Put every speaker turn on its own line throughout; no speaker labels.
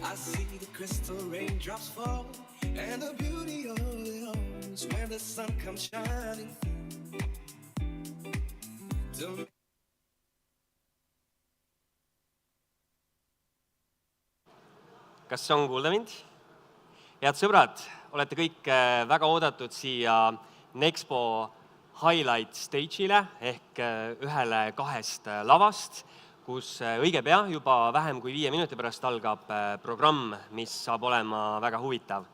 I see the crystal raindrops fall, and the beauty of it all is when the sun comes shining through.
Kas on kuulda mind? Head sõbrad, olete kõik väga oodatud siia NEXPO highlight stage'ile ehk ühele 2 lavast, kus õige pea juba vähem kui 5 minuti pärast algab programm, mis saab olema väga huvitav.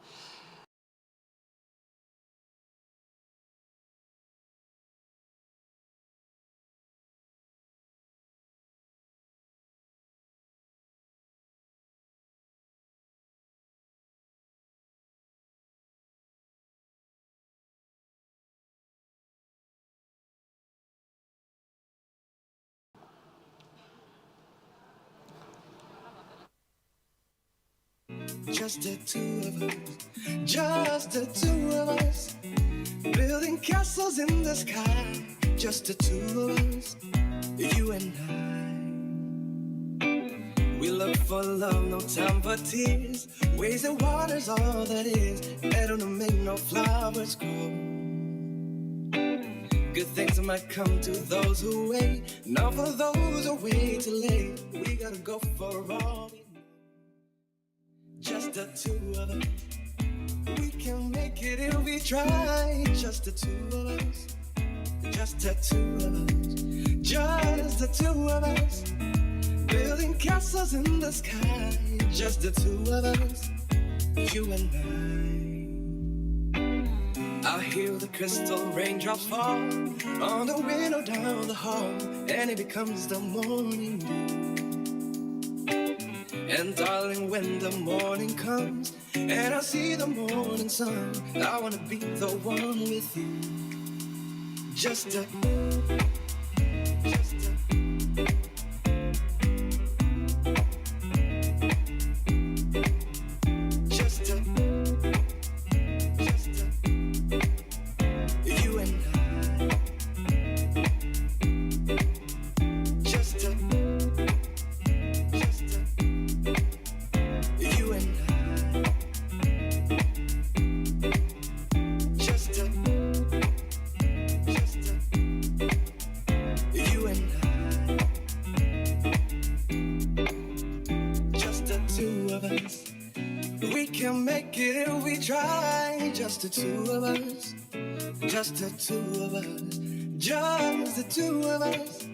Just the two of us, just the two of us, building castles in the sky. Just the two of us, you and I. We look for love, no time for tears. Waves and water's all that is. Better to make no flowers grow. Good things might come to those who wait. Not for those who wait too late. We gotta go for all. Just the two of us, we can make it if we try. Just the two of us, just the two of us, just the two of us, building castles in the sky. Just the two of us, you and I. I hear the crystal raindrops fall on the window down the hall, and it becomes the morning dew. And darling, when the morning comes and I see the morning sun, I wanna be the one with you. Just a you and make it if we try. Just the two of us, just the two of us, just the two of us,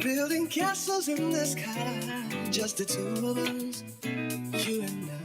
building castles in the sky. Just the two of us, you and I.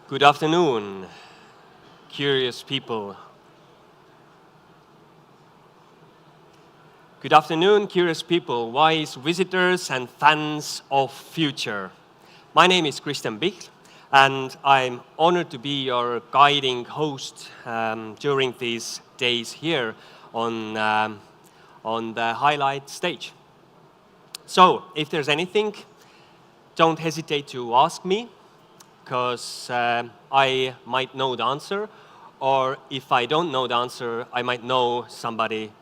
Good afternoon, curious people. Good afternoon, curious people, wise visitors and fans of future. My name is Christian Bichl, and I'm honored to be your guiding host during these days here on the highlight stage. So, if there's anything, don't hesitate to ask me, because I might know the answer, or if I don't know the answer, I might know somebody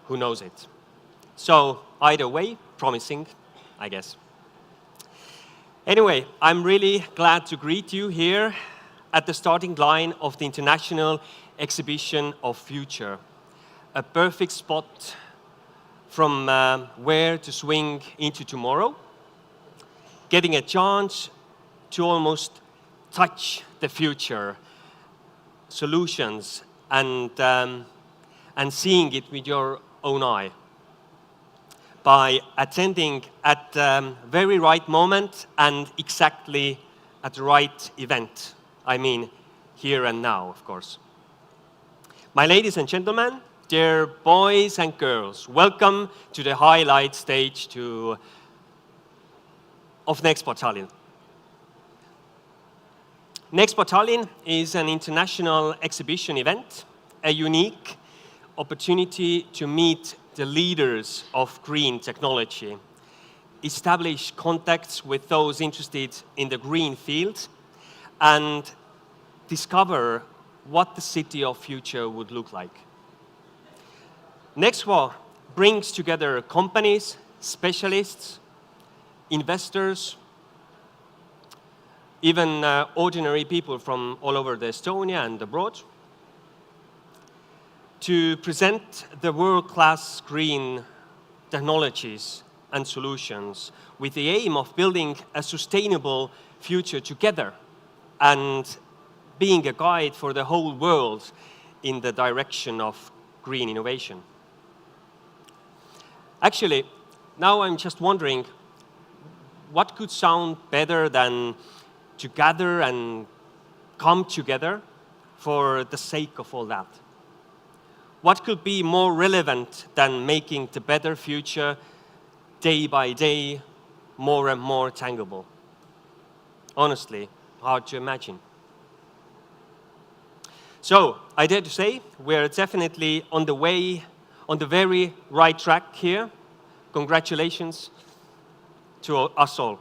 who knows it. So, either way, promising, I guess. Anyway, I'm really glad to greet you here at the starting line of the International Exhibition of Future. A perfect spot from where to swing into tomorrow, getting a chance to almost touch the future, solutions, and seeing it with your own eye by attending at the very right moment and exactly at the right event. I mean, here and now, of course. My ladies and gentlemen, dear boys and girls, welcome to the highlight stage of NEXPO Tallinn. NEXPO Tallinn is an international exhibition event, a unique opportunity to meet the leaders of green technology, establish contacts with those interested in the green field, and discover what the city of future would look like. NEXPO brings together companies, specialists, investors, even ordinary people from all over Estonia and abroad, to present the world-class green technologies and solutions with the aim of building a sustainable future together and being a guide for the whole world in the direction of green innovation. Actually, now I'm just wondering, what could sound better than to gather and come together for the sake of all that? What could be more relevant than making the better future day by day more and more tangible? Honestly, hard to imagine. So, I dare to say, we're definitely on the way, on the very right track here. Congratulations to us all.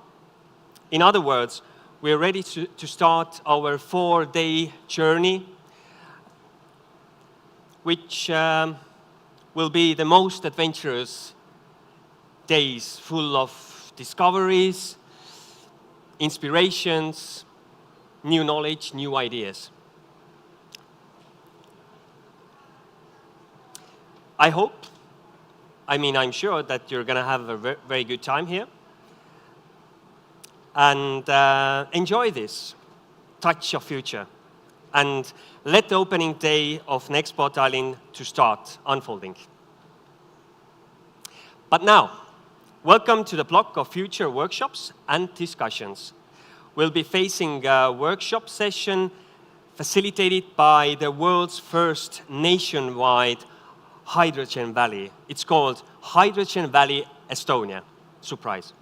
In other words, we're ready to start our 4-day journey, which will be the most adventurous days, full of discoveries, inspirations, new knowledge, new ideas. I'm sure that you're going to have a very good time here and enjoy this touch of future. And let the opening day of NEXPO Tallinn to start unfolding. But now, welcome to the block of future workshops and discussions. We'll be facing a workshop session facilitated by the world's first nationwide Hydrogen Valley. It's called Hydrogen Valley Estonia. Surprise.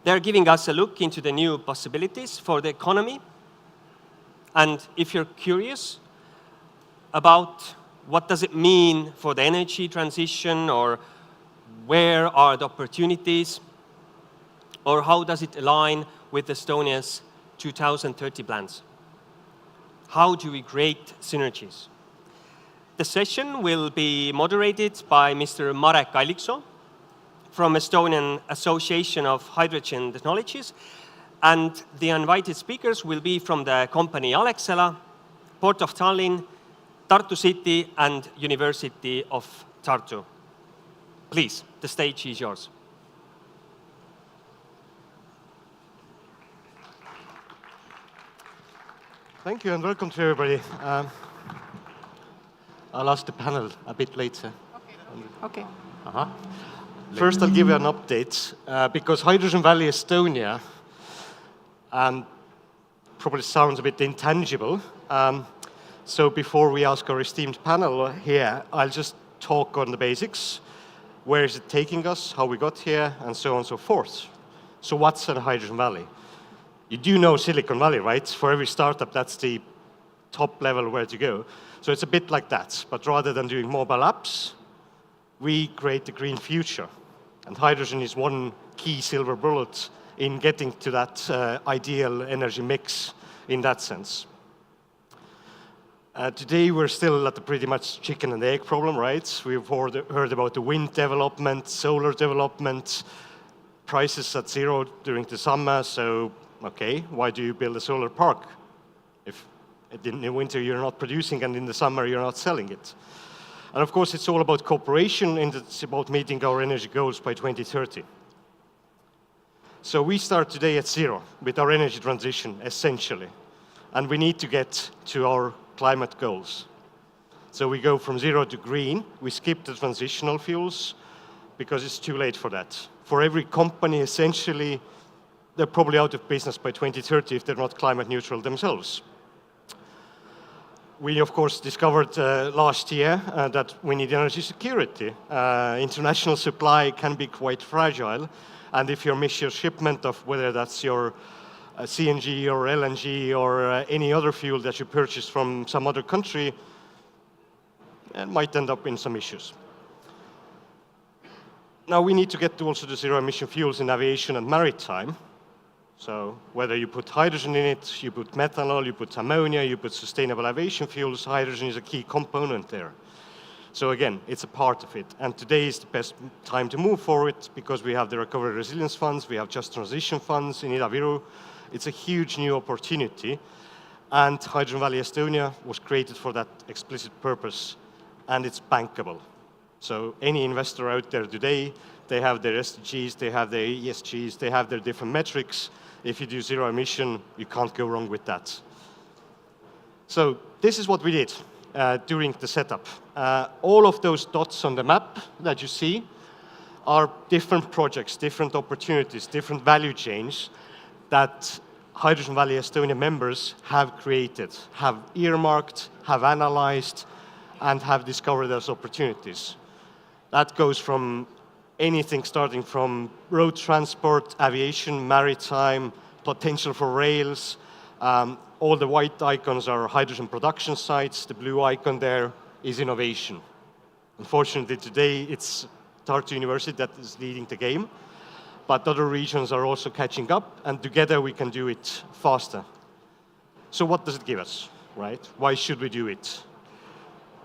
They're giving us a look into the new possibilities for the economy. And if you're curious about what does it mean for the energy transition, or where are the opportunities, or how does it align with Estonia's 2030 plans? How do we create synergies? The session will be moderated by Mr. Marek Alliksoo from Estonian Association of Hydrogen Technologies, and the invited speakers will be from the company Alexela, Port of Tallinn, Tartu City, and University of Tartu. Please, the stage is yours.
Thank you and welcome to everybody. I'll ask the panel a bit later.
Okay.
First, I'll give you an update because Hydrogen Valley Estonia probably sounds a bit intangible. So before we ask our esteemed panel here, I'll just talk on the basics. Where is it taking us, how we got here, and so on and so forth. So what's a Hydrogen Valley? You do know Silicon Valley, right? For every startup, that's the top level where to go. So it's a bit like that, but rather than doing mobile apps, we create the green future. And hydrogen is one key silver bullet in getting to that ideal energy mix in that sense. Today we're still at the pretty much chicken and egg problem, right? We've heard about the wind development, solar development, prices at zero during the summer, so okay, why do you build a solar park? If in the winter you're not producing and in the summer you're not selling it. And of course it's all about cooperation and it's about meeting our energy goals by 2030. So we start today at zero with our energy transition, essentially. And we need to get to our climate goals. So we go from zero to green. We skip the transitional fuels because it's too late for that. For every company, essentially, they're probably out of business by 2030 if they're not climate neutral themselves. We, of course, discovered last year that we need energy security. International supply can be quite fragile, and if you miss your shipment of whether that's your CNG or LNG or any other fuel that you purchase from some other country, it might end up in some issues. Now we need to get to also the zero-emission fuels in aviation and maritime. So whether you put hydrogen in it, you put methanol, you put ammonia, you put sustainable aviation fuels, hydrogen is a key component there. So again, it's a part of it. And today is the best time to move forward because we have the Recovery Resilience Funds, we have Just Transition Funds in Ida-Viru. It's a huge new opportunity. And Hydrogen Valley Estonia was created for that explicit purpose. And it's bankable. So any investor out there today, they have their SDGs, they have their ESGs, they have their different metrics. If you do zero emission, you can't go wrong with that. So this is what we did during the setup. All of those dots on the map that you see are different projects, different opportunities, different value chains that Hydrogen Valley Estonia members have created, have earmarked, have analyzed, and have discovered as opportunities. That goes from anything starting from road transport, aviation, maritime, potential for rails. All the white icons are hydrogen production sites. The blue icon there is innovation. Unfortunately, today it's Tartu University that is leading the game, but other regions are also catching up, and together we can do it faster. So what does it give us, right? Why should we do it?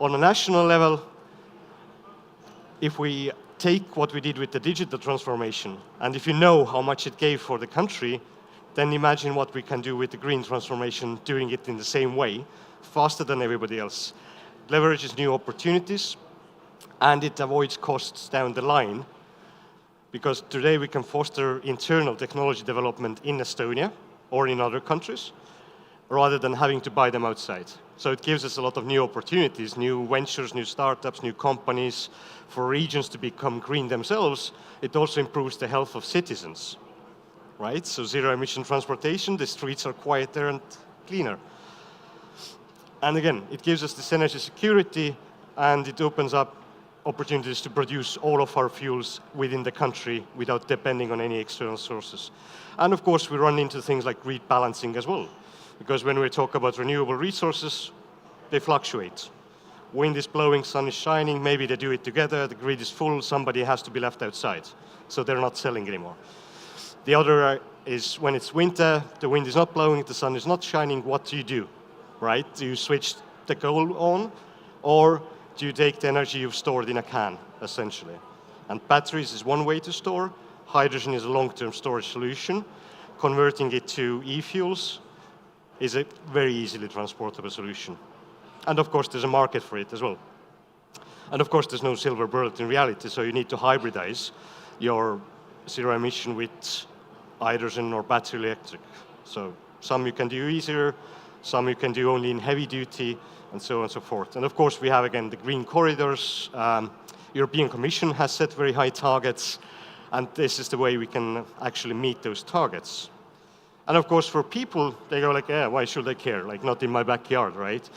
On a national level, if we take what we did with the digital transformation, and if you know how much it gave for the country, then imagine what we can do with the green transformation, doing it in the same way, faster than everybody else. It leverages new opportunities, and it avoids costs down the line, because today we can foster internal technology development in Estonia or in other countries, rather than having to buy them outside. So it gives us a lot of new opportunities, new ventures, new startups, new companies, for regions to become green themselves. It also improves the health of citizens, right? So zero-emission transportation, the streets are quieter and cleaner. And again, it gives us this energy security, and it opens up opportunities to produce all of our fuels within the country without depending on any external sources. And of course, we run into things like grid balancing as well, because when we talk about renewable resources, they fluctuate. Wind is blowing, sun is shining, maybe they do it together, the grid is full, somebody has to be left outside, so they're not selling anymore. The other is when it's winter, the wind is not blowing, the sun is not shining, what do? Right? Do you switch the coal on, or do you take the energy you've stored in a can, essentially? And batteries is one way to store. Hydrogen is a long-term storage solution. Converting it to e-fuels is a very easily transportable solution. And of course, there's a market for it as well. And of course, there's no silver bullet in reality, so you need to hybridize your zero emission with hydrogen or battery electric. So some you can do easier, some you can do only in heavy duty, and so on and so forth. And of course, we have, again, the green corridors. European Commission has set very high targets, and this is the way we can actually meet those targets. And of course, for people, they go like, yeah, why should I care? Like, not in my backyard, right?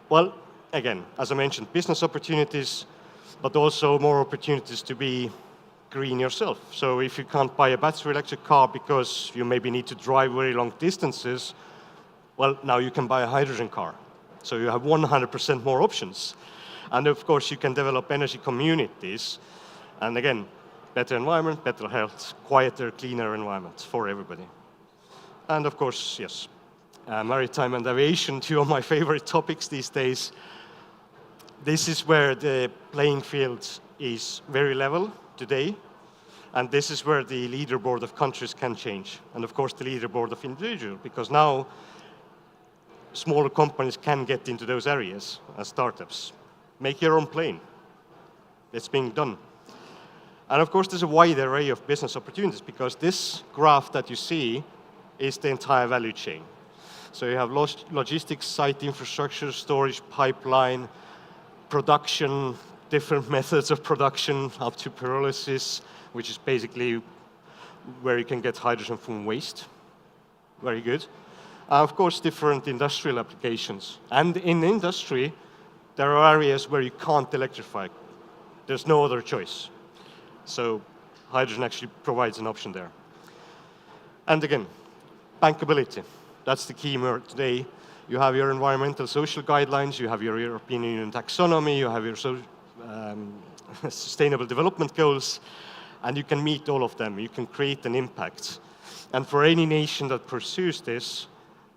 Well, again, as I mentioned, business opportunities, but also more opportunities to be green yourself. So if you can't buy a battery electric car because you maybe need to drive very long distances, well, now you can buy a hydrogen car. So you have 100% more options. And of course, you can develop energy communities. And again, better environment, better health, quieter, cleaner environment for everybody. And of course, yes, maritime and aviation, two of my favorite topics these days. This is where the playing field is very level today. And this is where the leaderboard of countries can change. And of course, the leaderboard of individual, because now smaller companies can get into those areas as startups. Make your own plane. It's being done. And of course, there's a wide array of business opportunities because this graph that you see is the entire value chain. So you have logistics, site infrastructure, storage, pipeline, production, different methods of production, up to pyrolysis, which is basically where you can get hydrogen from waste. Very good. Of course, different industrial applications. And in industry, there are areas where you can't electrify. There's no other choice. So hydrogen actually provides an option there. And again, bankability. That's the key word today. You have your environmental social guidelines, you have your European Union taxonomy, you have your sustainable development goals, and you can meet all of them. You can create an impact. And for any nation that pursues this,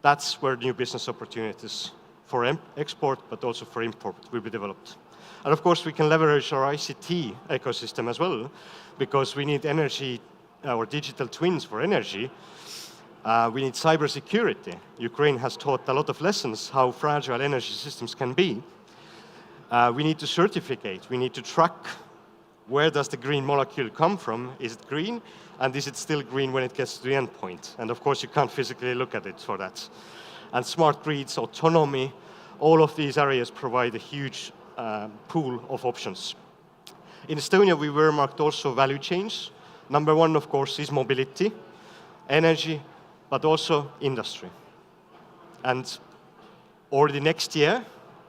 that's where new business opportunities for export, but also for import will be developed. And of course, we can leverage our ICT ecosystem as well, because we need energy, or digital twins for energy. We need cybersecurity. Ukraine has taught a lot of lessons how fragile energy systems can be. We need to certificate. We need to track where does the green molecule come from. Is it green? And is it still green when it gets to the end point? And of course, you can't physically look at it for that. And smart grids, autonomy, all of these areas provide a huge pool of options. In Estonia, we earmarked also value chains. Number one, of course, is mobility, energy, but also industry. And already next year,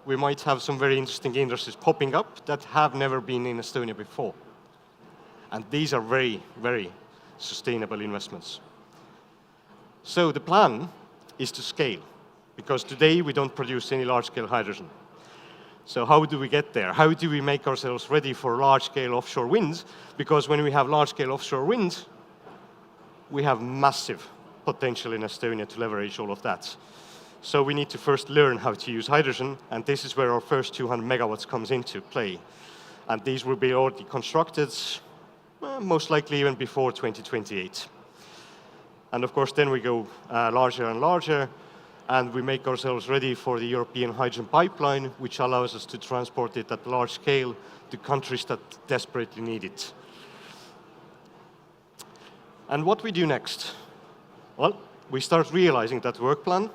we might have some very interesting industries popping up that have never been in Estonia before. And these are very, very sustainable investments. So the plan is to scale, because today we don't produce any large-scale hydrogen. So how do we get there? How do we make ourselves ready for large-scale offshore wind? Because when we have large-scale offshore wind, we have massive potential in Estonia to leverage all of that. So we need to first learn how to use hydrogen, and this is where our first 200 megawatts comes into play. And these will be already constructed, most likely even before 2028. And of course, then we go larger and larger, and we make ourselves ready for the European hydrogen pipeline, which allows us to transport it at large scale to countries that desperately need it. And what we do next? Well, we start realizing that work plan.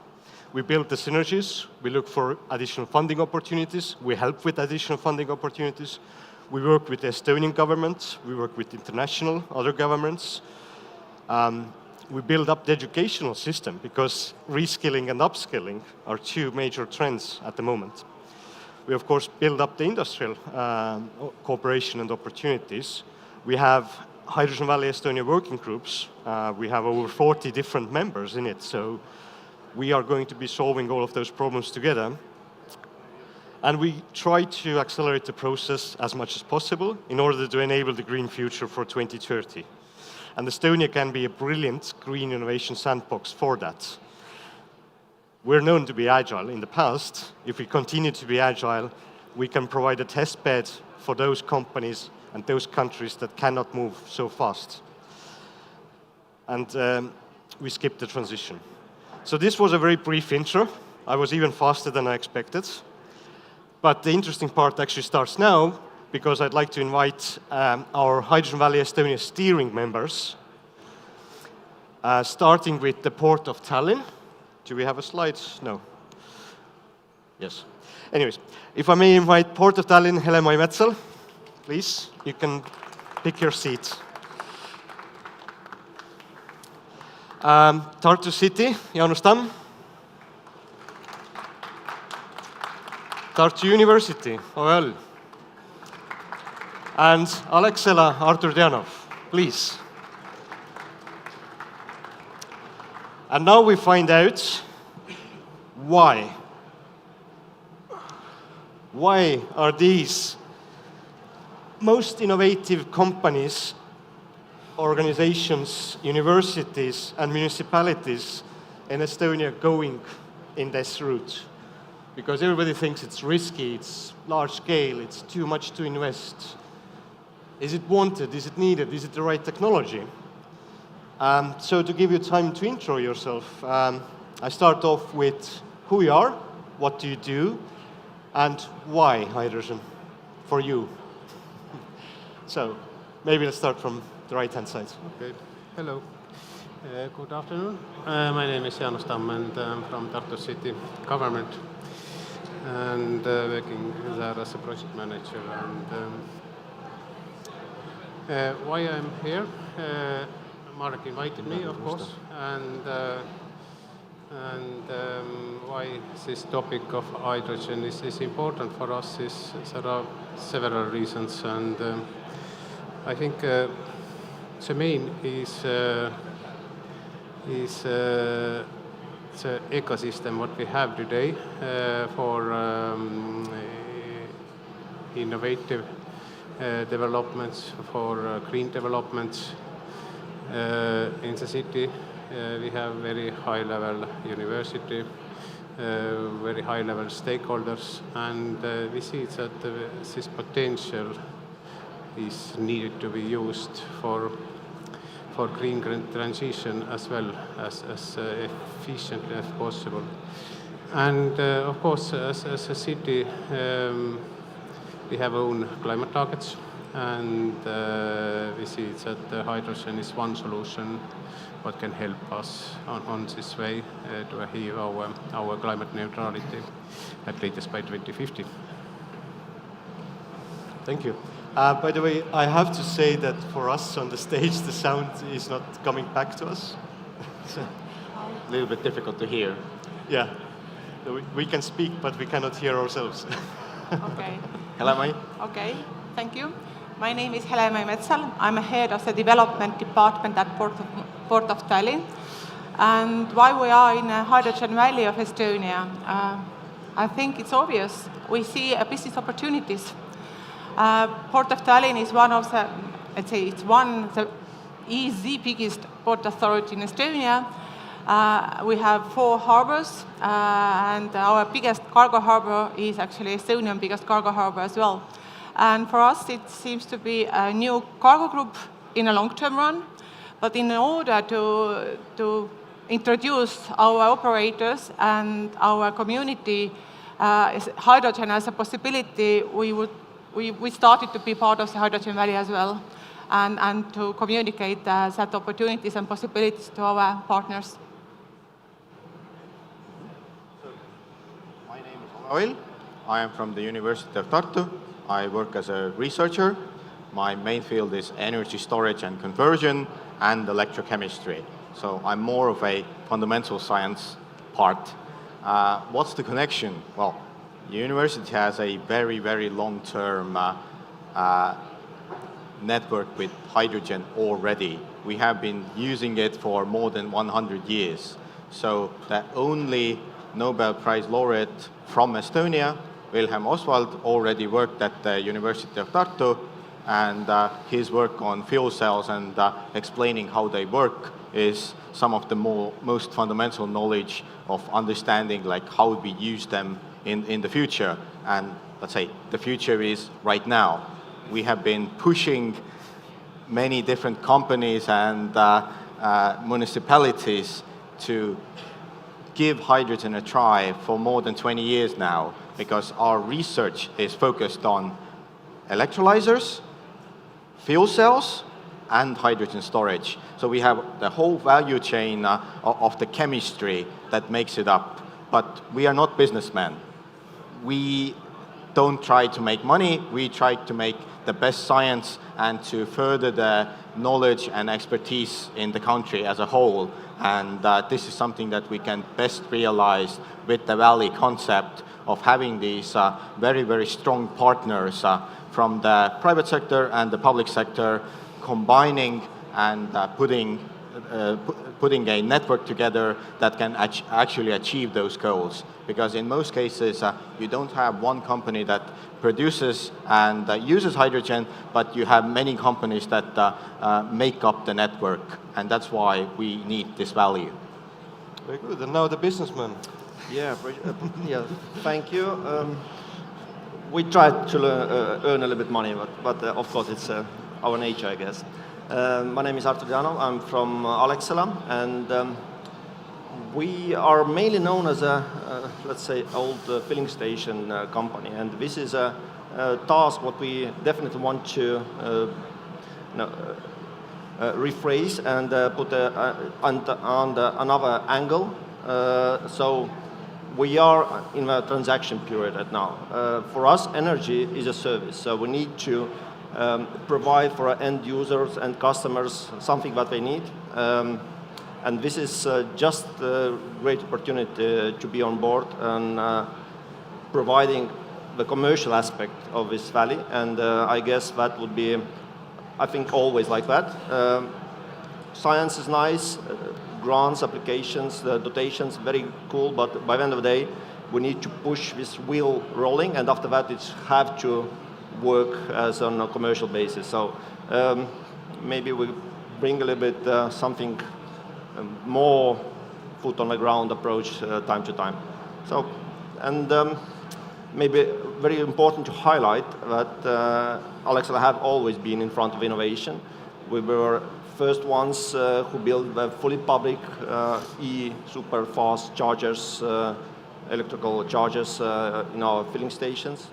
We build the synergies. We look for additional funding opportunities. We help with additional funding opportunities. We work with the Estonian government. We work with international, other governments. We build up the educational system because reskilling and upskilling are two major trends at the moment. We, of course, build up the industrial cooperation and opportunities. We have Hydrogen Valley Estonia working groups. We have over 40 different members in it, so we are going to be solving all of those problems together. And we try to accelerate the process as much as possible in order to enable the green future for 2030. And Estonia can be a brilliant green innovation sandbox for that. We're known to be agile in the past. If we continue to be agile, we can provide a test bed for those companies and those countries that cannot move so fast. And we skipped the transition. So this was a very brief intro. I was even faster than I expected. But the interesting part actually starts now, because I'd like to invite our Hydrogen Valley Estonia steering members, starting with the Port of Tallinn. Do we have a slide? No. Yes. Anyways, if I may invite Port of Tallinn, Hele-Mai Metsal, please, you can pick your seat. Tartu City, Jaanus Tamm. Tartu University, OL. And Alexela Artur Dianov, please. And now we find out why why are these most innovative companies, organizations, universities and municipalities in Estonia going in this route? Because everybody thinks it's risky, it's large scale, it's too much to invest. Is it wanted? Is it needed? Is it the right technology? So to give you time to intro yourself, I start off with who you are, what do you do, and why hydrogen for you? So maybe let's start from the right-hand side.
Okay. Hello. Good afternoon. My name is Jaanus Tamm and I'm from Tartu City government and working there as a project manager. And why I'm here? Marek invited me, of course, and why this topic of hydrogen is important for us is there are several reasons, and I think the main is the ecosystem what we have today for innovative developments, for green developments. In the city, we have very high-level university, very high-level stakeholders, and we see that this potential is needed to be used for green transition as well as efficiently as possible. And of course, as a city, we have own climate targets, and we see that hydrogen is one solution what can help us on this way to achieve our climate neutrality at latest by 2050.
Thank you. By the way, I have to say that for us on the stage, the sound is not coming back to us.
A little bit difficult to hear.
Yeah, we can speak, but we cannot hear ourselves.
Okay.
Hello,
Okay, thank you. My name is Helena Metsal. I'm a head of the development department at Port of Tallinn. And why we are in the Hydrogen Valley of Estonia, I think it's obvious. We see business opportunities. Port of Tallinn is one of the, let's say, is the biggest port authority in Estonia. We have 4 harbors, and our biggest cargo harbor is actually Estonian biggest cargo harbor as well. And for us, it seems to be a new cargo group in a long-term run. But in order to introduce our operators and our community hydrogen as a possibility, we started to be part of the Hydrogen Valley as well, and to communicate that opportunities and possibilities to our partners.
My name is Novembril. I am from the University of Tartu. I work as a researcher. My main field is energy storage and conversion and electrochemistry. So I'm more of a fundamental science part. What's the connection? Well, the university has a very, very long-term network with hydrogen already. We have been using it for more than 100 years. So the only Nobel Prize laureate from Estonia, Wilhelm Oswald, already worked at the University of Tartu, and his work on fuel cells and explaining how they work is some of the most fundamental knowledge of understanding like how we use them in the future. And let's say the future is right now. We have been pushing many different companies and municipalities to give hydrogen a try for more than 20 years now, because our research is focused on electrolyzers, fuel cells, and hydrogen storage. So we have the whole value chain of the chemistry that makes it up. But we are not businessmen. We don't try to make money, we try to make the best science and to further the knowledge and expertise in the country as a whole. And this is something that we can best realize with the Valley concept of having these very, very strong partners from the private sector and the public sector, combining and putting a network together that can actually achieve those goals. Because in most cases, you don't have one company that produces and uses hydrogen, but you have many companies that make up the network, and that's why we need this value.
Very good. And now the businessman.
Yeah, thank you. We tried to earn a little bit money, but of course it's our nature, I guess. My name is Artur Janov. I'm from Alexela, and we are mainly known as a, let's say, old filling station company. And this is a task what we definitely want to rephrase and put on another angle. So we are in a transaction period right now. For us, energy is a service, so we need to provide for our end users and customers something that they need. And this is just a great opportunity to be on board and providing the commercial aspect of this valley. And I guess that would be, I think, always like that. Science is nice, grants, applications, dotations, very cool, but by the end of the day, we need to push this wheel rolling, and after that, it have to work as on a commercial basis. So maybe we bring a little bit something more foot on the ground approach time to time. So, and maybe very important to highlight that Alexela have always been in front of innovation. We were first ones who built the fully public super fast chargers, electrical chargers in our filling stations.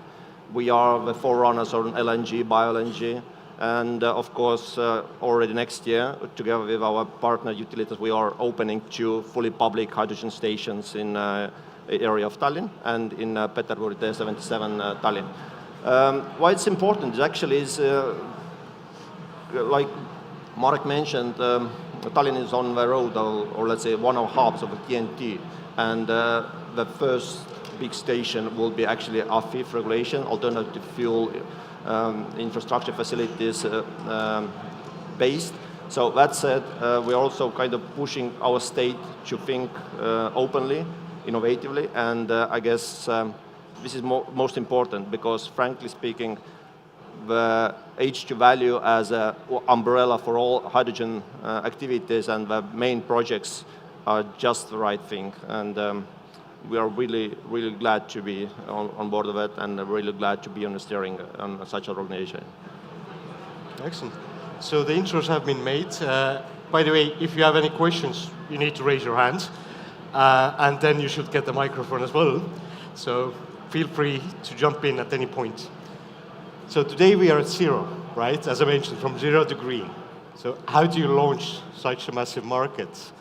We are the forerunners on LNG, bio-LNG, and of course already next year, together with our partner utilities, we are opening 2 fully public hydrogen stations in the area of Tallinn and in Peterburi T77 Tallinn. Why it's important is actually like Marek mentioned, Tallinn is on the road, or let's say one of the hubs of the TNT, and the first big station will be actually AFIF regulation, alternative fuel infrastructure facilities based. So that said, we're also kind of pushing our state to think openly, innovatively, and I guess this is most important because, frankly speaking, the H2 value as an umbrella for all hydrogen activities and the main projects are just the right thing. And we are really, really glad to be on board of it and really glad to be on the steering on such an organization.
Excellent. So the intros have been made. By the way, if you have any questions, you need to raise your hand. And then you should get the microphone as well. So feel free to jump in at any point. So today we are at 0, right? As I mentioned, from 0 to green. So how do you launch such a massive market?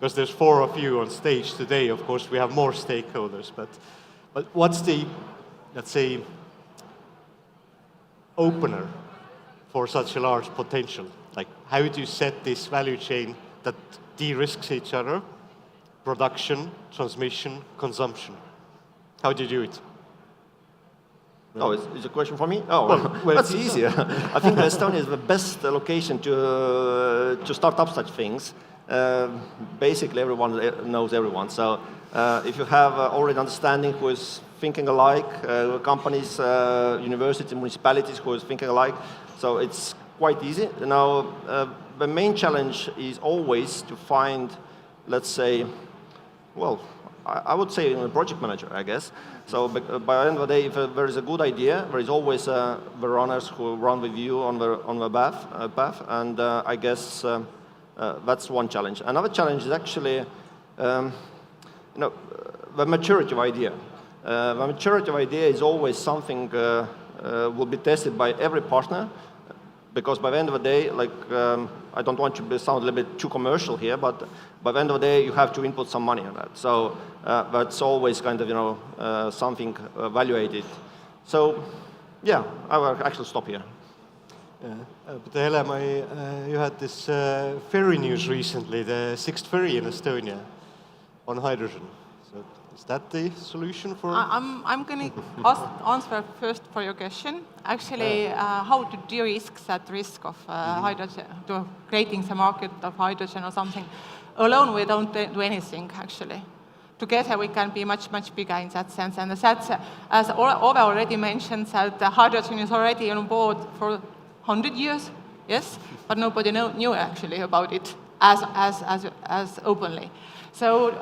Because there's 4 of you on stage today. Of course, we have more stakeholders. But what's the, let's say, opener for such a large potential? Like, how do you set this value chain that de-risks each other? Production, transmission, consumption. How do you do it?
Oh, is a question for me? Oh, well, that's easier. I think Estonia is the best location to start up such things. Basically, everyone knows everyone. So if you have already understanding who is thinking alike, companies, universities, municipalities who is thinking alike, so it's quite easy. Now, the main challenge is always to find, let's say, well, I would say a project manager, I guess. So by the end of the day, if there is a good idea, there is always the runners who run with you on the path, and I guess that's one challenge. Another challenge is actually, the maturity of idea. The maturity of idea is always something will be tested by every partner, because by the end of the day, like I don't want to sound a little bit too commercial here, but by the end of the day, you have to input some money on that. So that's always kind of something evaluated. So yeah, I will actually stop here.
But Helema, you had this ferry news recently, the 6th ferry in Estonia on hydrogen. So Is that the solution for?
I'm going to answer first for your question. Actually, how to de-risk that risk of hydrogen, to creating the market of hydrogen or something. Alone, we don't do anything, actually. Together, we can be much, much bigger in that sense. And that's, as Ove already mentioned, that hydrogen is already on board for 100 years, yes? But nobody knew actually about it as openly. So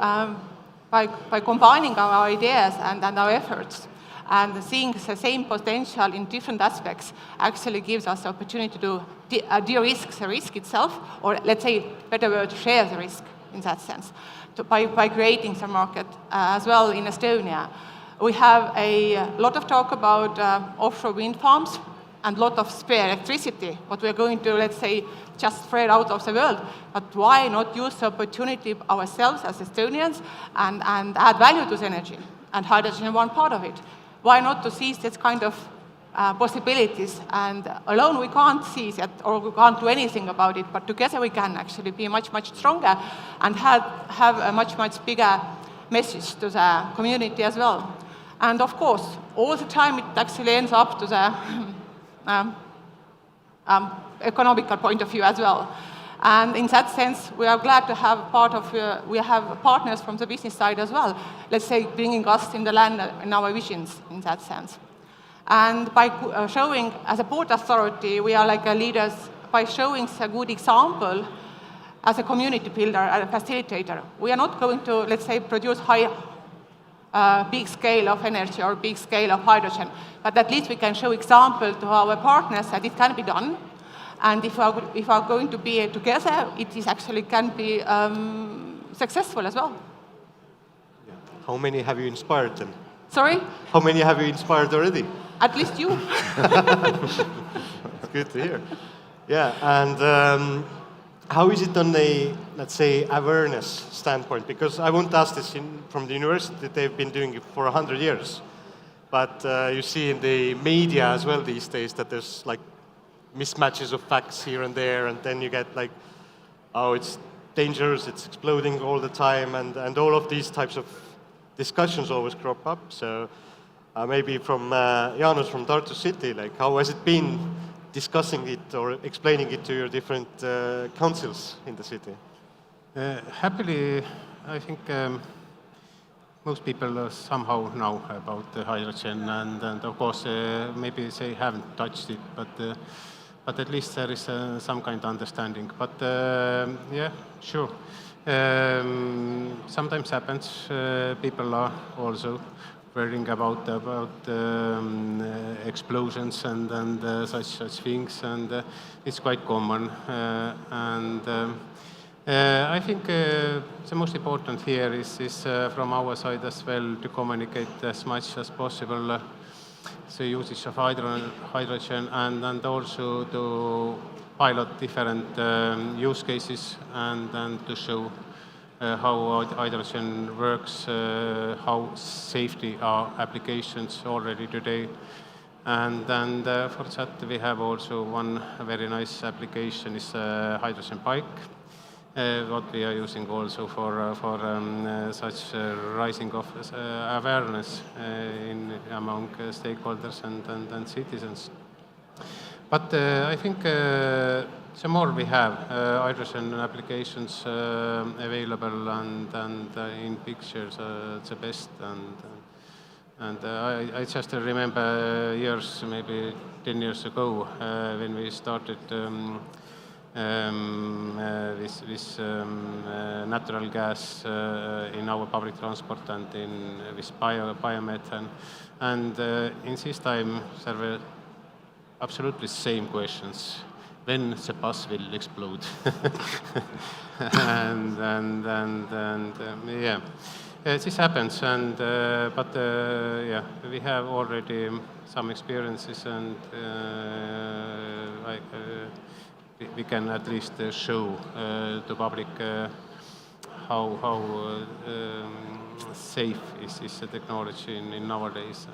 by combining our ideas and our efforts and seeing the same potential in different aspects actually gives us the opportunity to de-risk the risk itself, or let's say, better word, share the risk in that sense, by creating the market as well in Estonia. We have a lot of talk about offshore wind farms and a lot of spare electricity, what we are going to, let's say, just spread out of the world. But why not use the opportunity ourselves as Estonians and add value to the energy? And hydrogen is one part of it. Why not to seize this kind of possibilities? And alone we can't seize it, or we can't do anything about it, but together we can actually be much, much stronger and have a much, much bigger message to the community as well. And of course, all the time it actually ends up to the economical point of view as well. And in that sense, we are glad to have we have partners from the business side as well, let's say, bringing us in the land in our visions in that sense. And by showing, as a port authority, we are like leaders, by showing a good example as a community builder and a facilitator. We are not going to, let's say, produce big scale of energy or big scale of hydrogen, but at least we can show example to our partners that it can be done. And if we are going to be together, it is actually can be successful as well.
How many have you inspired then?
Sorry?
How many have you inspired already?
At least you.
It's good to hear. Yeah, and how is it on a, let's say, awareness standpoint? Because I won't ask this from the university, they've been doing it for 100 years. But you see in the media as well these days that there's like mismatches of facts here and there, and then you get like, oh, it's dangerous, it's exploding all the time, and all of these types of discussions always crop up. So maybe from Jaanus from Tartu City, like how has it been discussing it or explaining it to your different councils in the city?
Happily, I think most people somehow know about the hydrogen, and of course maybe they haven't touched it, but at least there is some kind of understanding. But yeah, sure. Sometimes happens. People are also worrying about explosions and such things, and it's quite common. I think the most important here is from our side as well to communicate as much as possible the usage of hydrogen and also to pilot different use cases and to show how hydrogen works, how safety are applications already today. And for that we have also one very nice application is hydrogen bike, what we are using also for such rising of awareness among stakeholders and citizens. But I think the more we have hydrogen applications available and in pictures, the best. And I just remember years, maybe 10 years ago, when we started with natural gas in our public transport and with biomethane. And in this time, there were absolutely same questions. When the bus will explode? Yeah, this happens. And but yeah, we have already some experiences, and we can at least show to public how safe is the technology in nowadays.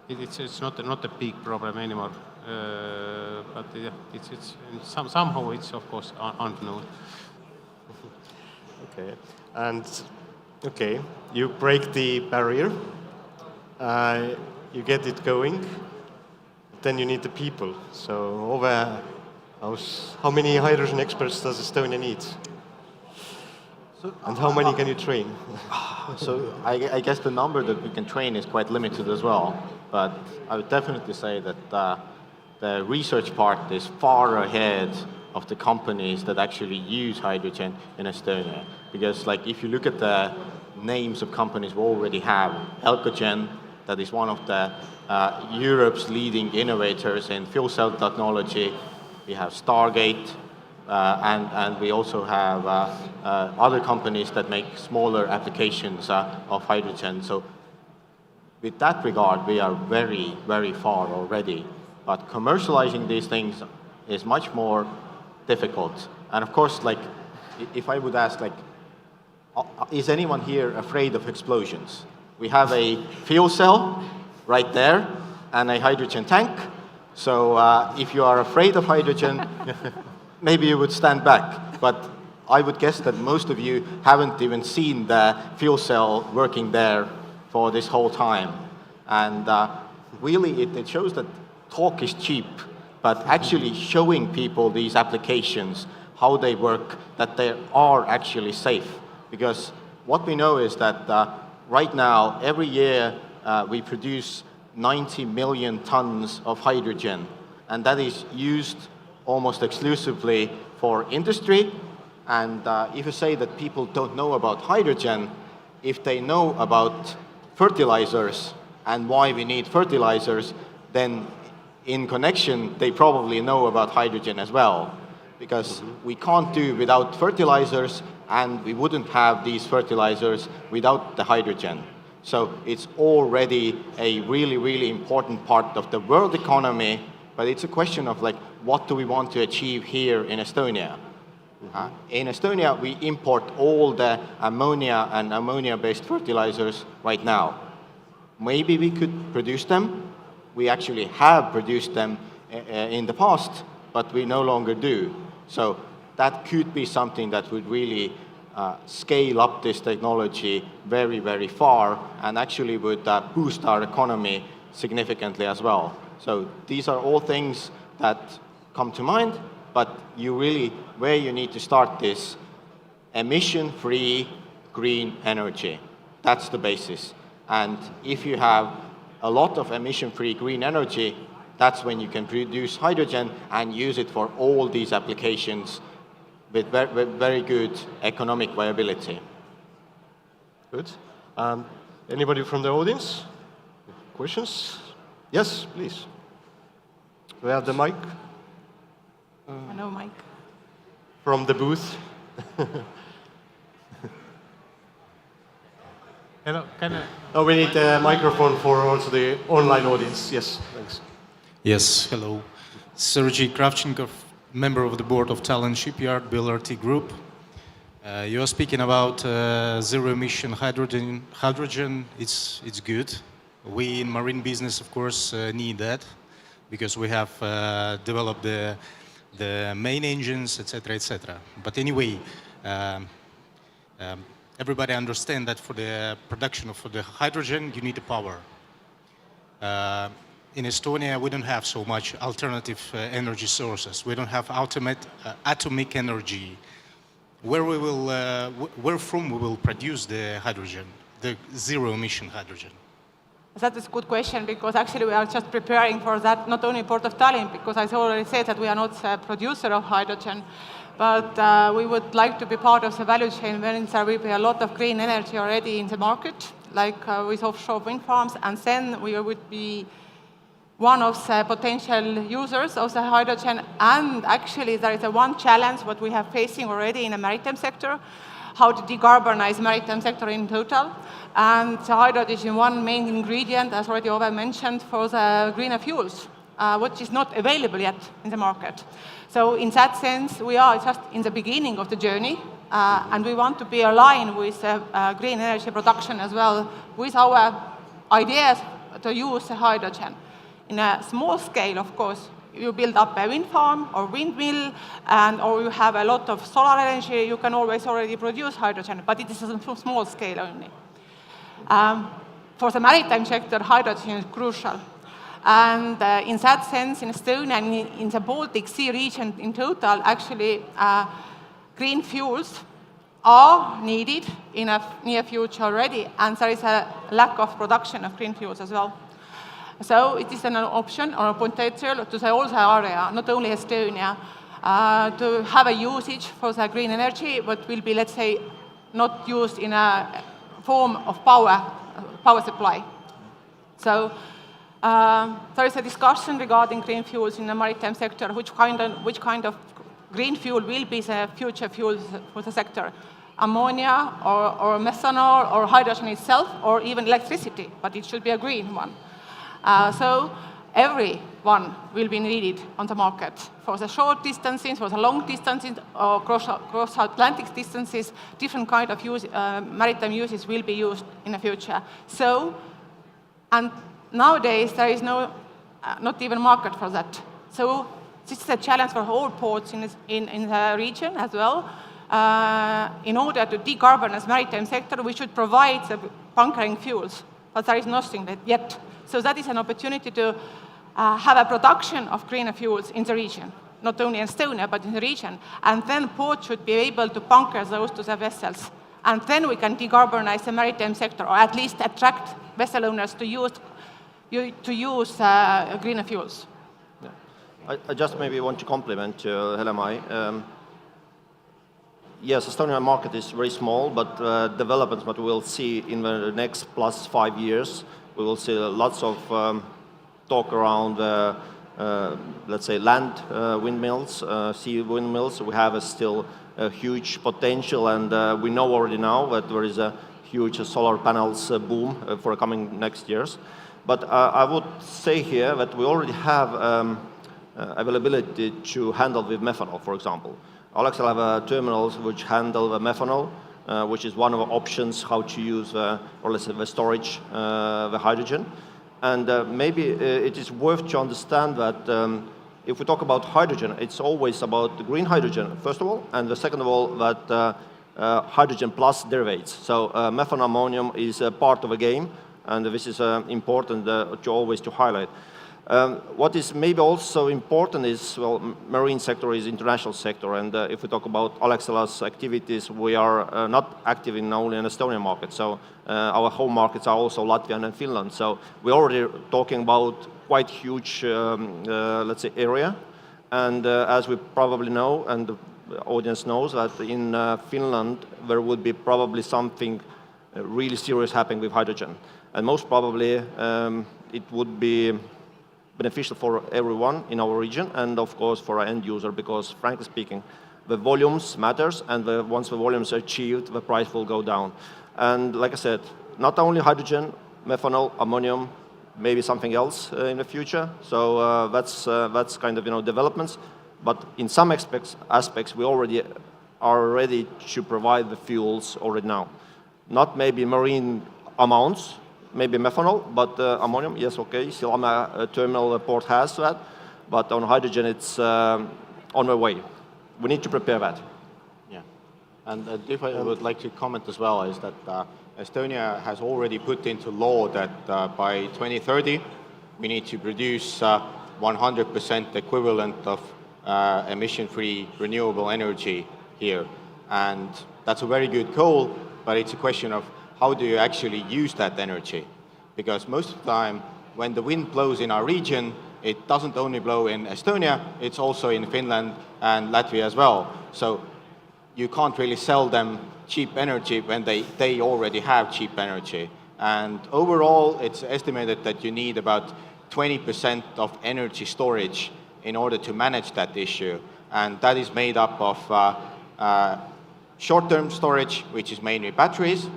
It's not a big problem anymore, but yeah, somehow it's of course unknown.
Okay, and Okay, you break the barrier, you get it going, then you need the people. So over, how many hydrogen experts does Estonia need? And how many can you train?
So I guess the number that we can train is quite limited as well. But I would definitely say that the research part is far ahead of the companies that actually use hydrogen in Estonia. Because like if you look at the names of companies we already have, Elcogen, that is one of the Europe's leading innovators in fuel cell technology. We have Stargate, and we also have other companies that make smaller applications of hydrogen. So with that regard, we are very, very far already. But commercializing these things is much more difficult. And of course, like, if I would ask, like, is anyone here afraid of explosions? We have a fuel cell right there and a hydrogen tank. So if you are afraid of hydrogen, maybe you would stand back. But I would guess that most of you haven't even seen the fuel cell working there for this whole time. And really, it shows that talk is cheap, but actually showing people these applications, how they work, that they are actually safe. Because what we know is that right now, every year, we produce 90 million tons of hydrogen, and that is used almost exclusively for industry. And if you say that people don't know about hydrogen, if they know about fertilizers and why we need fertilizers, then in connection, they probably know about hydrogen as well. Because we can't do without fertilizers, and we wouldn't have these fertilizers without the hydrogen. So it's already a really, really important part of the world economy, but it's a question of like, what do we want to achieve here in Estonia? In Estonia, we import all the ammonia and ammonia-based fertilizers right now. Maybe we could produce them. We actually have produced them in the past, but we no longer do. So that could be something that would really scale up this technology very, very far, and actually would boost our economy significantly as well. So these are all things that come to mind, but where you need to start this emission-free green energy. That's the basis. And if you have a lot of emission-free green energy, that's when you can produce hydrogen and use it for all these applications with very good economic viability.
Good. Anybody from the audience? Questions? Yes, please. We have the mic.
No mic.
From the booth.
Hello, can I?
Oh, we need a microphone for also the online audience. Yes, thanks.
Yes, hello. Sergei Kravchenkov, member of the board of Tallinn Shipyard, BLRT Group. You are speaking about zero-emission hydrogen. It's good. We in marine business, of course, need that because we have developed the main engines, etc., etc. But anyway, everybody understands that for the production of the hydrogen, you need the power. In Estonia, we don't have so much alternative energy sources. We don't have atomic energy. Where from we will produce the hydrogen, the zero-emission hydrogen?
That is a good question, because actually we are just preparing for that, not only Port of Tallinn, because I already said that we are not a producer of hydrogen, but we would like to be part of the value chain when there will be a lot of green energy already in the market, like with offshore wind farms, and then we would be one of the potential users of the hydrogen. And actually there is one challenge what we have facing already in the maritime sector, how to decarbonize maritime sector in total. And the hydrogen is one main ingredient, as already Ove mentioned, for the greener fuels, which is not available yet in the market. So in that sense, we are just in the beginning of the journey, and we want to be aligned with green energy production as well, with our ideas to use the hydrogen. In a small scale, of course, you build up a wind farm or windmill, or you have a lot of solar energy, you can always already produce hydrogen, but it is on a small scale only. For the maritime sector, hydrogen is crucial. And in that sense, in Estonia and in the Baltic Sea region in total, actually, green fuels are needed in a near future already, and there is a lack of production of green fuels as well. So it is an option or a potential to the whole area, not only Estonia, to have a usage for the green energy, but will be, let's say, not used in a form of power supply. So there is a discussion regarding green fuels in the maritime sector, which kind of green fuel will be the future fuels for the sector. Ammonia or methanol or hydrogen itself or even electricity, but it should be a green one. So every one will be needed on the market for the short distances, for the long distances, or cross-Atlantic distances. Different kind of maritime uses will be used in the future. So, and nowadays there is not even market for that. So this is a challenge for all ports in the region as well. In order to decarbonize maritime sector, we should provide the bunkering fuels, but there is nothing yet. So that is an opportunity to have a production of greener fuels in the region, not only in Estonia, but in the region. And then ports should be able to bunker those to the vessels. And then we can decarbonize the maritime sector, or at least attract vessel owners to use greener fuels.
Yeah. I just maybe want to compliment Hellemai. Yes, Estonian market is very small, but developments that we will see in the next plus 5 years, we will see lots of talk around, let's say, land windmills, sea windmills. We have still a huge potential, and we know already now that there is a huge solar panels boom for coming next years. But I would say here that we already have availability to handle with methanol, for example. Alexela have terminals which handle the methanol, which is one of the options how to use, or let's say, the storage, the hydrogen. And maybe it is worth to understand that if we talk about hydrogen, it's always about the green hydrogen, first of all, and the second of all, that hydrogen plus derivatives. So methanol ammonium is a part of the game, and this is important to always to highlight. What is maybe also important is, well, marine sector is international sector, and if we talk about Alexela's activities, we are not active in only in Estonian market, so our home markets are also Latvia and Finland, so we're already talking about quite huge, let's say, area, and as we probably know, and the audience knows, that in Finland there would be probably something really serious happening with hydrogen, and most probably it would be beneficial for everyone in our region, and of course for our end user, because frankly speaking, the volumes matters, and once the volumes are achieved, the price will go down. And like I said, not only hydrogen, methanol, ammonium, maybe something else in the future. So that's kind of, developments. But in some aspects, we already are ready to provide the fuels already now. Not maybe marine amounts, maybe methanol, but ammonium, yes, okay. Sillamäe terminal port has that, but on hydrogen, it's on the way. We need to prepare that.
Yeah, and if I would like to comment as well, is that Estonia has already put into law that by 2030, we need to produce 100% equivalent of emission-free renewable energy here. And that's a very good goal, but it's a question of how do you actually use that energy? Because most of the time, when the wind blows in our region, it doesn't only blow in Estonia, it's also in Finland and Latvia as well. So you can't really sell them cheap energy when they already have cheap energy. And overall, it's estimated that you need about 20% of energy storage in order to manage that issue. And that is made up of short-term storage, which is mainly batteries,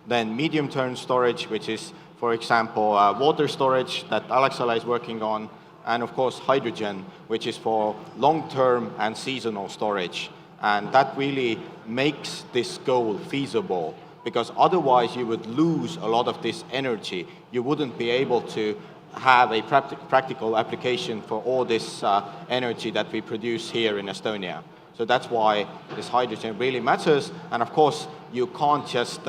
then medium-term storage, which is, for example, water storage that Alexela is working on, and of course hydrogen, which is for long-term and seasonal storage. And that really makes this goal feasible, because otherwise you would lose a lot of this energy. You wouldn't be able to have a practical application for all this energy that we produce here in Estonia. So that's why this hydrogen really matters. And of course, you can't just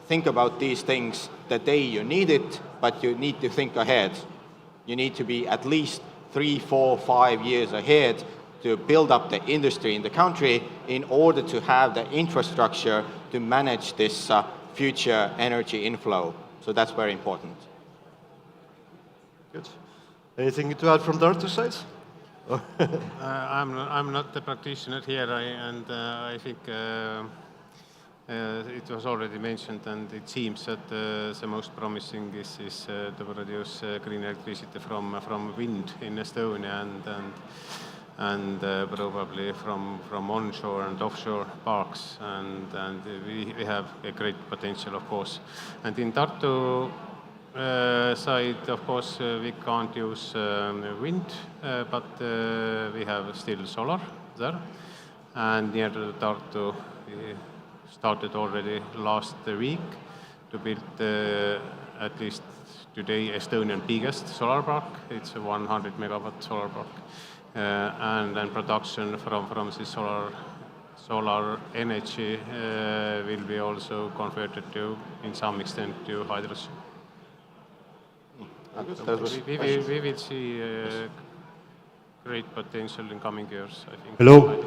think about these things the day you need it, but you need to think ahead. You need to be at least 3, 4, 5 years ahead to build up the industry in the country in order to have the infrastructure to manage this future energy inflow. So that's very important.
Good. Anything to add from Tartu side?
I'm not the practitioner here, I think it was already mentioned, and it seems that the most promising is to produce green electricity from wind in Estonia and probably from onshore and offshore parks, and we have a great potential, of course. And in Tartu side, of course, we can't use wind, but we have still solar there. And near Tartu, we started already last week to build at least today Estonian biggest solar park. It's a 100 megawatt solar park. And then production from this solar energy will be also converted to, in some extent, to hydrogen. We will see great potential in coming years, I think.
Hello,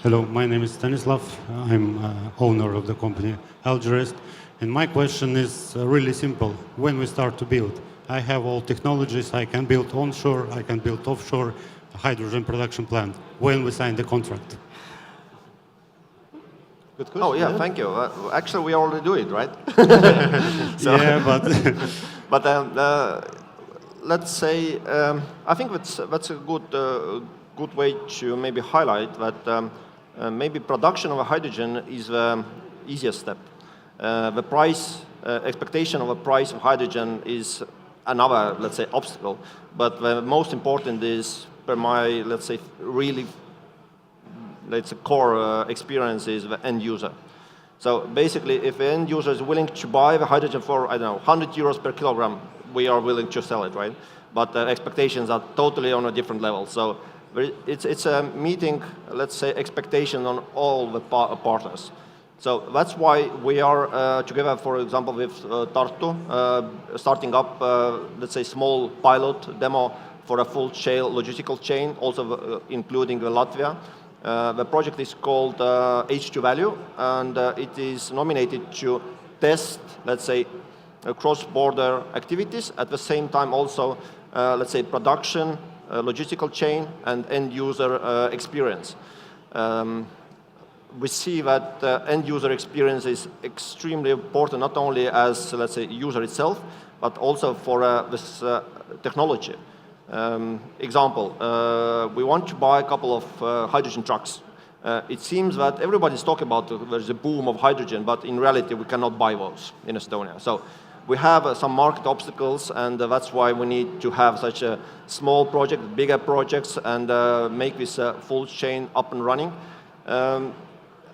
hello. My name is Stanislav. I'm owner of the company Algerist, and my question is really simple. When we start to build, I have all technologies. I can build onshore, I can build offshore hydrogen production plant. When we sign the contract?
Good question.
Oh yeah, thank you. Actually, we already do it, right?
Yeah, but
but let's say I think that's a good way to maybe highlight that maybe production of hydrogen is the easiest step. The price expectation of a price of hydrogen is another, let's say, obstacle. But the most important is, per my, let's say, really, let's say, core experience is the end user. So basically, if the end user is willing to buy the hydrogen for, I don't know, 100 euros per kilogram, we are willing to sell it, right? But the expectations are totally on a different level. So it's a meeting, let's say, expectation on all the partners. So that's why we are together, for example, with Tartu, starting up, let's say, small pilot demo for a full-scale logistical chain, also including Latvia. The project is called H2 Value, and it is nominated to test, let's say, cross-border activities, at the same time also, let's say, production, logistical chain, and end-user experience. We see that end-user experience is extremely important, not only as, let's say, user itself, but also for this technology. Example, we want to buy a couple of hydrogen trucks. It seems that everybody's talking about there's a boom of hydrogen, but in reality we cannot buy those in Estonia. So we have some market obstacles, and that's why we need to have such a small project, bigger projects, and make this full chain up and running. And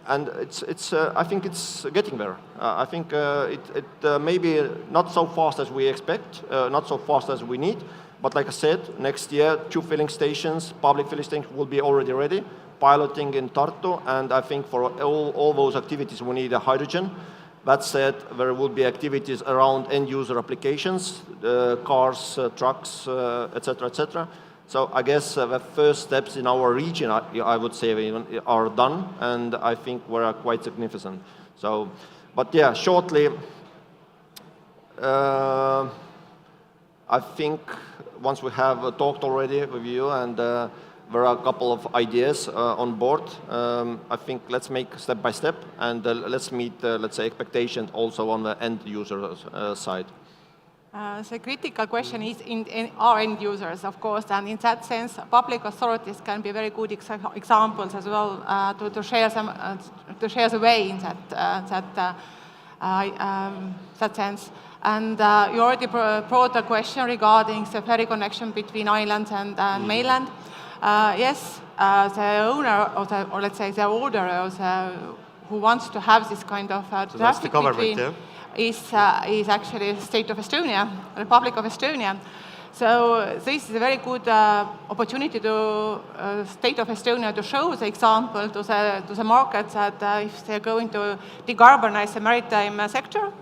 I think it's getting there. I think it maybe not so fast as we expect, not so fast as we need, but like I said, next year, 2 filling stations, public filling stations will be already ready, piloting in Tartu, and I think for all those activities we need a hydrogen. That said, there will be activities around end-user applications, cars, trucks, etc., etc. So I guess the first steps in our region, I would say, are done, and I think we're quite significant. So, but yeah, shortly, I think once we have talked already with you and there are a couple of ideas on board, I think let's make step by step and let's meet, let's say, expectations also on the end user side.
The critical question is in our end users, of course, and in that sense, public authorities can be very good examples as well to share some to share the way in that sense. And you already brought a question regarding the ferry connection between islands and mainland. Yes, the owner or let's say the order who wants to have this kind of
So that's the government, yeah?
is actually State of Estonia, Republic of Estonia. So this is a very good opportunity to State of Estonia to show the example to the market that if they're going to decarbonize the maritime sector,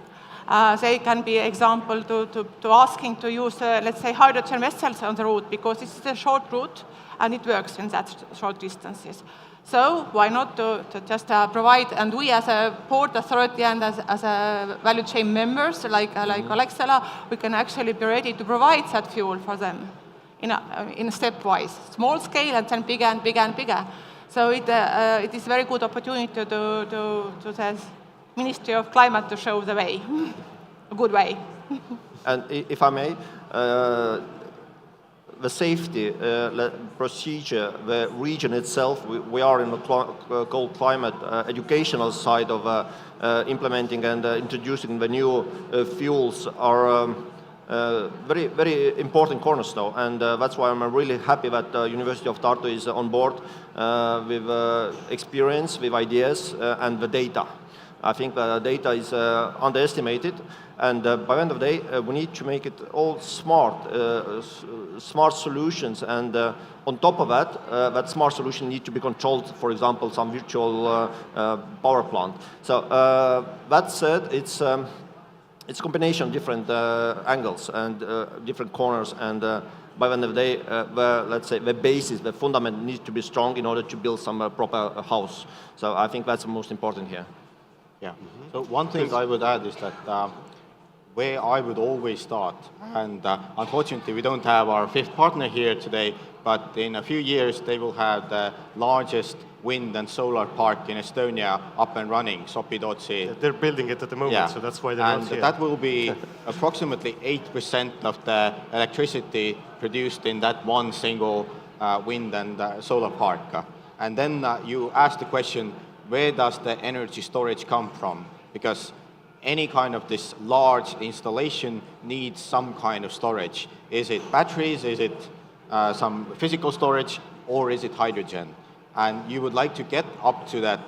they can be example to asking to use, let's say, hydrogen vessels on the route, because this is a short route and it works in that short distances. So why not to just provide, and we as a port authority and as a value chain members like Alexela, we can actually be ready to provide that fuel for them in a stepwise, small scale and then bigger and bigger and bigger. So it is a very good opportunity to the Ministry of Climate to show the way, a good way.
And if I may, the safety procedure, the region itself, we are in the called climate educational side of implementing and introducing the new fuels are very, very important cornerstone. And that's why I'm really happy that University of Tartu is on board with experience, with ideas, and the data. I think the data is underestimated, and by the end of the day, we need to make it all smart solutions, and on top of that, that smart solution needs to be controlled, for example, some virtual power plant. So that said, it's a combination of different angles and different corners, and by the end of the day, let's say the basis, the fundament needs to be strong in order to build some proper house. So I think that's the most important here.
Yeah. So one thing I would add is that where I would always start, and unfortunately we don't have our fifth partner here today, but in a few years they will have the largest wind and solar park in Estonia up and running, Sopi-Tootsi.
Yeah, they're building it at the moment,
yeah.
So that's why they're
and
not here.
That will be approximately 8% of the electricity produced in that one single wind and solar park. And then you ask the question, where does the energy storage come from? Because any kind of this large installation needs some kind of storage. Is it batteries, is it some physical storage, or is it hydrogen? And you would like to get up to that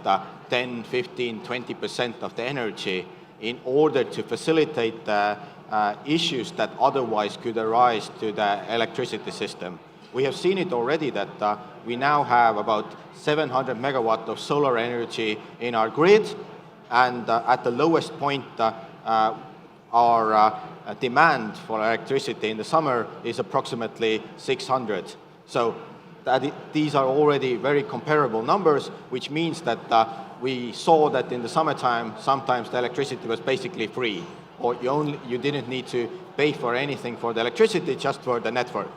10, 15, 20% of the energy in order to facilitate the issues that otherwise could arise to the electricity system. We have seen it already that we now have about 700 megawatt of solar energy in our grid, and at the lowest point, our demand for electricity in the summer is approximately 600. So these are already very comparable numbers, which means that we saw that in the summertime, sometimes the electricity was basically free, or you didn't need to pay for anything for the electricity, just for the network.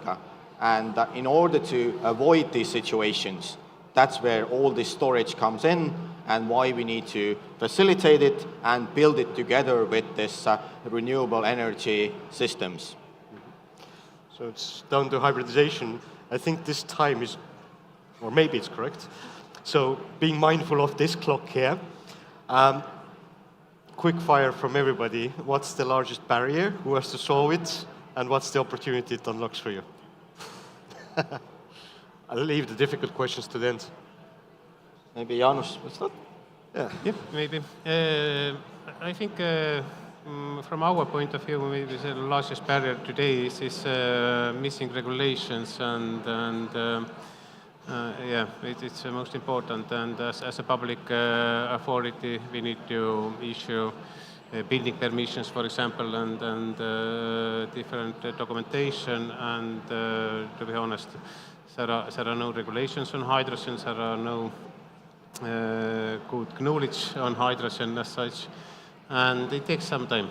And in order to avoid these situations, that's where all this storage comes in, and why we need to facilitate it and build it together with this renewable energy systems.
So it's down to hybridization. I think this time is, or maybe it's correct. So being mindful of this clock here, quick fire from everybody. What's the largest barrier? Who has to solve it? And what's the opportunity it unlocks for you? I'll leave the difficult questions to the end.
Maybe Jaanus will start?
Yeah, maybe. I think from our point of view, maybe the largest barrier today is missing regulations, and yeah, it's the most important. And as a public authority, we need to issue building permissions, for example, and different documentation. And to be honest, there are no regulations on hydrogen. There are no good knowledge on hydrogen as such, and it takes some time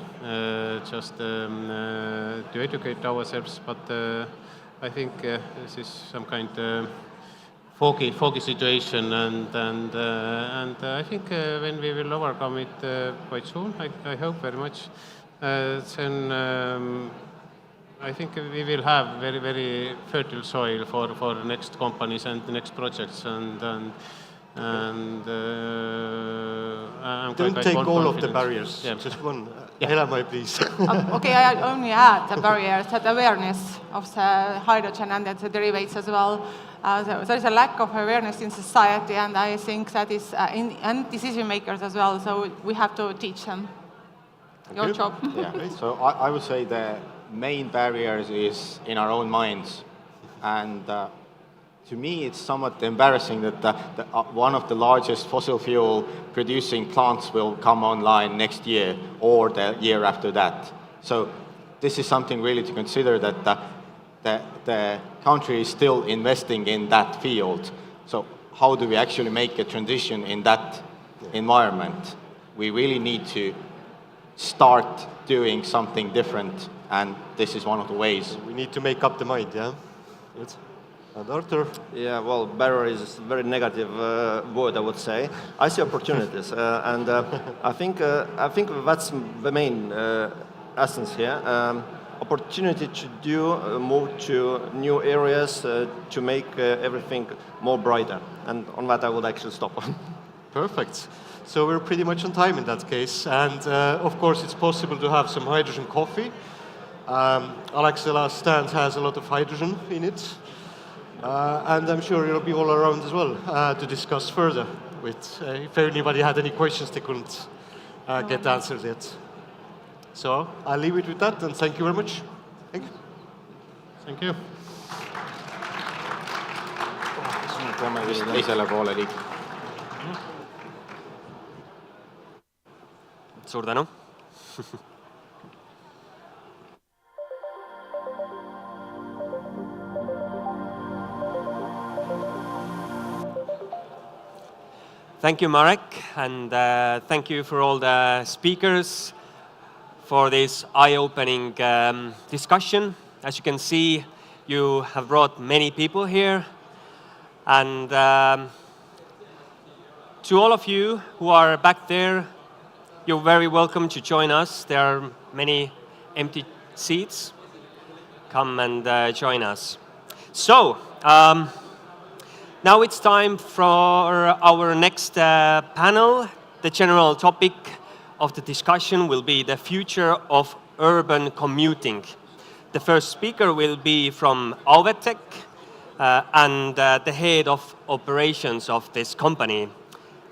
just to educate ourselves. But I think this is some kind of foggy situation, and I think when we will overcome it quite soon, I hope very much, then I think we will have very, very fertile soil for next companies and the next projects, and I'm
Don't
quite
take all
confident.
of the barriers,
Yeah.
just one.
Yeah.
Helena, please.
Okay, I only add the barriers, that awareness of the hydrogen and the derivatives as well. There is a lack of awareness in society, and I think that is in decision makers as well, so we have to teach them. your job.
Yeah. So I would say the main barriers is in our own minds. And to me, it's somewhat embarrassing that one of the largest fossil fuel producing plants will come online next year or the year after that. So this is something really to consider, that the country is still investing in that field. So how do we actually make a transition in that environment? We really need to start doing something different, and this is one of the ways.
We need to make up the mind, yeah? Good. And Arthur?
Yeah, well, barrier is a very negative word, I would say. I see opportunities, and I think that's the main essence here. Opportunity to move to new areas, to make everything more brighter. And on that, I would actually stop.
Perfect. So we're pretty much on time in that case. And of course, it's possible to have some hydrogen coffee. Alexela's stand has a lot of hydrogen in it. And I'm sure you'll be all around as well to discuss further with, if anybody had any questions they couldn't get answered yet. So I'll leave it with that, and thank you very much. Thank you.
Thank you.
Peame vist teisele poole liikuma.
Suur tänu. Thank you, Marek, and thank you for all the speakers for this eye-opening discussion. As you can see, you have brought many people here. And to all of you who are back there, you're very welcome to join us. There are many empty seats. Come and join us. So, now it's time for our next panel. The general topic of the discussion will be the future of urban commuting. The first speaker will be from Auvetech and the head of operations of this company.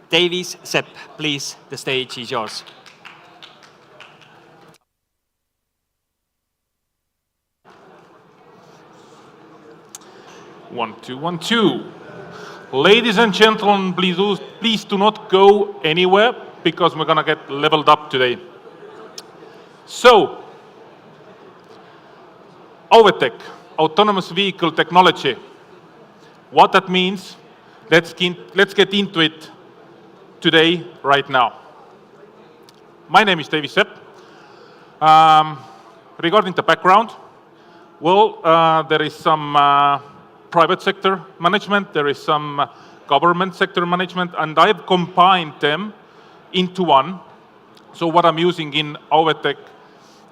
Davies Sepp, please, the stage is yours.
One, two. Ladies and gentlemen, please do not go anywhere, because we're going to get leveled up today. So, Auvetech, autonomous vehicle technology. What that means, let's get into it today, right now. My name is David Sepp. Regarding the background, well, there is some private sector management, there is some government sector management, and I've combined them into one. So what I'm using in Auvetech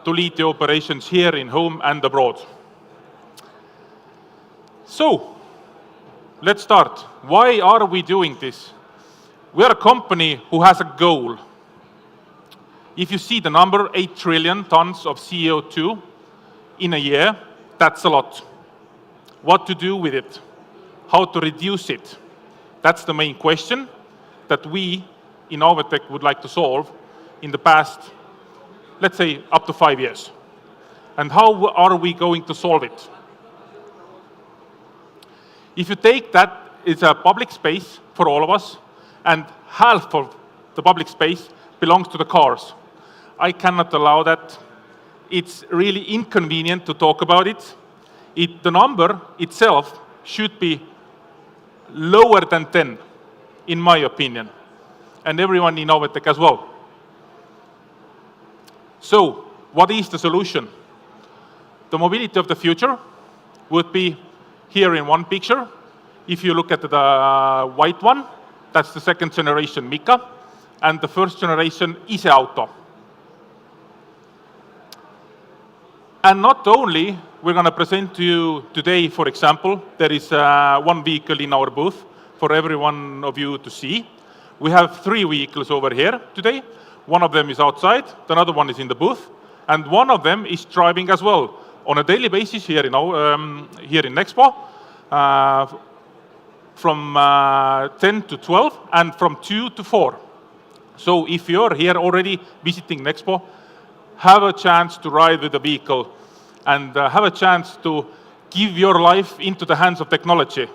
to lead the operations here in home and abroad. So, let's start. Why are we doing this? We are a company who has a goal. If you see the number, 8 trillion tons of CO2 in a year, that's a lot. What to do with it? How to reduce it? That's the main question that we in Auvetech would like to solve in the past, let's say, up to 5 years. And how are we going to solve it? If you take that, it's a public space for all of us, and half of the public space belongs to the cars. I cannot allow that. It's really inconvenient to talk about it. The number itself should be lower than 10, in my opinion, and everyone in Auvetech as well. So, what is the solution? The mobility of the future would be here in one picture. If you look at the white one, that's the second generation Mika, and the first generation Iseauto. And not only we're going to present to you today, for example, there is one vehicle in our booth for every one of you to see. We have 3 vehicles over here today. One of them is outside, another one is in the booth, and one of them is driving as well on a daily basis here in NEXPO, from 10 to 12 and from 2 to 4. So if you're here already visiting NEXPO, have a chance to ride with the vehicle and have a chance to give your life into the hands of technology.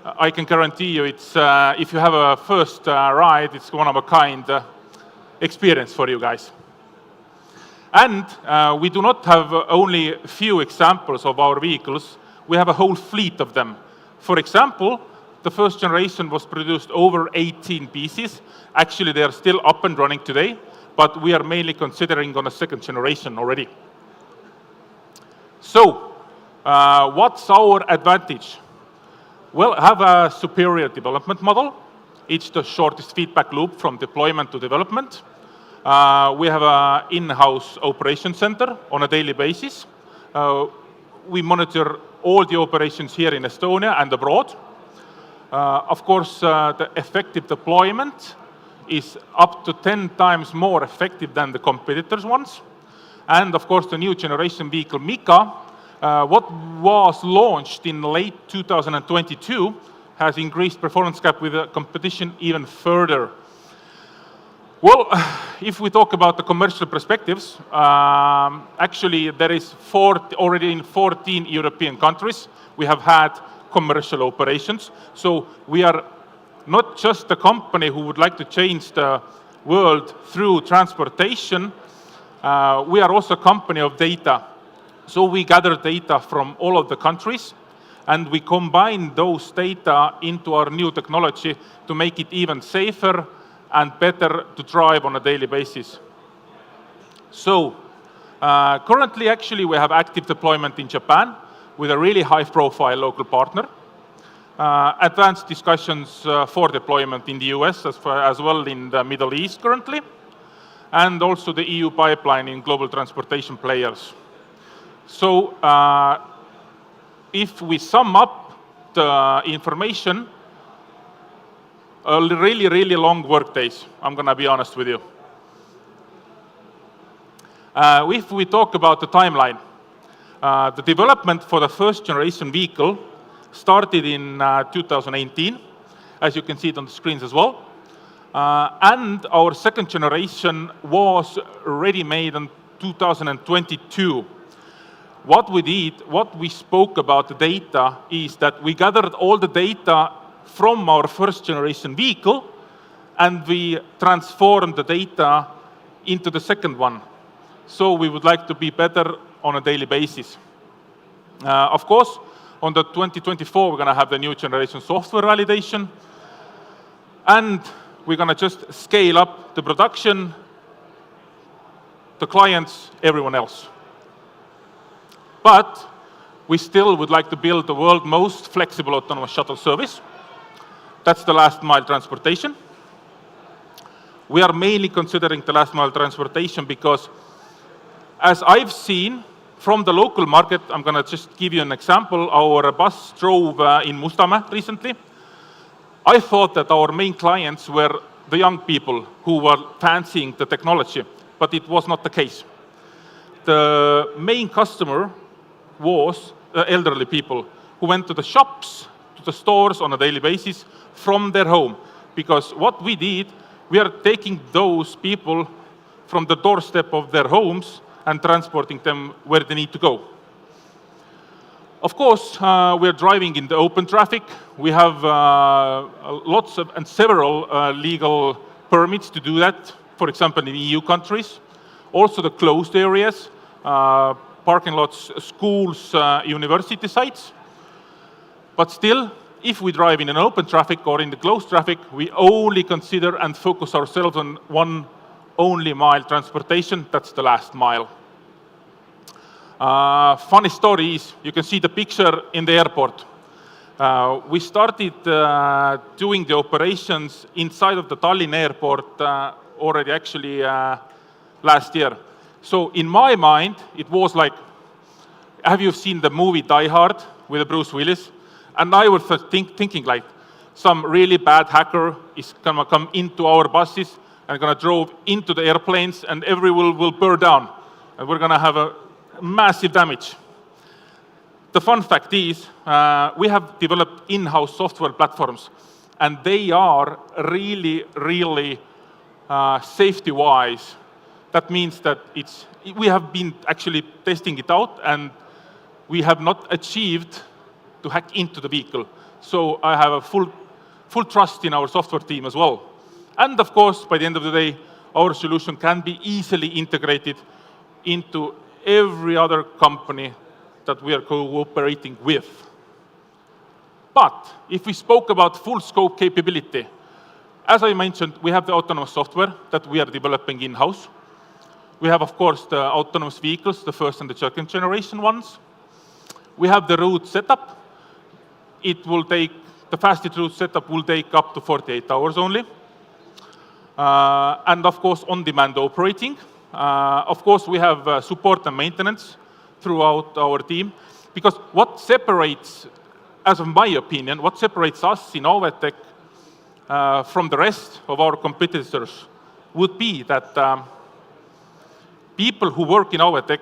I can guarantee you, it's if you have a first ride, it's one of a kind experience for you guys. And we do not have only a few examples of our vehicles, we have a whole fleet of them. For example, the first generation was produced over 18 pieces. Actually, they are still up and running today, but we are mainly considering on a second generation already. So, what's our advantage? Well, have a superior development model. It's the shortest feedback loop from deployment to development. We have an in-house operation center on a daily basis. We monitor all the operations here in Estonia and abroad. Of course, the effective deployment is up to 10 times more effective than the competitors' ones. And of course, the new generation vehicle Mika, what was launched in late 2022, has increased performance gap with the competition even further. Well, if we talk about the commercial perspectives, actually there is already in 14 European countries we have had commercial operations. So we are not just a company who would like to change the world through transportation, we are also a company of data. So we gather data from all of the countries and we combine those data into our new technology to make it even safer and better to drive on a daily basis. So currently actually we have active deployment in Japan with a really high-profile local partner. Advanced discussions for deployment in the US as well in the Middle East currently, and also the EU pipeline in global transportation players. So if we sum up the information, really long work days, I'm going to be honest with you. If we talk about the timeline, the development for the first generation vehicle started in 2018, as you can see it on the screens as well. And our second generation was ready made in 2022. What we did, what we spoke about the data, is that we gathered all the data from our first generation vehicle and we transformed the data into the second one. So we would like to be better on a daily basis. Of course, on the 2024, we're going to have the new generation software validation. And we're going to just scale up the production, the clients, everyone else. But we still would like to build the world's most flexible autonomous shuttle service. That's the last mile transportation. We are mainly considering the last mile transportation because, as I've seen from the local market, I'm going to just give you an example. Our bus drove in Mustamäe recently. I thought that our main clients were the young people who were fancying the technology, but it was not the case. The main customer was elderly people who went to the shops, to the stores on a daily basis from their home. Because what we did, we are taking those people from the doorstep of their homes and transporting them where they need to go. Of course, we're driving in the open traffic. We have lots of and several legal permits to do that, for example, in EU countries. Also the closed areas, parking lots, schools, university sites. But still, if we drive in an open traffic or in the closed traffic, we only consider and focus ourselves on one only mile transportation, that's the last mile. Funny story is, you can see the picture in the airport. We started doing the operations inside of the Tallinna airport already actually last year. So in my mind, it was like, have you seen the movie Die Hard with Bruce Willis? And I was thinking like, some really bad hacker is gonna come into our buses and gonna drive into the airplanes and everyone will burn down. And we're gonna have a massive damage. The fun fact is, we have developed in-house software platforms, and they are really, really safety-wise That means that we have been actually testing it out, and we have not achieved to hack into the vehicle. So I have a full trust in our software team as well. And of course, by the end of the day, our solution can be easily integrated into every other company that we are cooperating with. But if we spoke about full scope capability, as I mentioned, we have the autonomous software that we are developing in-house. We have, of course, the autonomous vehicles, the first and the second generation ones. We have the route setup. The fastest route setup will take up to 48 hours only. And of course, on-demand operating. Of course, we have support and maintenance throughout our team. Because what separates, as of my opinion, what separates us in Auvetech from the rest of our competitors would be that people who work in Auvetech,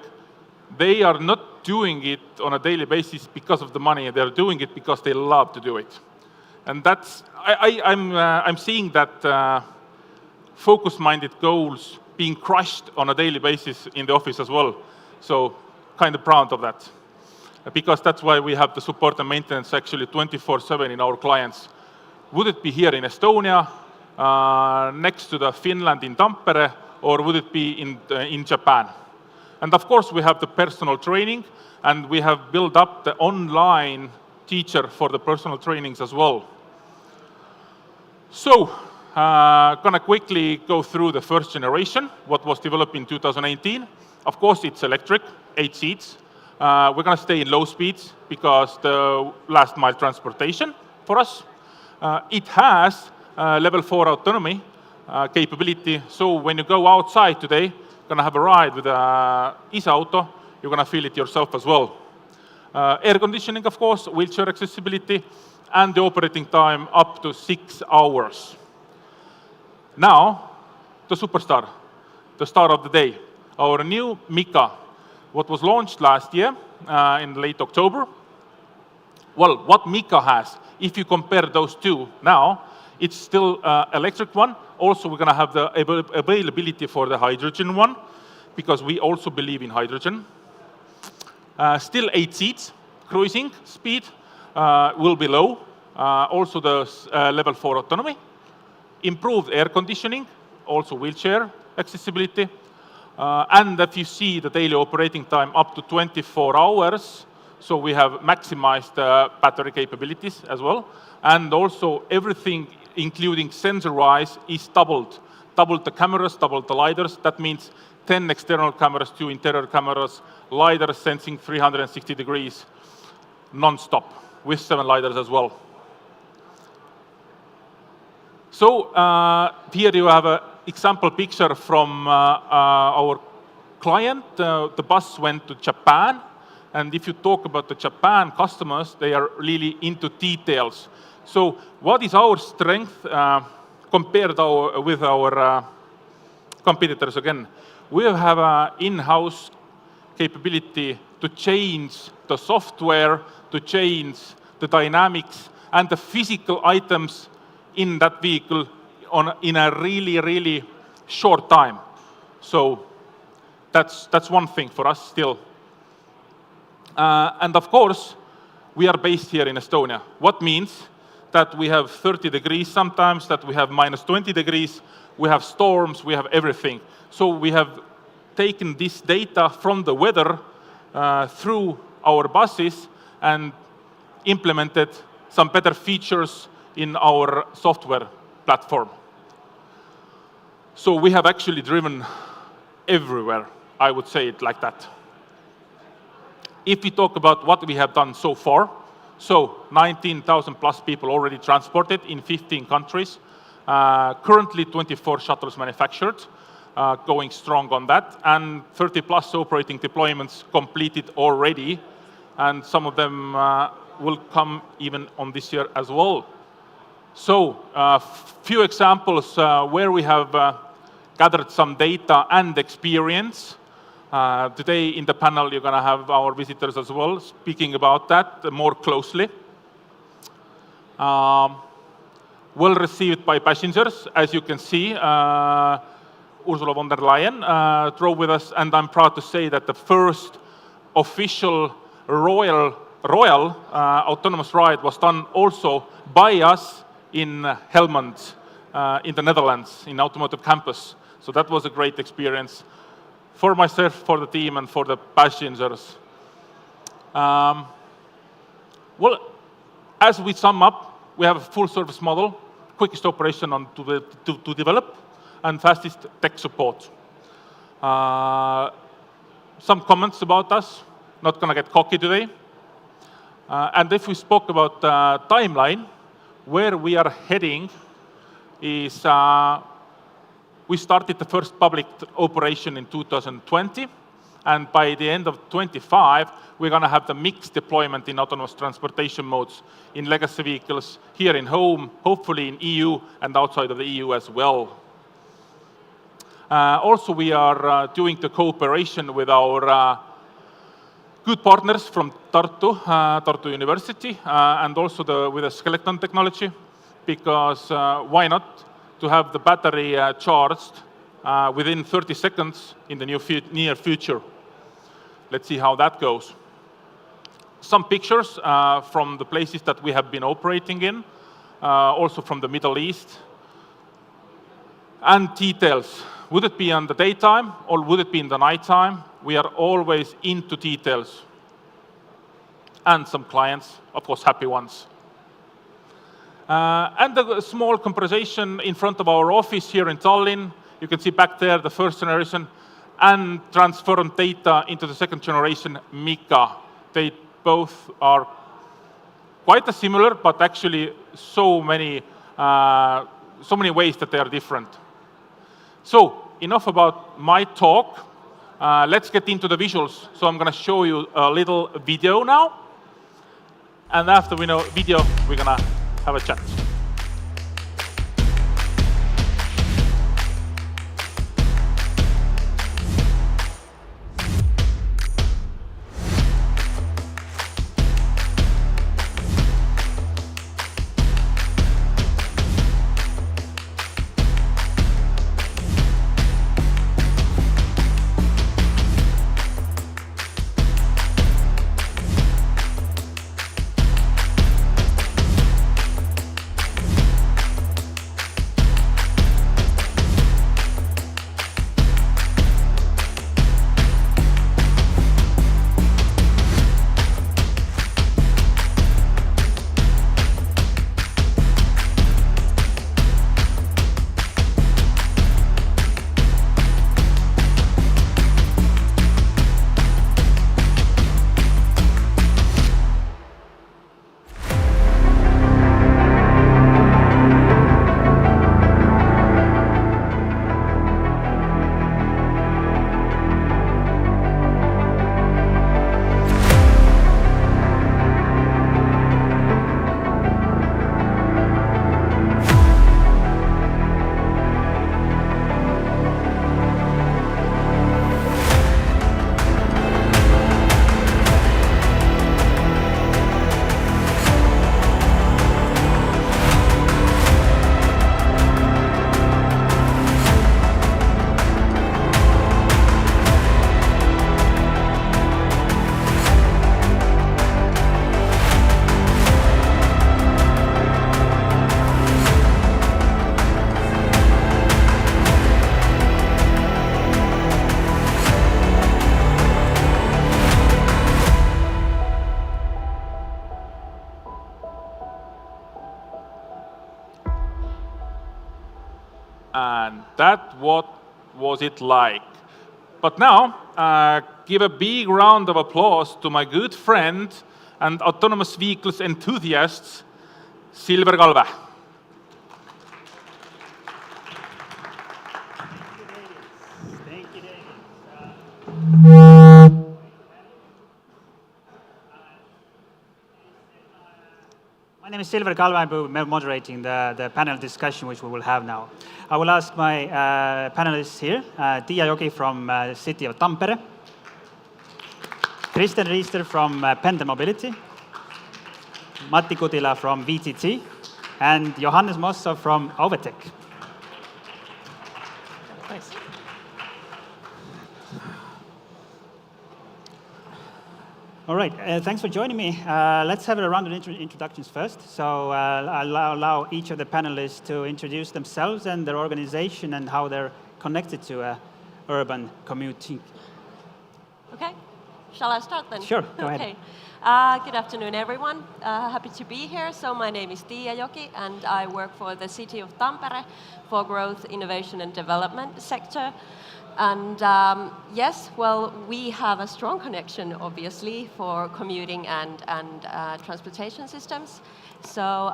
they are not doing it on a daily basis because of the money. They're doing it because they love to do it. And that's, I'm seeing that focus-minded goals being crushed on a daily basis in the office as well. So kind of proud of that. Because that's why we have the support and maintenance actually 24/7 in our clients. Would it be here in Estonia, next to the Finland in Tampere, or would it be in Japan? And of course, we have the personal training, and we have built up the online teacher for the personal trainings as well. So, gonna quickly go through the first generation, what was developed in 2018. Of course, it's electric, 8 seats. We're gonna stay in low speeds because the last mile transportation for us. It has level 4 autonomy capability. So when you go outside today, gonna have a ride with a auto, you're gonna feel it yourself as well. Air conditioning, of course, wheelchair accessibility, and the operating time up to 6 hours. Now, the superstar, the star of the day, our new Mika, what was launched last year in late October. Well, what Mika has, if you compare those two now, it's still electric one. Also, we're going to have the availability for the hydrogen one, because we also believe in hydrogen. Still 8 seats, cruising speed will be low. Also the level 4 autonomy. Improved air conditioning, also wheelchair accessibility. And if you see the daily operating time up to 24 hours, so we have maximized battery capabilities as well. And also everything, including sensor-wise, is doubled. Doubled the cameras, doubled the lidars. That means 10 external cameras, 2 interior cameras, lidar sensing 360 degrees non-stop with 7 lidars as well. So here you have an example picture from our client. The bus went to Japan. And if you talk about the Japan customers, they are really into details. So what is our strength compared with our competitors again? We have an in-house capability to change the software, to change the dynamics and the physical items in that vehicle in a really, really short time. So that's one thing for us still. And of course, we are based here in Estonia. What means that we have 30 degrees sometimes, that we have minus 20 degrees, we have storms, we have everything. So we have taken this data from the weather through our buses and implemented some better features in our software platform. So we have actually driven everywhere, I would say it like that. If we talk about what we have done so far, so 19,000 plus people already transported in 15 countries, currently 24 shuttles manufactured, going strong on that, and 30 plus operating deployments completed already, and some of them will come even on this year as well. So few examples where we have gathered some data and experience. Today in the panel, you're going to have our visitors as well speaking about that more closely. Well received by passengers, as you can see. Ursula von der Leyen drove with us, and I'm proud to say that the first official royal autonomous ride was done also by us in Helmond, in the Netherlands, in Automotive Campus. So that was a great experience for myself, for the team, and for the passengers. Well, as we sum up, we have a full service model, quickest operation to develop, and fastest tech support. Some comments about us, not going to get cocky today. And if we spoke about timeline, where we are heading is we started the first public operation in 2020, and by the end of 25, we're going to have the mixed deployment in autonomous transportation modes in legacy vehicles here in home, hopefully in EU and outside of the EU as well. Also, we are doing the cooperation with our good partners from Tartu University, and also with the skeleton technology, because why not to have the battery charged within 30 seconds in the near future. Let's see how that goes. Some pictures from the places that we have been operating in, also from the Middle East, and details. Would it be in the daytime or would it be in the nighttime? We are always into details. And some clients, of course, happy ones. And a small conversation in front of our office here in Tallinn. You can see back there the first generation, and transferring data into the second generation, Mika. They both are quite similar, but actually so many ways that they are different. So, enough about my talk. Let's get into the visuals. So I'm going to show you a little video now. And after we know video, we're going to have a chat. And that what was it like. But now, give a big round of applause to my good friend and autonomous vehicles enthusiast, Silver Kalve.
Thank you, David. My name is Silver Kalve. I'm moderating the panel discussion which we will have now. I will ask my panelists here, Tiia Jogi from the city of Tampere, Kristen Riester from Pende Mobility, Matti Kutila from VTT, and Johannes Mosso from Overtech. Thanks. All right, thanks for joining me. Let's have a round of introductions first. So I'll allow each of the panelists to introduce themselves and their organization and how they're connected to urban commuting.
Okay, shall I start then?
Sure, go ahead.
Okay. Good afternoon, everyone. Happy to be here. So my name is Tiia Joki, and I work for the city of Tampere for growth, innovation, and development sector. And yes, well, we have a strong connection, obviously, for commuting and transportation systems. So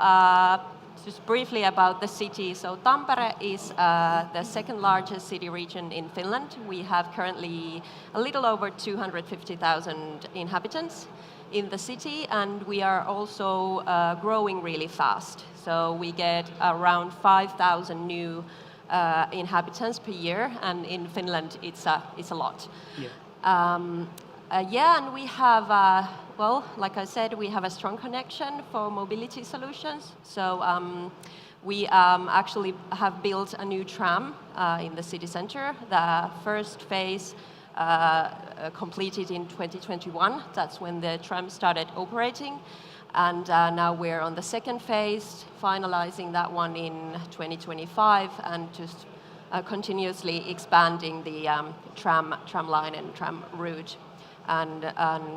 just briefly about the city. So Tampere is the second largest city region in Finland. We have currently a little over 250,000 inhabitants in the city, and we are also growing really fast. So we get around 5,000 new inhabitants per year, and in Finland it's a lot. Yeah, and we have, well, like I said, we have a strong connection for mobility solutions. So we actually have built a new tram in the city center. The first phase completed in 2021. That's when the tram started operating. And now we're on the second phase, finalizing that one in 2025, and just continuously expanding the tram line and tram route. And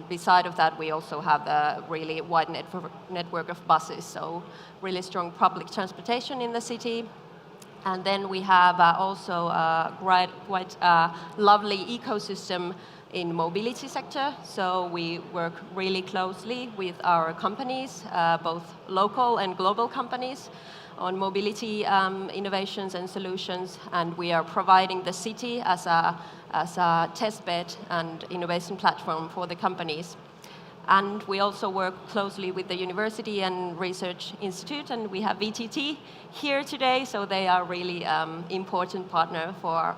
beside of that, we also have a really wide network of buses, so really strong public transportation in the city. And then we have also quite lovely ecosystem in mobility sector. So we work really closely with our companies, both local and global companies, on mobility innovations and solutions. And we are providing the city as a test bed and innovation platform for the companies. And we also work closely with the university and research institute, and we have VTT here today, so they are really important partner for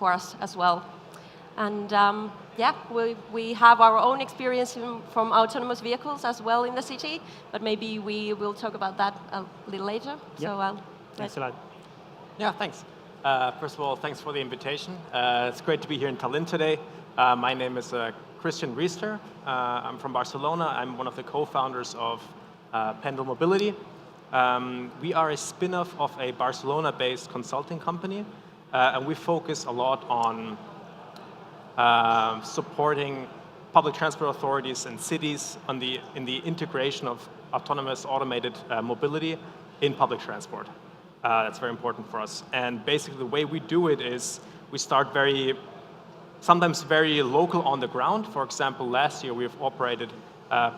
us as well. And yeah, we have our own experience from autonomous vehicles as well in the city, but maybe we will talk about that a little later.
Yep.
So
thanks a lot.
Yeah, thanks. First of all, thanks for the invitation. It's great to be here in Tallinn today. My name is Christian Riester. I'm from Barcelona. I'm one of the co-founders of Pendle Mobility. We are a spin-off of a Barcelona-based consulting company, and we focus a lot on supporting public transport authorities and cities in the integration of autonomous automated mobility in public transport. That's very important for us. And basically the way we do it is we start sometimes very local on the ground. For example, last year we've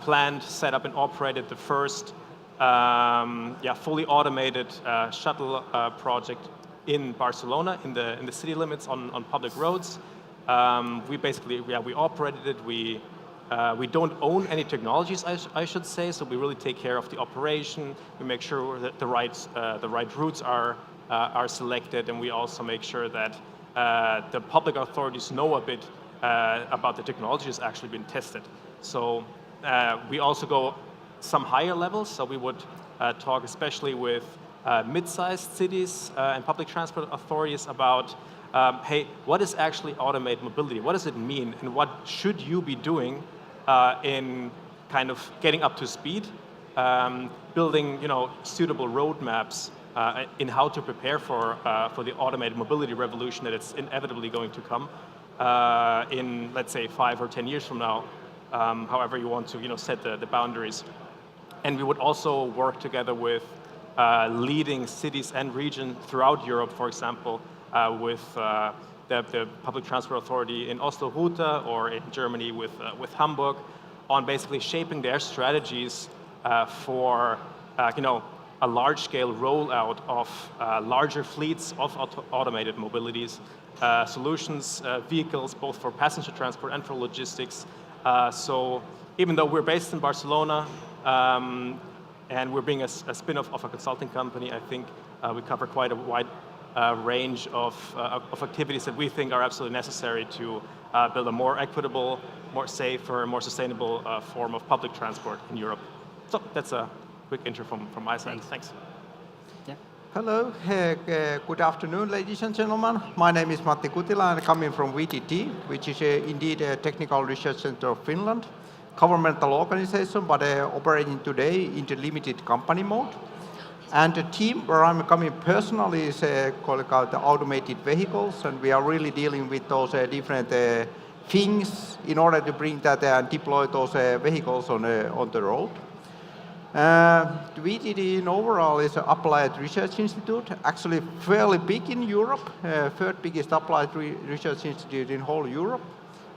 planned, set up and operated the first fully automated shuttle project in Barcelona, in the city limits on public roads. We operated it. We don't own any technologies, I should say, so we really take care of the operation. We make sure that the right routes are selected, and we also make sure that the public authorities know a bit about the technology that's actually been tested. So we also go some higher levels, so we would talk especially with mid-sized cities and public transport authorities about hey, what is actually automated mobility? What does it mean? And what should you be doing in kind of getting up to speed, building suitable roadmaps in how to prepare for the automated mobility revolution that it's inevitably going to come in, let's say, 5 or 10 years from now, however you want to set the boundaries. And we would also work together with leading cities and regions throughout Europe, for example, with the public transport authority in Oslo Route, or in Germany with Hamburg, on basically shaping their strategies for a large-scale rollout of larger fleets of automated mobilities solutions, vehicles, both for passenger transport and for logistics. So even though we're based in Barcelona and we're being a spin-off of a consulting company, I think we cover quite a wide range of activities that we think are absolutely necessary to build a more equitable, more safer, more sustainable form of public transport in Europe. So that's a quick intro from my side. Thanks.
Yeah.
Hello, good afternoon, ladies and gentlemen. My name is Matti Kutila, and I'm coming from VTT, which is indeed a technical research center of Finland. governmental organization, but operating today in the limited company mode. And the team where I'm coming personally is called the automated vehicles, and we are really dealing with those different things in order to bring that and deploy those vehicles on the road. VTD in overall is an applied research institute, actually fairly big in Europe, third biggest applied research institute in whole Europe,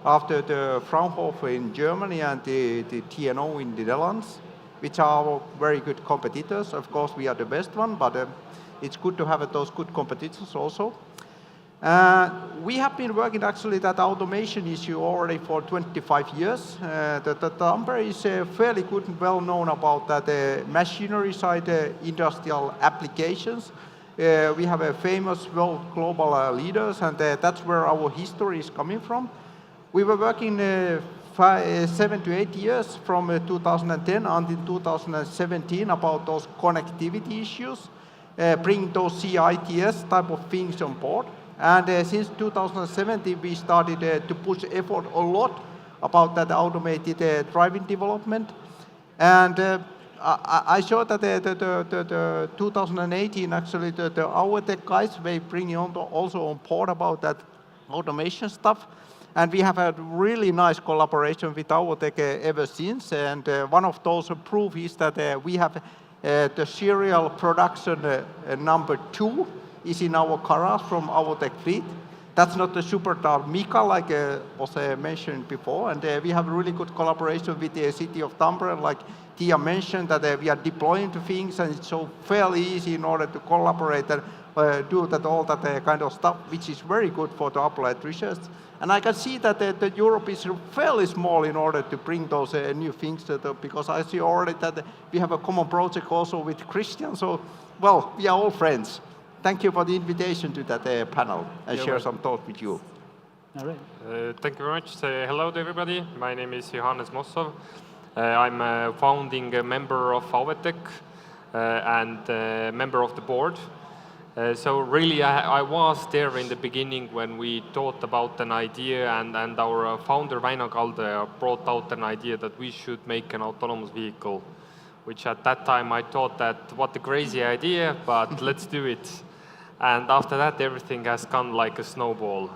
after the Fraunhofer in Germany and the TNO in the Netherlands, which are very good competitors. Of course, we are the best one, but it's good to have those good competitors also. We have been working actually that automation issue already for 25 years. The Tampere is fairly good and well known about that machinery side industrial applications. We have a famous world global leaders, and that's where our history is coming from. We were working 7 to 8 years from 2010 until 2017 about those connectivity issues, bring those CITS type of things on board. And since 2017, we started to push effort a lot about that automated driving development. And I saw that the 2018, actually, our tech guys, they bring on also on board about that automation stuff. And we have had really nice collaboration with our tech ever since. And one of those proof is that we have the serial production number 2 is in our cars from our tech fleet. That's not the superstar Mika, like was mentioned before. And we have really good collaboration with the city of Tampere, like Tia mentioned, that we are deploying the things, and it's so fairly easy in order to collaborate and do that all that kind of stuff, which is very good for the applied research. And I can see that Europe is fairly small in order to bring those new things, because I see already that we have a common project also with Christian. So, well, we are all friends. Thank you for the invitation to that panel and share some thoughts with you.
All right. Thank you very much. Hello to everybody. My name is Johannes Mossov. I'm a founding member of Avetec and a member of the board. So really, I was there in the beginning when we thought about an idea, and our founder, Väino Kalde, brought out an idea that we should make an autonomous vehicle, which at that time I thought that what a crazy idea, but let's do it. And after that, everything has gone like a snowball.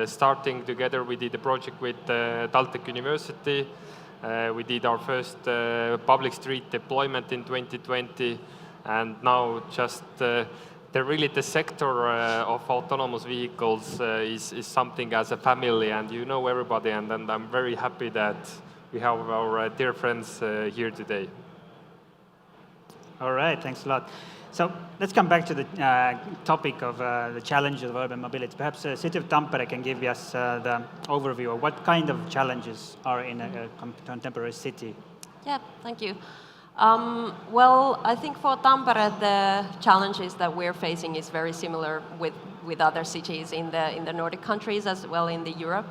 Starting together, we did a project with TalTech University. We did our first public street deployment in 2020, and now just really the sector of autonomous vehicles is something as a family, and you know everybody, and I'm very happy that we have our dear friends here today.
All right, thanks a lot. So let's come back to the topic of the challenges of urban mobility. Perhaps the city of Tampere can give us the overview of what kind of challenges are in a contemporary city.
Yeah, thank you. Well, I think for Tampere, the challenges that we're facing is very similar with other cities in the Nordic countries as well in the Europe.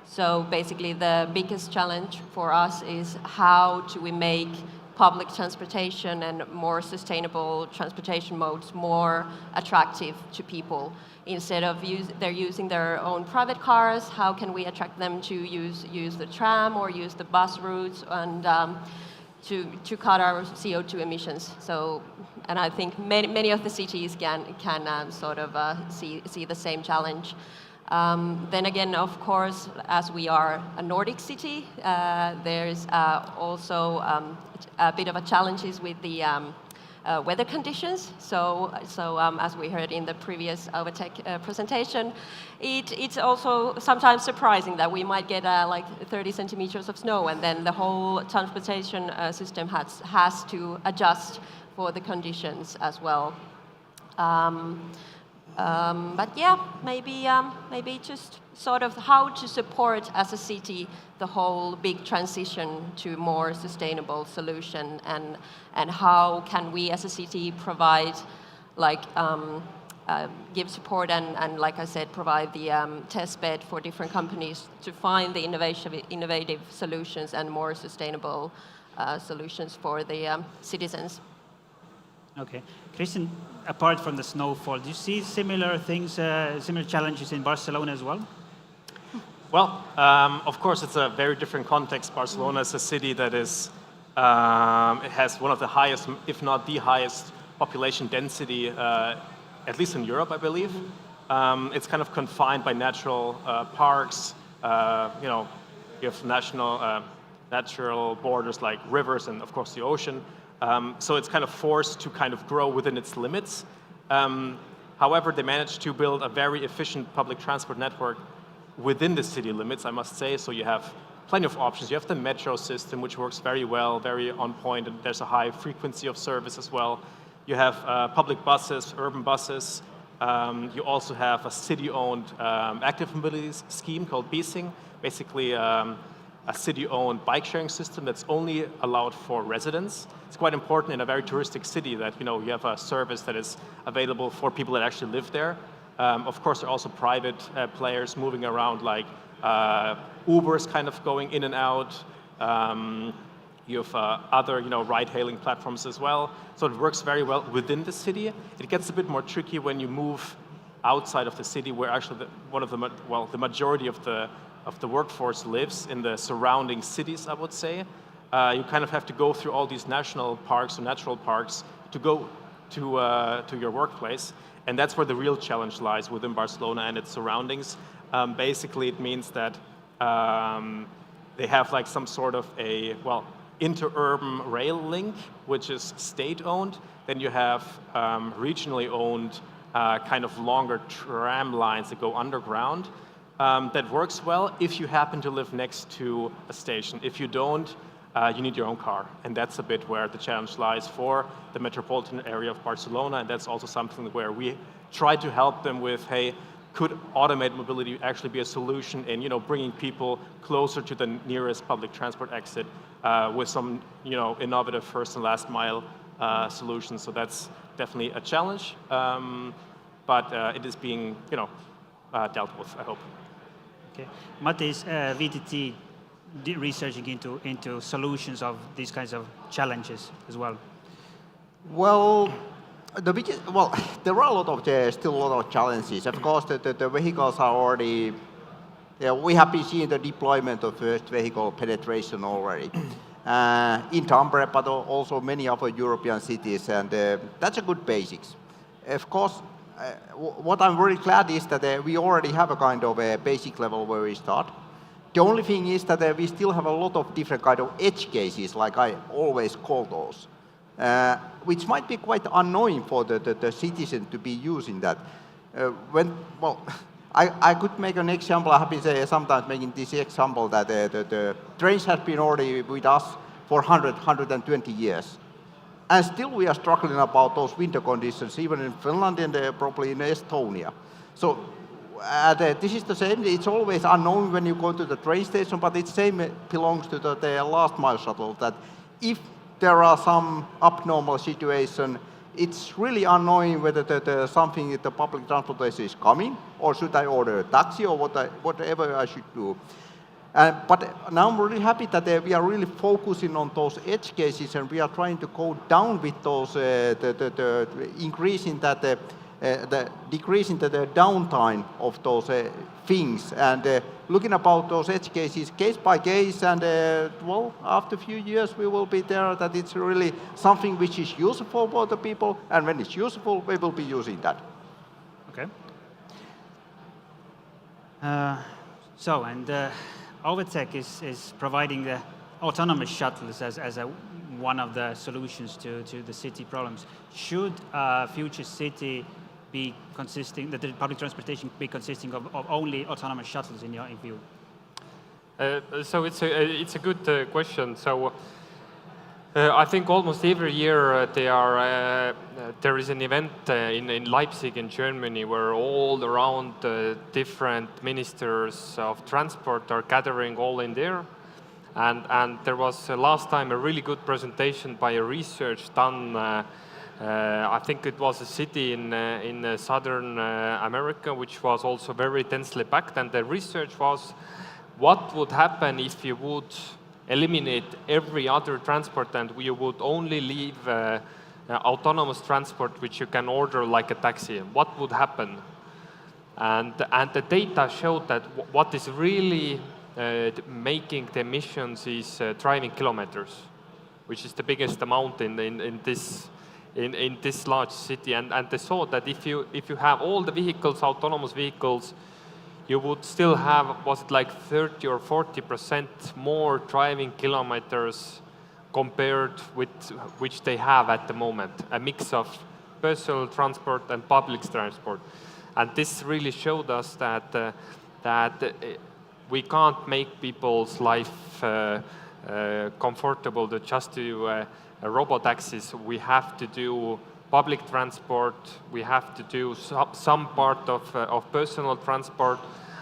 So basically, the biggest challenge for us is how do we make public transportation and more sustainable transportation modes more attractive to people. Instead of they're using their own private cars, how can we attract them to use the tram or use the bus routes and to cut our CO2 emissions? So, and I think many of the cities can sort of see the same challenge. Then again, of course, as we are a Nordic city, there's also a bit of a challenges with the weather conditions. So as we heard in the previous Avetec presentation, it's also sometimes surprising that we might get like 30 centimeters of snow, and then the whole transportation system has to adjust for the conditions as well. But yeah, maybe just sort of how to support as a city the whole big transition to more sustainable solution, and how can we as a city provide, like, give support and like I said, provide the test bed for different companies to find the innovative solutions and more sustainable solutions for the citizens.
Okay. Christian, apart from the snowfall, do you see similar things, similar challenges in Barcelona as well?
Well, of course, it's a very different context. Barcelona is a city that is, it has one of the highest, if not the highest, population density, at least in Europe, I believe. It's kind of confined by natural parks. You know, you have natural borders like rivers and, of course, the ocean. So it's kind of forced to kind of grow within its limits. However, they managed to build a very efficient public transport network within the city limits, I must say. So you have plenty of options. You have the metro system, which works very well, very on point, and there's a high frequency of service as well. You have public buses, urban buses. You also have a city-owned active mobility scheme called Bising, basically a city-owned bike-sharing system that's only allowed for residents. It's quite important in a very touristic city that you have a service that is available for people that actually live there. Of course, there are also private players moving around, like Uber's kind of going in and out. You have other ride-hailing platforms as well. So it works very well within the city. It gets a bit more tricky when you move outside of the city, where actually the majority of the workforce lives in the surrounding cities, I would say. You kind of have to go through all these national parks or natural parks to go to your workplace. And that's where the real challenge lies within Barcelona and its surroundings. Basically, it means that they have like some sort of a, interurban rail link, which is state-owned. Then you have regionally owned kind of longer tram lines that go underground. That works well if you happen to live next to a station. If you don't, you need your own car. And that's a bit where the challenge lies for the metropolitan area of Barcelona. And that's also something where we try to help them with, hey, could automated mobility actually be a solution in bringing people closer to the nearest public transport exit with some innovative first and last mile solutions. So that's definitely a challenge, but it is being dealt with, I hope.
Okay, Matti, is VTT researching into solutions of these kinds of challenges as well?
Well, there are still a lot of challenges. Of course, the vehicles are already. We have been seeing the deployment of first vehicle penetration already in Tampere, but also many other European cities, and that's a good basics. Of course, what I'm very glad is that we already have a kind of a basic level where we start. The only thing is that we still have a lot of different kind of edge cases, like I always call those, which might be quite annoying for the citizen to be using that. I could make an example. I have been sometimes making this example that the trains have been already with us for 120 years. And still we are struggling about those winter conditions, even in Finland and probably in Estonia. So this is the same. It's always unknown when you go to the train station, but it's same belongs to the last mile shuttle, that if there are some abnormal situation, it's really annoying whether something in the public transportation is coming, or should I order a taxi, or whatever I should do. But now I'm really happy that we are really focusing on those edge cases, and we are trying to go down with those, increasing that, decreasing the downtime of those things, and looking about those edge cases case by case, and after a few years we will be there that it's really something which is useful for the people, and when it's useful, we will be using that.
Okay. Overtech is providing the autonomous shuttles as one of the solutions to the city problems. Should a future city be consisting, that the public transportation be consisting of only autonomous shuttles in your view?
So it's a good question. So I think almost every year there is an event in Leipzig in Germany where all around different ministers of transport are gathering all in there. And there was last time a really good presentation by a research done. I think it was a city in southern America, which was also very densely packed. And the research was, what would happen if you would eliminate every other transport and you would only leave autonomous transport, which you can order like a taxi? What would happen? And the data showed that what is really making the emissions is driving kilometers, which is the biggest amount in this large city. And they saw that if you have all the vehicles, autonomous vehicles, you would still have, was it like 30 or 40% more driving kilometers compared with which they have at the moment, a mix of personal transport and public transport. And this really showed us that we can't make people's life comfortable to just do robotaxis. We have to do public transport, we have to do some part of personal transport,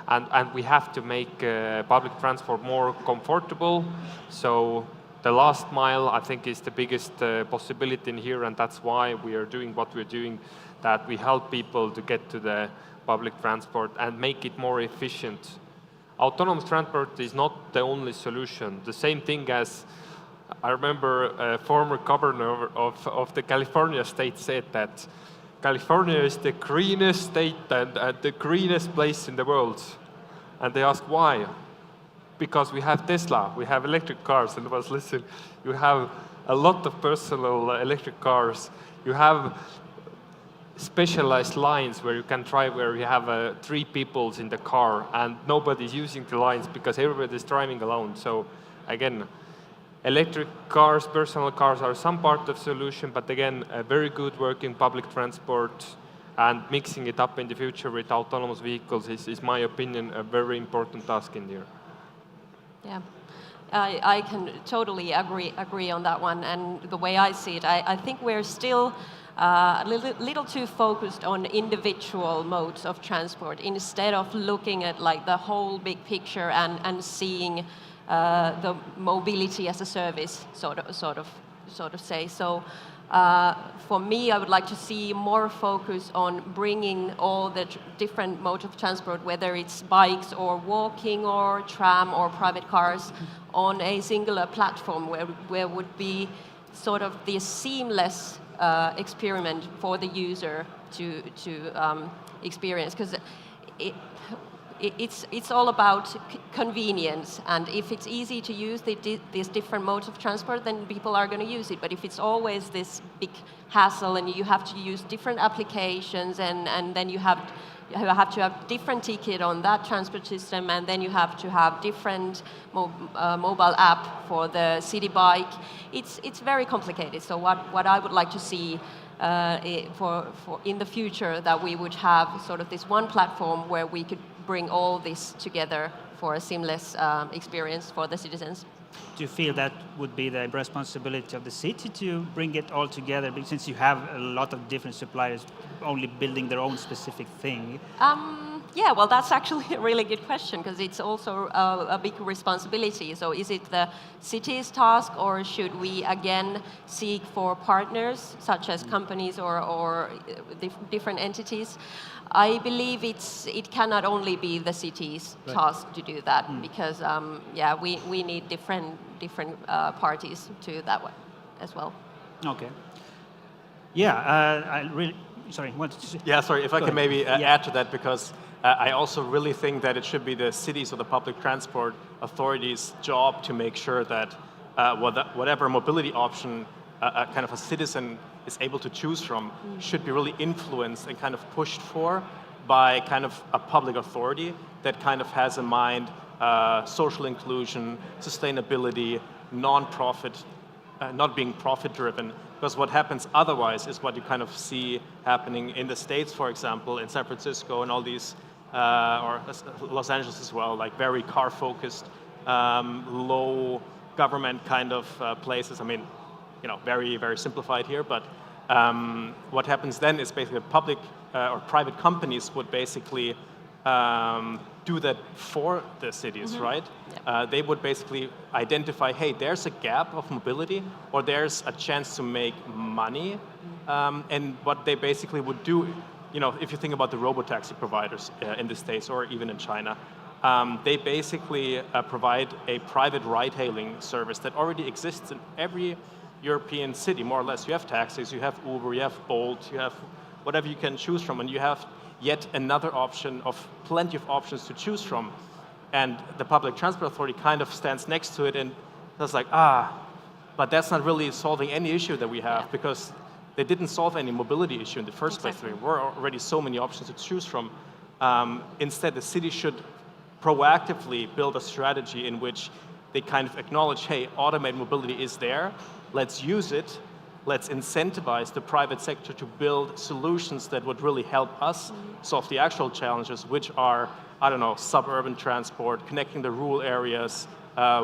and we have to make public transport more comfortable. So the last mile, I think, is the biggest possibility in here, and that's why we are doing what we're doing, that we help people to get to the public transport and make it more efficient. Autonomous transport is not the only solution. The same thing as, I remember a former governor of the California state said that California is the greenest state and the greenest place in the world. And they asked why? Because we have Tesla, we have electric cars, and I was listening, you have a lot of personal electric cars, you have specialized lines where you can drive, where you have 3 people in the car and nobody's using the lines because everybody's driving alone. So again, electric cars, personal cars are some part of the solution, but again, a very good working public transport and mixing it up in the future with autonomous vehicles is my opinion, a very important task in here.
Yeah, I can totally agree on that one. And the way I see it, I think we're still a little too focused on individual modes of transport instead of looking at like the whole big picture and seeing the mobility as a service, sort of say. So for me, I would like to see more focus on bringing all the different modes of transport, whether it's bikes or walking or tram or private cars, on a singular platform where would be sort of this seamless experiment for the user to experience, because it's all about convenience, and if it's easy to use these different modes of transport, then people are going to use it. But if it's always this big hassle and you have to use different applications, and then you have to have different ticket on that transport system, and then you have to have different mobile app for the city bike, it's very complicated. So what I would like to see for in the future, that we would have sort of this one platform where we could bring all this together for a seamless experience for the citizens.
Do you feel that would be the responsibility of the city to bring it all together, since you have a lot of different suppliers only building their own specific thing?
Yeah, well, that's actually a really good question, because it's also a big responsibility. So is it the city's task, or should we again seek for partners, such as companies or different entities? I believe it cannot only be the city's task to do that, because yeah, we need different parties to that one as well.
Okay. Yeah, I really. Sorry, what did you say?
Yeah, sorry, if I can maybe add to that, because I also really think that it should be the cities or the public transport authorities' job to make sure that whatever mobility option kind of a citizen is able to choose from should be really influenced and kind of pushed for by kind of a public authority that kind of has in mind social inclusion, sustainability, non-profit, not being profit-driven. Because what happens otherwise is what you kind of see happening in the States, for example, in San Francisco and all these, or Los Angeles as well, like very car-focused, low government kind of places. I mean, you know, very, very simplified here, but what happens then is basically public or private companies would basically do that for the cities, right? Yep. They would basically identify, hey, there's a gap of mobility, or there's a chance to make money, and what they basically would do, you know, if you think about the robotaxi providers in the States or even in China, they basically provide a private ride-hailing service that already exists in every European city, more or less. You have taxis, you have Uber, you have Bolt, you have whatever you can choose from, and you have yet another option of plenty of options to choose from. And the Public Transport Authority kind of stands next to it and it's like, but that's not really solving any issue that we have, because they didn't solve any mobility issue in the first place. There were already so many options to choose from. Instead, the city should proactively build a strategy in which they kind of acknowledge, hey, automated mobility is there, let's use it, let's incentivize the private sector to build solutions that would really help us solve the actual challenges, which are, I don't know, suburban transport, connecting the rural areas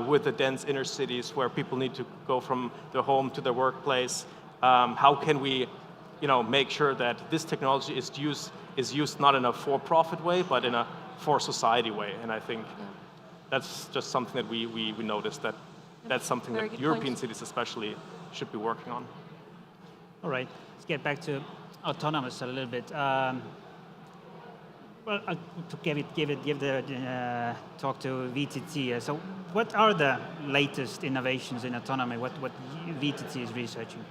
with the dense inner cities where people need to go from their home to their workplace. How can we, make sure that this technology is used not in a for-profit way, but in a for-society way? And I think that's just something that we noticed, that's something that European cities especially should be working on.
All right, let's get back to autonomous a little bit. Well, to give the talk to VTT. So, what are the latest innovations in autonomy? What VTT is researching?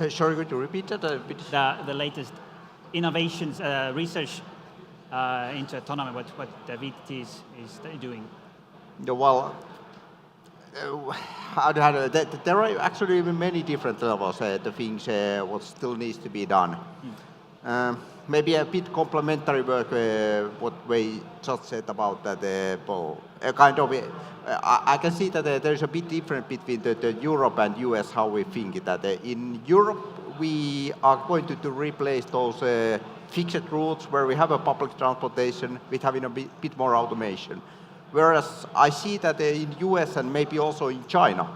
Sorry, could you repeat that a bit?
The latest innovations, research into autonomy. What the VTT is doing?
Well, there are actually many different levels. The things what still needs to be done. Maybe a bit complementary work what we just said about that. I can see that there's a bit difference between the Europe and US how we think that in Europe we are going to replace those fixed routes where we have a public transportation with having a bit more automation. Whereas I see that in US and maybe also in China,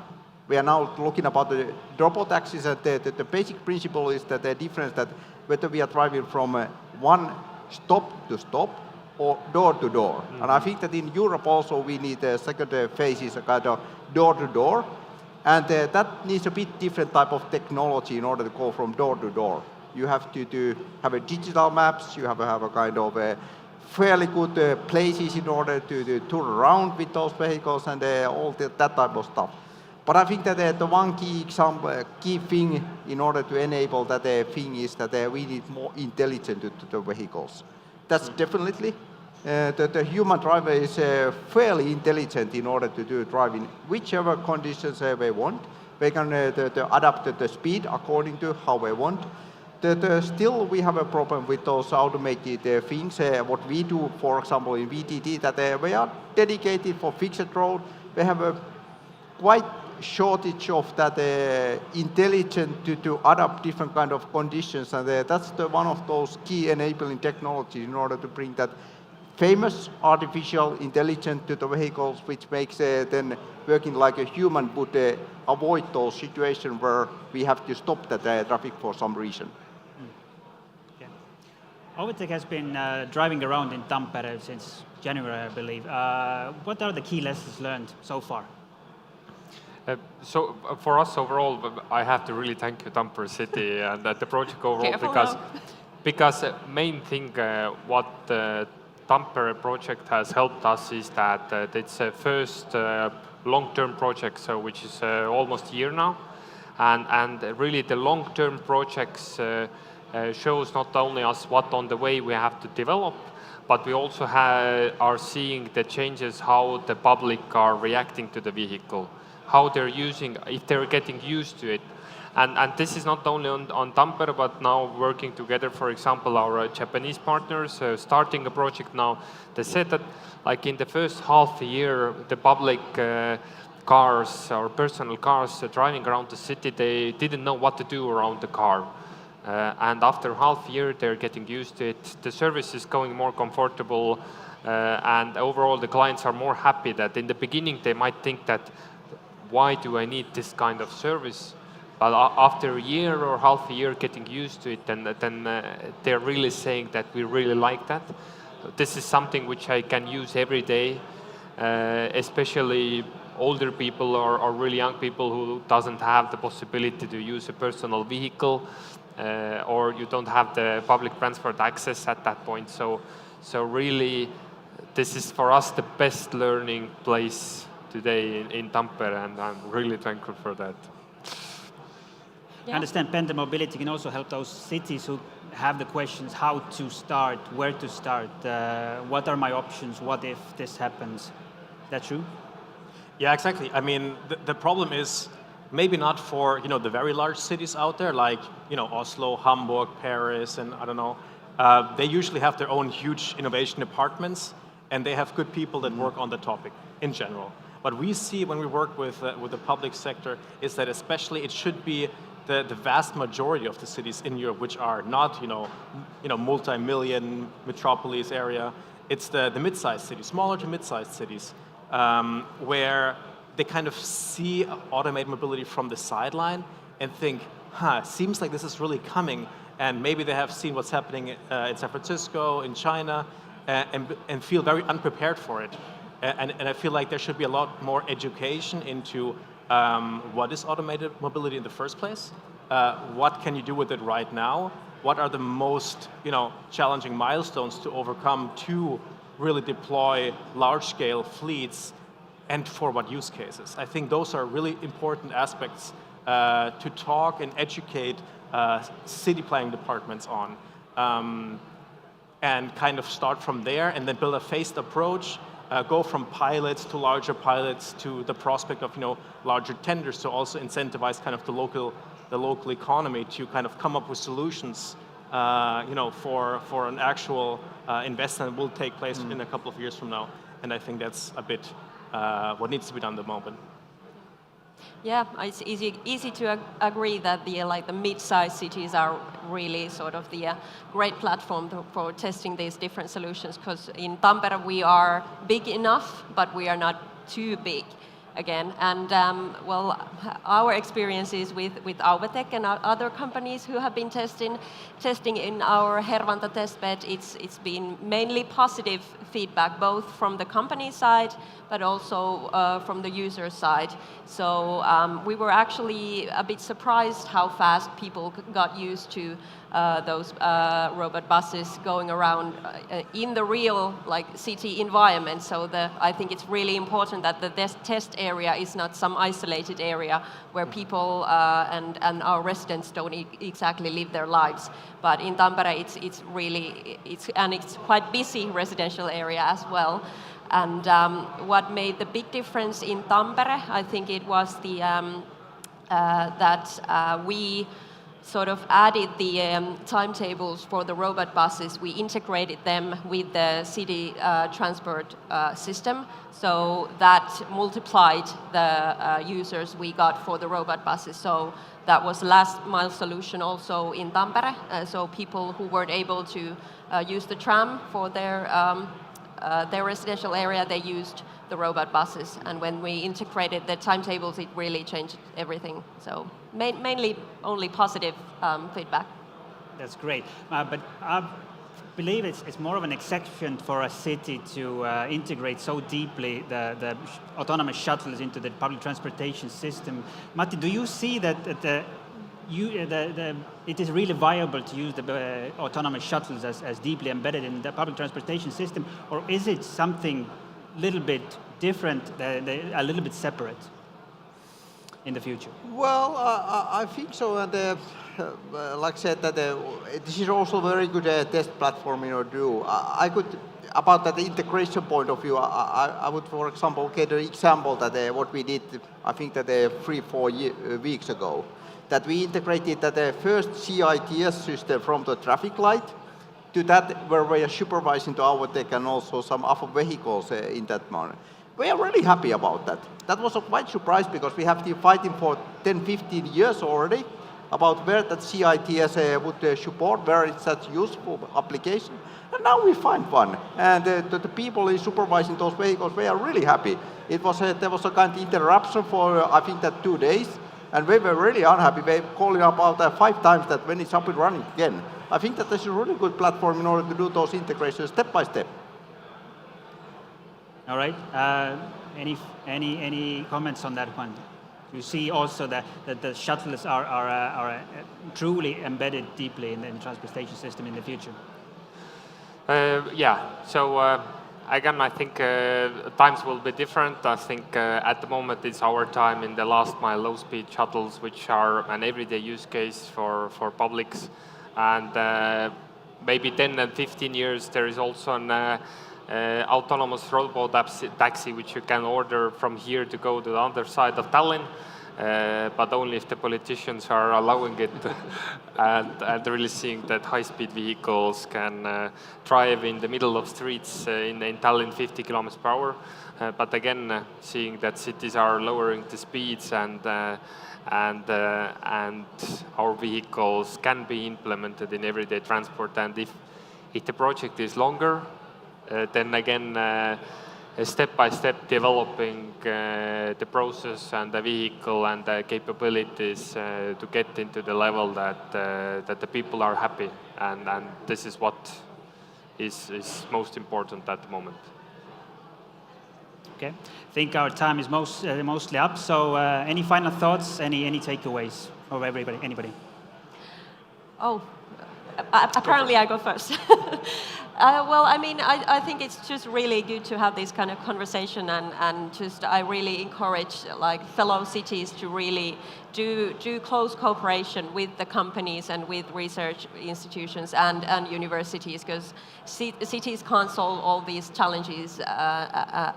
we are now looking about the robotaxis, and the basic principle is that the difference that whether we are driving from one stop to stop or door to door. And I think that in Europe also we need a second phase is a kind of door to door, and that needs a bit different type of technology in order to go from door to door. You have to have a digital maps, you have a kind of fairly good places in order to tour around with those vehicles and all that type of stuff. But I think that the one key thing in order to enable that thing is that we need more intelligence to the vehicles. That's definitely. The human driver is fairly intelligent in order to do driving whichever conditions they want. They can adapt the speed according to how they want. Still, we have a problem with those automated things. What we do, for example, in VTT, that they are dedicated for fixed road. They have a quite shortage of that intelligence to adapt different kind of conditions, and that's one of those key enabling technologies in order to bring that famous artificial intelligence to the vehicles, which makes then working like a human would avoid those situations where we have to stop the traffic for some reason.
Okay. Ovetec has been driving around in Tampere since January, I believe. What are the key lessons learned so far?
So for us overall, I have to really thank you, Tampere City, and the project overall, because main thing what the Tampere project has helped us is that it's a first long-term project, so which is almost a year now, and really the long-term projects shows not only us what on the way we have to develop, but we also are seeing the changes how the public are reacting to the vehicle, how they're using, if they're getting used to it. And this is not only on Tampere, but now working together, for example, our Japanese partners, starting a project now. They said that like in the first half a year, the public cars or personal cars driving around the city, they didn't know what to do around the car. And after half a year, they're getting used to it. The service is going more comfortable, and overall the clients are more happy. That in the beginning they might think that, why do I need this kind of service? But after a year or half a year getting used to it, then they're really saying that we really like that. This is something which I can use every day, especially older people or really young people who doesn't have the possibility to use a personal vehicle, or you don't have the public transport access at that point. So really, this is for us the best learning place today in Tampere, and I'm really thankful for that.
I understand pendant mobility can also help those cities who have the questions how to start, where to start, what are my options, what if this happens. Is that true?
Yeah, exactly. I mean, the problem is maybe not for the very large cities out there like Oslo, Hamburg, Paris, and I don't know. They usually have their own huge innovation departments, and they have good people that work on the topic in general. What we see when we work with the public sector is that especially it should be the vast majority of the cities in Europe, which are not multi-million metropolis area. It's the mid-sized cities, smaller to mid-sized cities, where they kind of see automated mobility from the sideline and think, seems like this is really coming. And maybe they have seen what's happening in San Francisco, in China, and feel very unprepared for it. And I feel like there should be a lot more education into what is automated mobility in the first place, what can you do with it right now, what are the most challenging milestones to overcome to really deploy large-scale fleets, and for what use cases. I think those are really important aspects to talk and educate city planning departments on, and kind of start from there and then build a phased approach, go from pilots to larger pilots to the prospect of larger tenders to also incentivize kind of the local economy to kind of come up with solutions for an actual investment that will take place in a couple of years from now. And I think that's a bit what needs to be done at the moment.
Yeah, it's easy to agree that the mid-sized cities are really sort of the great platform for testing these different solutions, because in Tampere we are big enough, but we are not too big again. And well, our experiences with Auvetech and other companies who have been testing in our Hervanta testbed, it's been mainly positive feedback, both from the company side, but also from the user side. So we were actually a bit surprised how fast people got used to those robot buses going around in the real city environment. So I think it's really important that the test area is not some isolated area where people and our residents don't exactly live their lives. But in Tampere, it's quite busy residential area as well. And what made the big difference in Tampere, I think it was that we sort of added the timetables for the robot buses. We integrated them with the city transport system, so that multiplied the users we got for the robot buses. So that was last mile solution also in Tampere. So people who weren't able to use the tram for their residential area, they used the robot buses. And when we integrated the timetables, it really changed everything. So mainly only positive feedback.
That's great. But I believe it's more of an exception for a city to integrate so deeply the autonomous shuttles into the public transportation system. Matti, do you see that it is really viable to use the autonomous shuttles as deeply embedded in the public transportation system, or is it something a little bit different, a little bit separate in the future?
Well, I think so. And like I said, that this is also a very good test platform to do. I could, about the integration point of view, I would, for example, get an example that what we did, I think that 3-4 weeks ago, that we integrated the first CITS system from the traffic light to that where we are supervising the Auvetech and also some other vehicles in that manner. We are really happy about that. That was a quite surprise because we have been fighting for 10-15 years already about where that CITS would support, where it's such useful application. And now we find one. And the people in supervising those vehicles, we are really happy. There was a kind of interruption for, I think, that 2 days. And we were really unhappy. They called about 5 times that when it's up and running again. I think that this is a really good platform in order to do those integrations step by step.
All right. Any comments on that one? You see also that the shuttles are truly embedded deeply in the transportation system in the future.
Yeah. So Again, I think times will be different. I think at the moment it's our time in the last mile low-speed shuttles, which are an everyday use case for publics. And maybe 10 and 15 years, there is also an autonomous robot taxi, which you can order from here to go to the other side of Tallinn. But only if the politicians are allowing it and really seeing that high-speed vehicles can drive in the middle of streets in Tallinn 50 kilometers per hour. But again, seeing that cities are lowering the speeds and our vehicles can be implemented in everyday transport. And if the project is longer, then again, step by step developing the process and the vehicle and the capabilities to get into the level that the people are happy, and this is what is most important at the moment.
Okay, I think our time is mostly up. So any final thoughts? Any takeaways of everybody? Anybody?
Oh, apparently I go first. Well, I mean, I think it's just really good to have this kind of conversation, and just I really encourage like fellow cities to really do close cooperation with the companies and with research institutions and universities, because cities can't solve all these challenges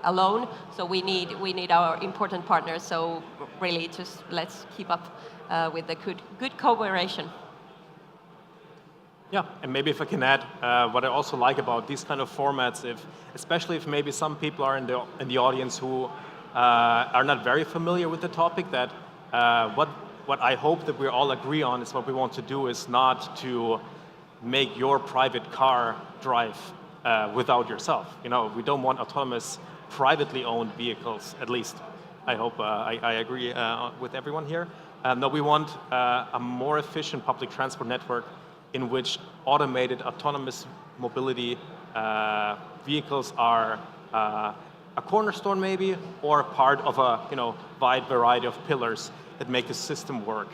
alone. So we need our important partners. So really, just let's keep up with the good cooperation.
Yeah, and maybe if I can add, what I also like about these kind of formats, especially if maybe some people are in the audience who are not very familiar with the topic, that what I hope that we all agree on is what we want to do is not to make your private car drive without yourself. You know, we don't want autonomous, privately owned vehicles. At least, I hope I agree with everyone here. No, we want a more efficient public transport network in which automated autonomous mobility vehicles are a cornerstone maybe, or part of a wide variety of pillars that make the system work.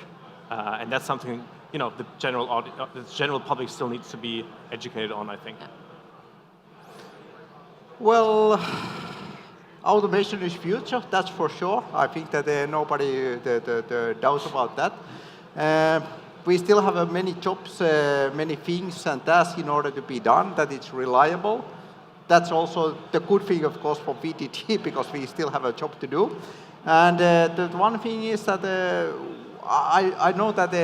And that's something the general public still needs to be educated on, I think.
Well, automation is future, that's for sure. I think that nobody doubts about that. We still have many jobs, many things and tasks in order to be done, that it's reliable. That's also the good thing, of course, for VTT, because we still have a job to do. And the one thing is that I know that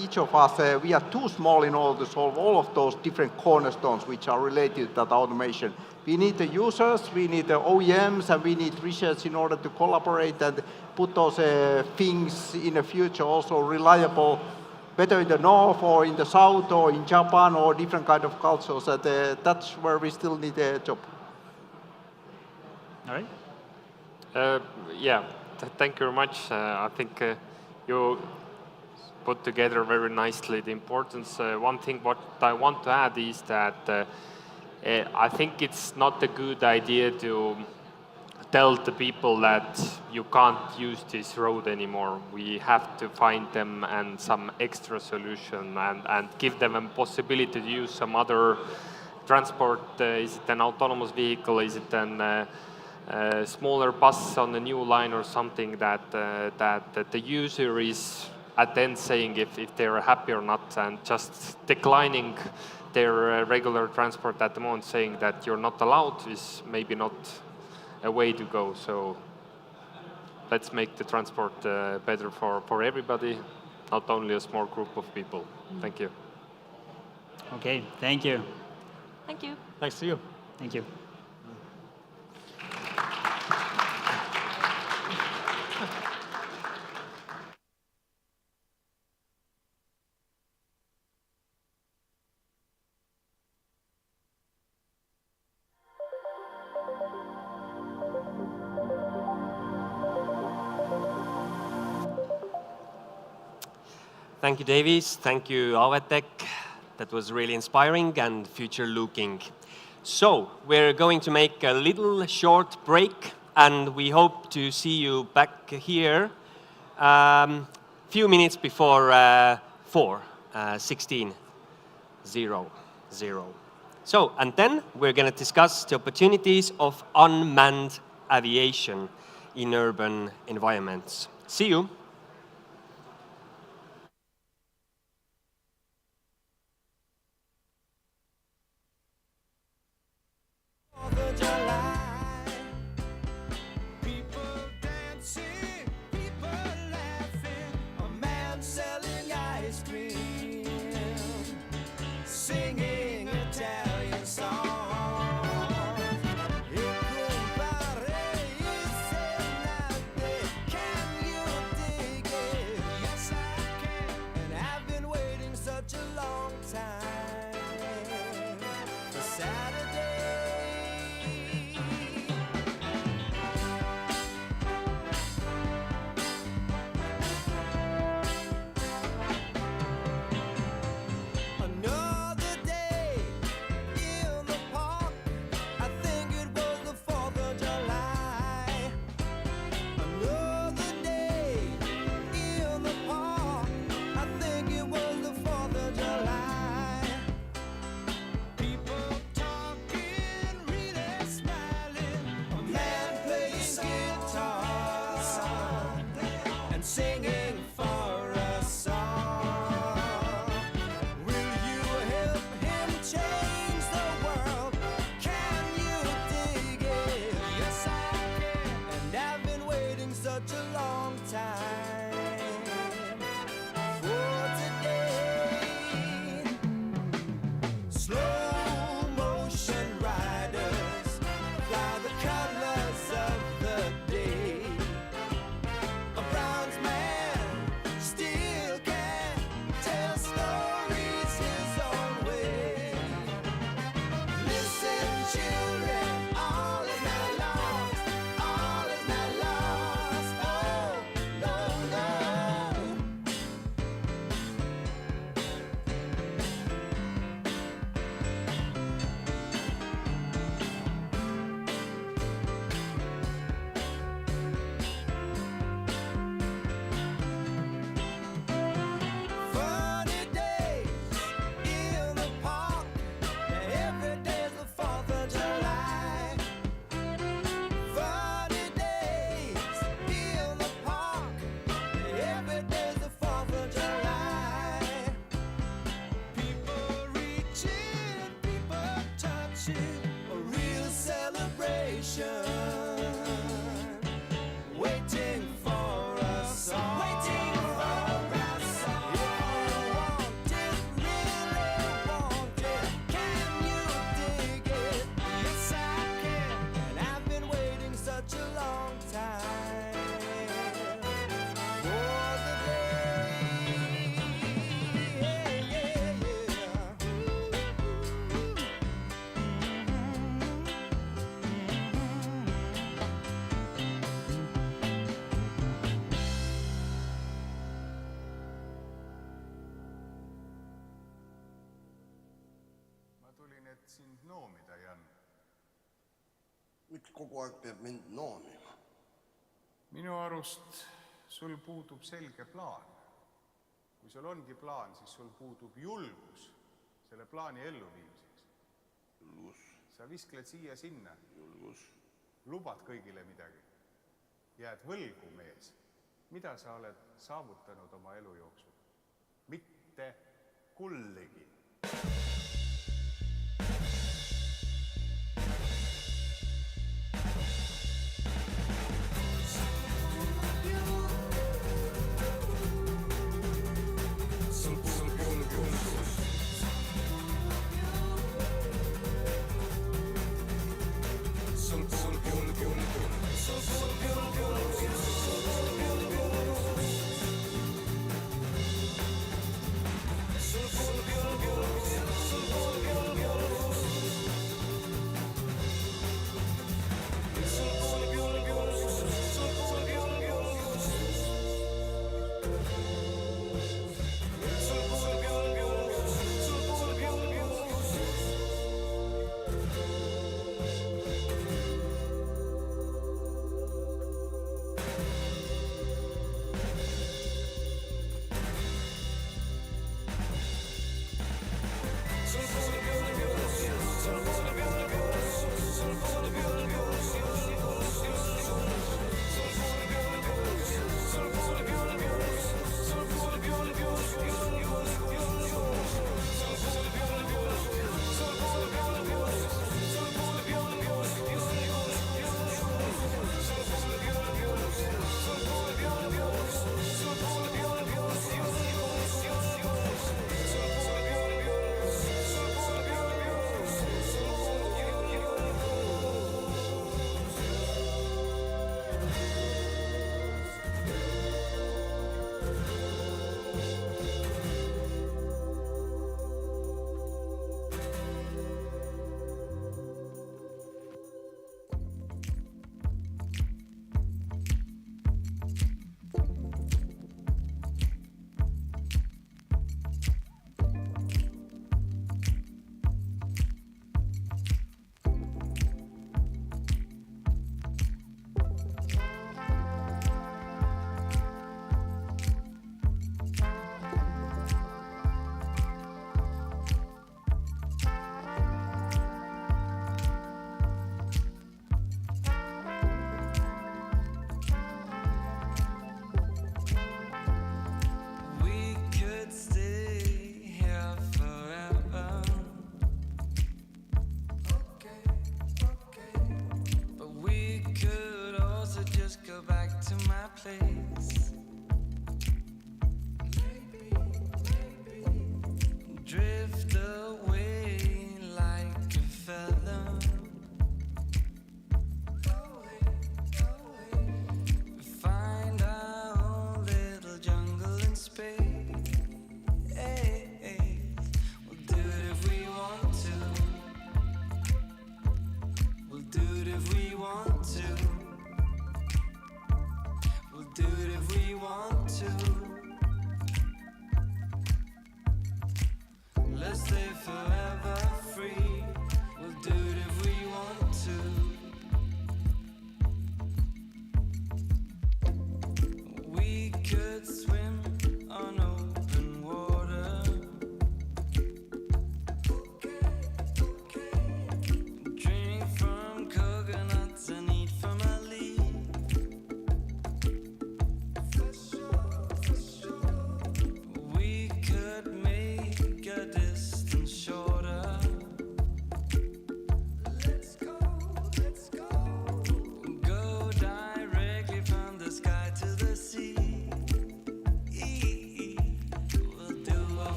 each of us, we are too small in order to solve all of those different cornerstones which are related to that automation. We need the users, we need the OEMs, and we need research in order to collaborate and put those things in the future also reliable, whether in the north or in the south or in Japan or different kind of cultures. That's where we still need a job.
All right.
Yeah, thank you very much. I think you put together very nicely the importance. One thing what I want to add is that I think it's not a good idea to tell the people that you can't use this road anymore. We have to find them and some extra solution and give them a possibility to use some other transport. Is it an autonomous vehicle? Is it an smaller bus on a new line or something that the user is at the end saying if they're happy or not, and just declining their regular transport at the moment, saying that you're not allowed, is maybe not a way to go. So let's make the transport better for everybody, not only a small group of people. Thank you.
Okay, thank you.
Thank you.
Thanks to you.
Thank you.
Thank you, Davies. Thank you, Awetek. That was really inspiring and future-looking. So we're going to make a little short break, and we hope to see you back here few minutes before 4, 16:00. So, and then we're going to discuss the opportunities of unmanned aviation in urban environments. See you.
Singing Italian songs. Can you dig it? Yes, I can. And I've been waiting such a long time for Saturday. Another day in the park. I think it was the 4th of July. Another day in the park. I think it was the 4th of July. People talking, really smiling. A man plays guitar and singing for a song. Will you help him change the world? Can you dig it? Yes, I can. And I've been waiting such a long time for today. Slow motion riders fly the colors of the day. A bronze man still can tell stories his own way. Listen, children, all is not lost, all is not lost. Oh, no, no. Funny days in the park. Every day's the 4th of July. Funny days in the park. Every day's the 4th of July. People reaching, people touching. A real celebration. Waiting for a song. Waiting for a song. If you want it, can you dig it? Yes, I can. And I've been waiting such a long time for the day. Yeah, yeah,
Ma tulin, et sind noomida, Jan.
Miks kogu aeg peab mind noomima?
Minu arust sul puudub selge plaan. Kui sul ongi plaan, siis sul puudub julgus selle plaani elluviimiseks.
Julgus.
Sa viskled siia sinna.
Julgus.
Lubad kõigile midagi. Jääd võlgu, mees. Mida sa oled saavutanud oma elu jooksul? Mitte kullegi.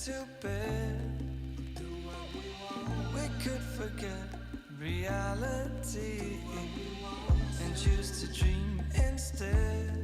to bed. We could forget reality and choose to dream instead.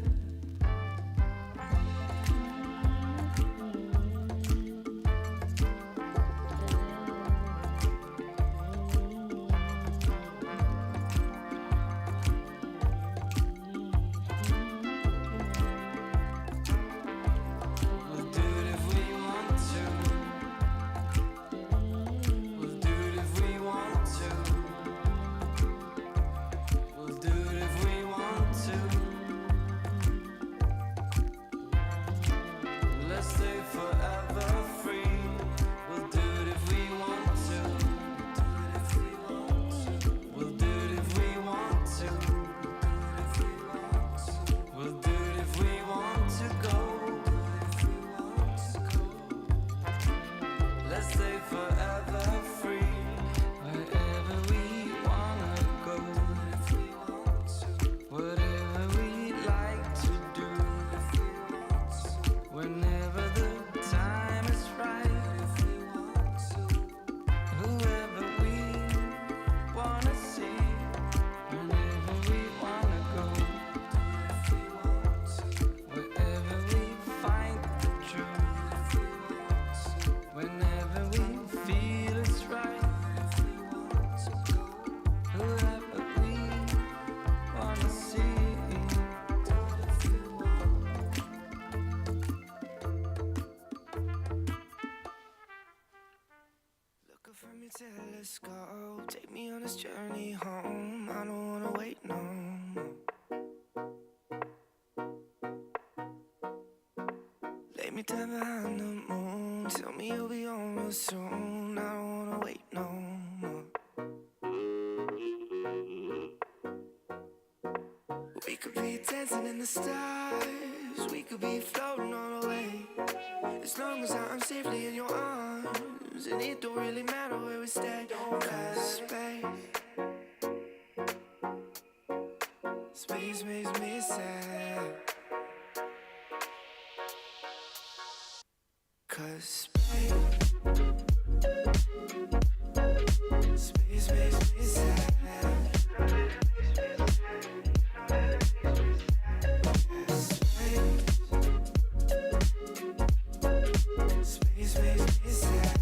From your telescope, take me on this journey home. I don't wanna wait no more. me down behind the moon. Tell me you'll be on real soon. I don't wanna wait no more. We could be dancing in the stars. We could be floating on away. As long as I'm safely in your arms, and it don't really matter where we stay. Cause space makes me sad. Cause space makes me sad. Space makes me sad.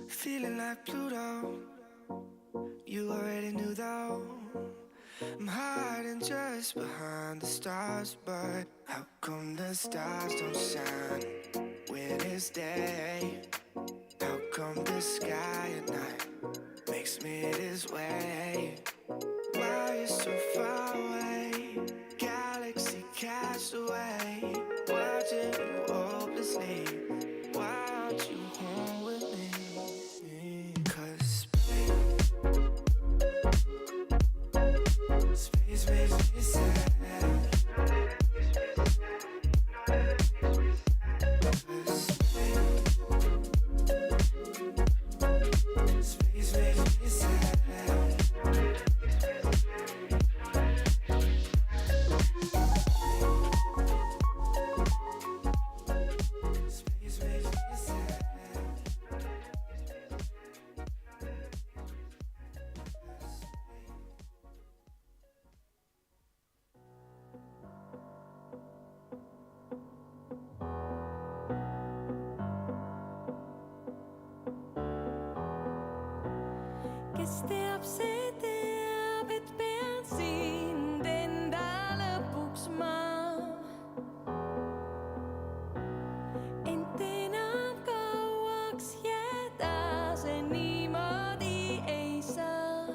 Feeling like Pluto, you already knew though. I'm hiding just behind the stars, but how come the stars don't shine when it's day? How come the sky at night makes me this way? Why you so far away? Galaxy cast away, watching you hopelessly. Why aren't you home with me? Cause space makes me sad. Space makes me sad.
Kes teab, see teab, et pean sind enda lõpuks ma. Ent enam kauaks jääda see niimoodi ei saa.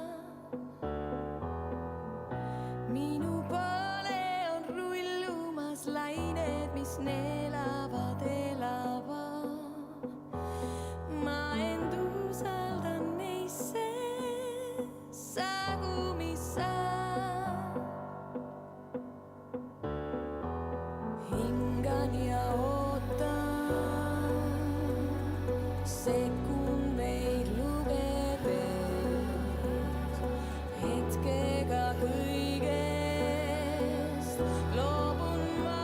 Minu poole on rullumas lained, mis neelavad elava. Ma end usaldan neisse. Hingan ja ootan, sekund meid lugedes, hetkega kõigest loobun ma.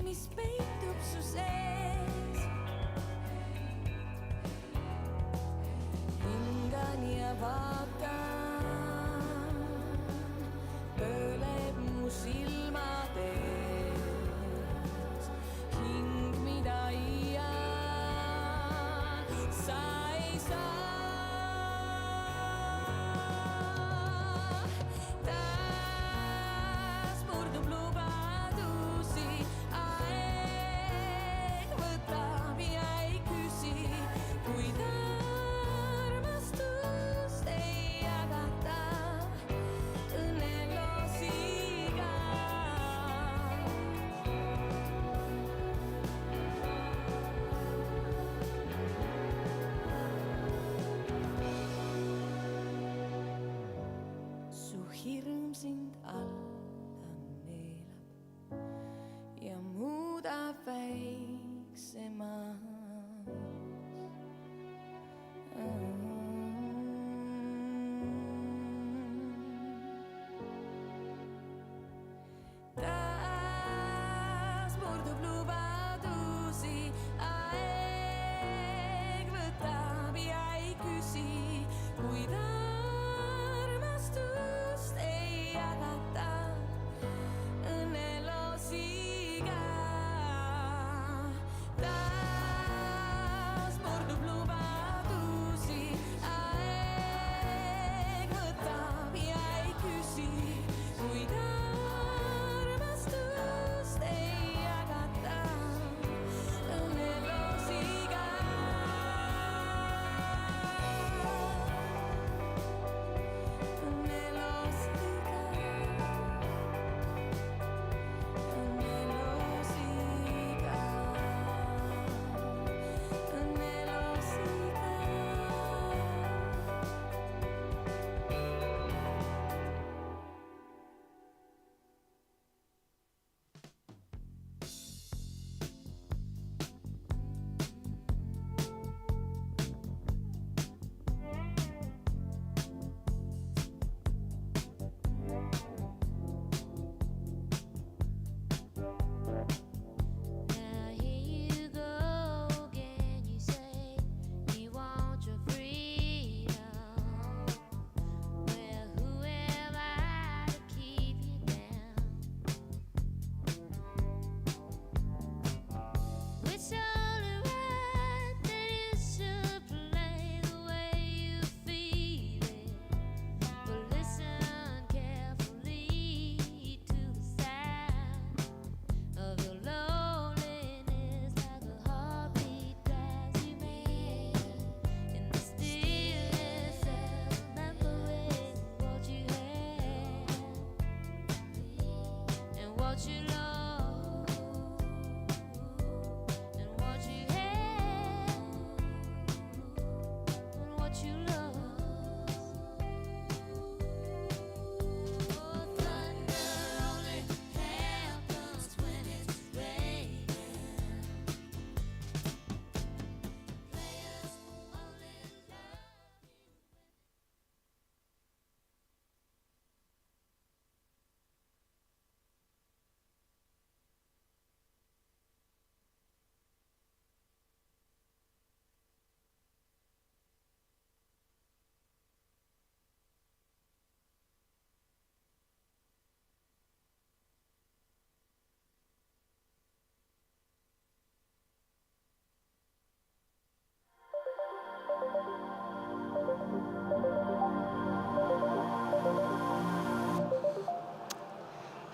Mis peitub su sees. Hingan ja vaatan, pööleb mu silmades. Hing, mida iial sa ei saa. Taas murdub lubadusi.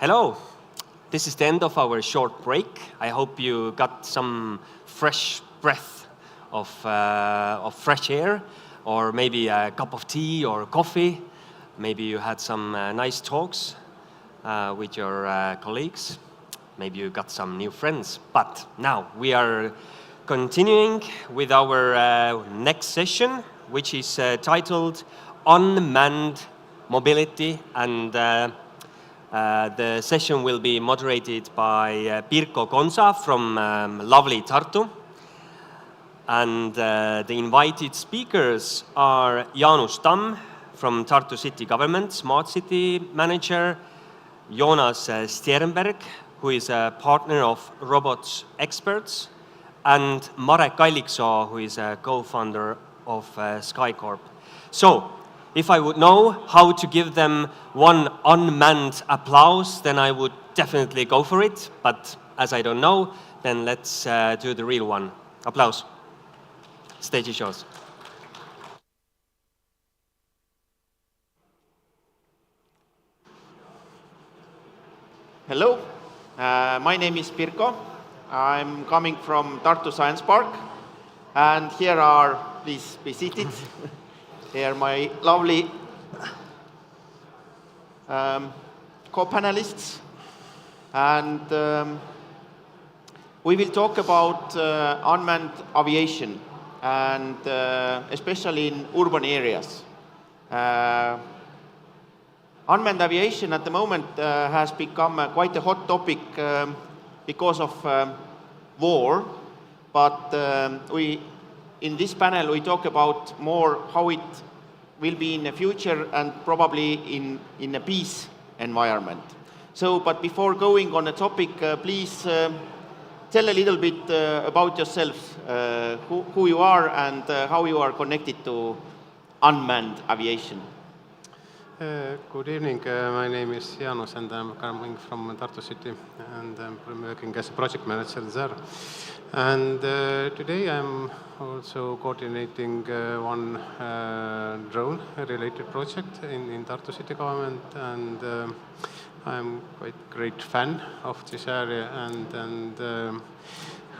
Hello. This is the end of our short break. I hope you got some fresh breath of fresh air, or maybe a cup of tea or coffee. Maybe you had some nice talks with your colleagues. Maybe you got some new friends. But now we are continuing with our next session, which is titled Unmanned Mobility, and the session will be moderated by Pirko Konsa from lovely Tartu. And the invited speakers are Jaanus Tamm from Tartu City Government, Smart City Manager, Joonas Stierenberg, who is a partner of Robots Experts, and Marek Alliksoo, who is a co-founder of SkyCorp. So, if I would know how to give them one unmanned applause, then I would definitely go for it. But as I don't know, then let's do the real one. Applause. Stage is yours.
Hello, my name is Pirko. I'm coming from Tartu Science Park, and here are, please be seated. Here are my lovely co-panelists, and we will talk about unmanned aviation, and especially in urban areas. Unmanned aviation at the moment has become quite a hot topic because of war, but in this panel we talk about more how it will be in the future and probably in a peace environment. So, but before going on the topic, please tell a little bit about yourselves, who you are and how you are connected to unmanned aviation.
Good evening. My name is Jaanus and I'm coming from Tartu City and I'm working as a project manager there. And today I'm also coordinating one drone-related project in Tartu City government, and I'm quite great fan of this area and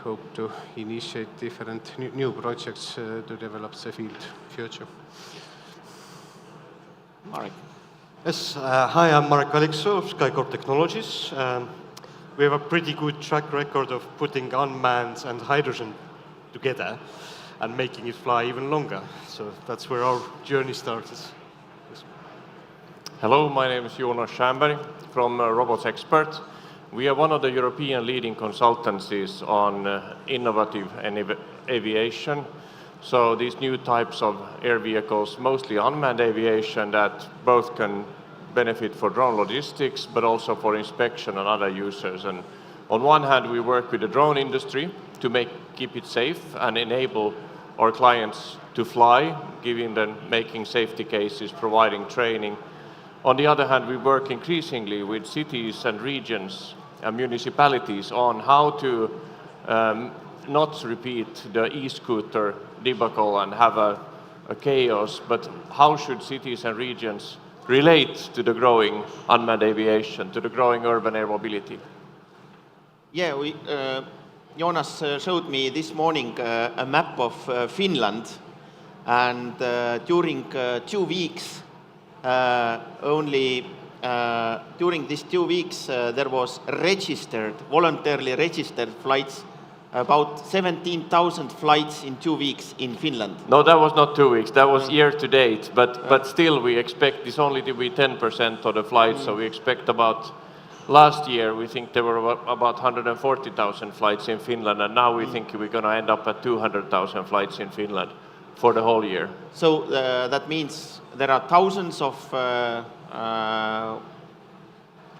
hope to initiate different new projects to develop the field future.
Marek.
Yes, hi, I'm Marek Alliksoo of SkyCorp Technologies. We have a pretty good track record of putting unmanned and hydrogen together and making it fly even longer. So that's where our journey started. Yes.
Hello, my name is Joonas Stierenberg from Robots Expert. We are one of the European leading consultancies on innovative aviation. So these new types of air vehicles, mostly unmanned aviation, that both can benefit for drone logistics, but also for inspection and other users. And on one hand, we work with the drone industry to keep it safe and enable our clients to fly, giving them, making safety cases, providing training. On the other hand, we work increasingly with cities and regions and municipalities on how to not repeat the e-scooter debacle and have a chaos, but how should cities and regions relate to the growing unmanned aviation, to the growing urban air mobility?
Yeah, Joonas showed me this morning a map of Finland, and during 2 weeks, during these 2 weeks, there was voluntarily registered flights, about 17,000 flights in 2 weeks in Finland.
No, that was not 2 weeks. That was year to date. But still, we expect this only to be 10% of the flights. So we expect about last year, we think there were about 140,000 flights in Finland, and now we think we're going to end up at 200,000 flights in Finland for the whole year.
So that means there are thousands of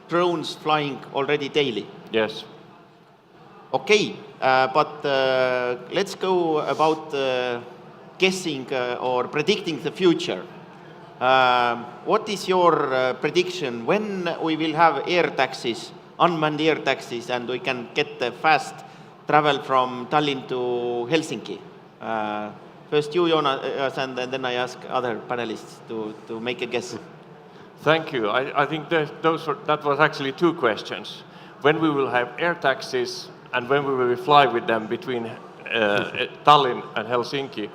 drones flying already daily.
Yes.
Okay, but let's go about guessing or predicting the future. What is your prediction when we will have air taxis, unmanned air taxis, and we can get the fast travel from Tallinn to Helsinki? First you, Joonas, and then I ask other panelists to make a guess.
Thank you. I think that was actually two questions. When we will have air taxis and when we will fly with them between Tallinn and Helsinki.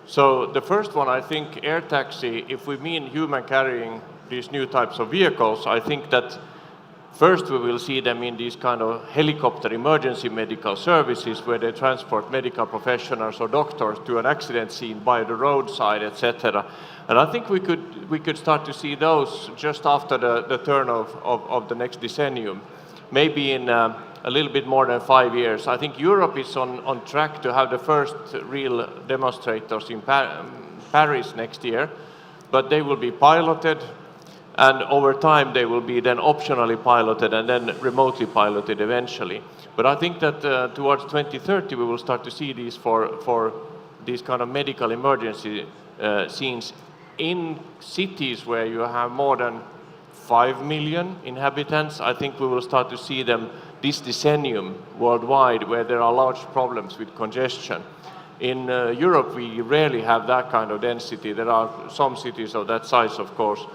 So the first one, I think air taxi, if we mean human carrying these new types of vehicles, I think that first we will see them in these kind of helicopter emergency medical services where they transport medical professionals or doctors to an accident scene by the roadside, etc. And I think we could start to see those just after the turn of the next decennium, maybe in a little bit more than 5 years. I think Europe is on track to have the first real demonstrators in Paris next year, but they will be piloted, and over time they will be then optionally piloted and then remotely piloted eventually. But I think that towards 2030 we will start to see these for these kind of medical emergency scenes in cities where you have more than 5 million inhabitants. I think we will start to see them this decennium worldwide where there are large problems with congestion. In Europe we rarely have that kind of density. There are some cities of that size, of course,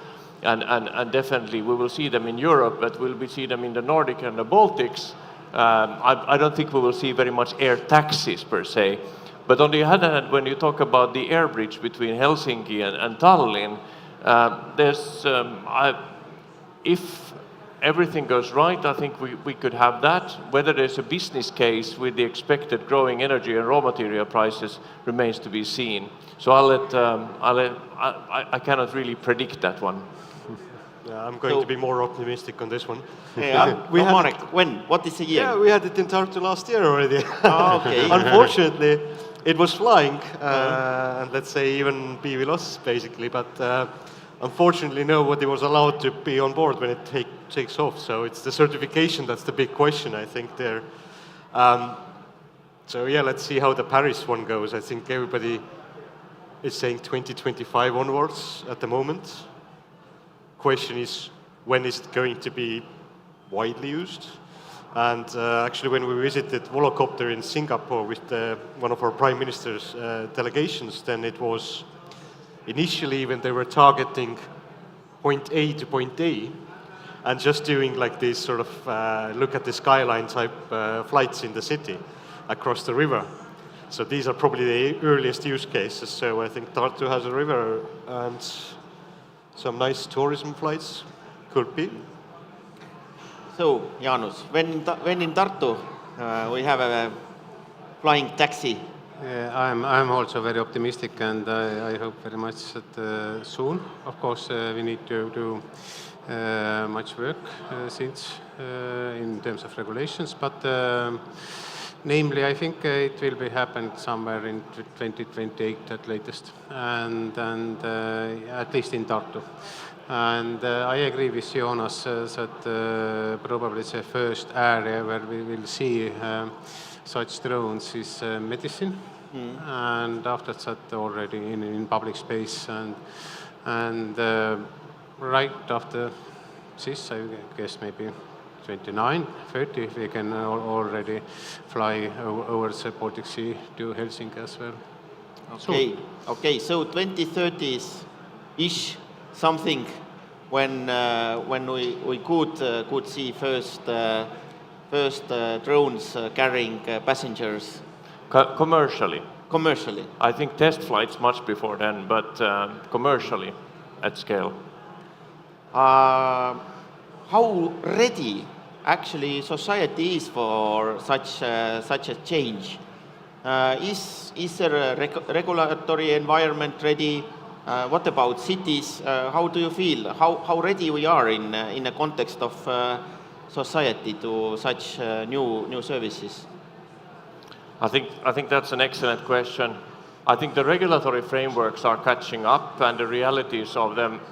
and definitely we will see them in Europe, but we'll see them in the Nordic and the Baltics. I don't think we will see very much air taxis per se. But on the other hand, when you talk about the air bridge between Helsinki and Tallinn, if everything goes right, I think we could have that. Whether there's a business case with the expected growing energy and raw material prices remains to be seen. So I cannot really predict that one.
Yeah, I'm going to be more optimistic on this one.
Yeah, Marek, when? What is the year?
Yeah, we had it in Tartu last year already.
Oh, okay.
Unfortunately, it was flying, and let's say even BVLOS basically, but unfortunately nobody was allowed to be on board when it takes off. So it's the certification that's the big question, I think, there. So yeah, let's see how the Paris one goes. I think everybody is saying 2025 onwards at the moment. Question is, when is it going to be widely used? And actually, when we visited Volocopter in Singapore with one of our prime minister's delegations, then it was initially when they were targeting point A to point A, and just doing like this sort of look at the skyline type flights in the city across the river. So these are probably the earliest use cases. So I think Tartu has a river and some nice tourism flights could be.
So, Jaanus, when in Tartu we have a flying taxi?
I'm also very optimistic, and I hope very much that soon. Of course, we need to do much work since in terms of regulations, but namely, I think it will be happened somewhere in 2028 at latest, and at least in Tartu. And I agree with Joonas that probably the first area where we will see such drones is medicine, and after that already in public space, and right after this, I guess maybe 29, 30, we can already fly over the Baltic Sea to Helsinki as well.
Okay, okay. So 2030s-ish something when we could see first drones carrying passengers.
Commercially.
Commercially.
I think test flights much before then, but commercially at scale.
How ready actually society is for such a change? Is there a regulatory environment ready? What about cities? How do you feel? How ready we are in a context of society to such new services?
I think that's an excellent question. I think the regulatory frameworks are catching up, and the realities of them.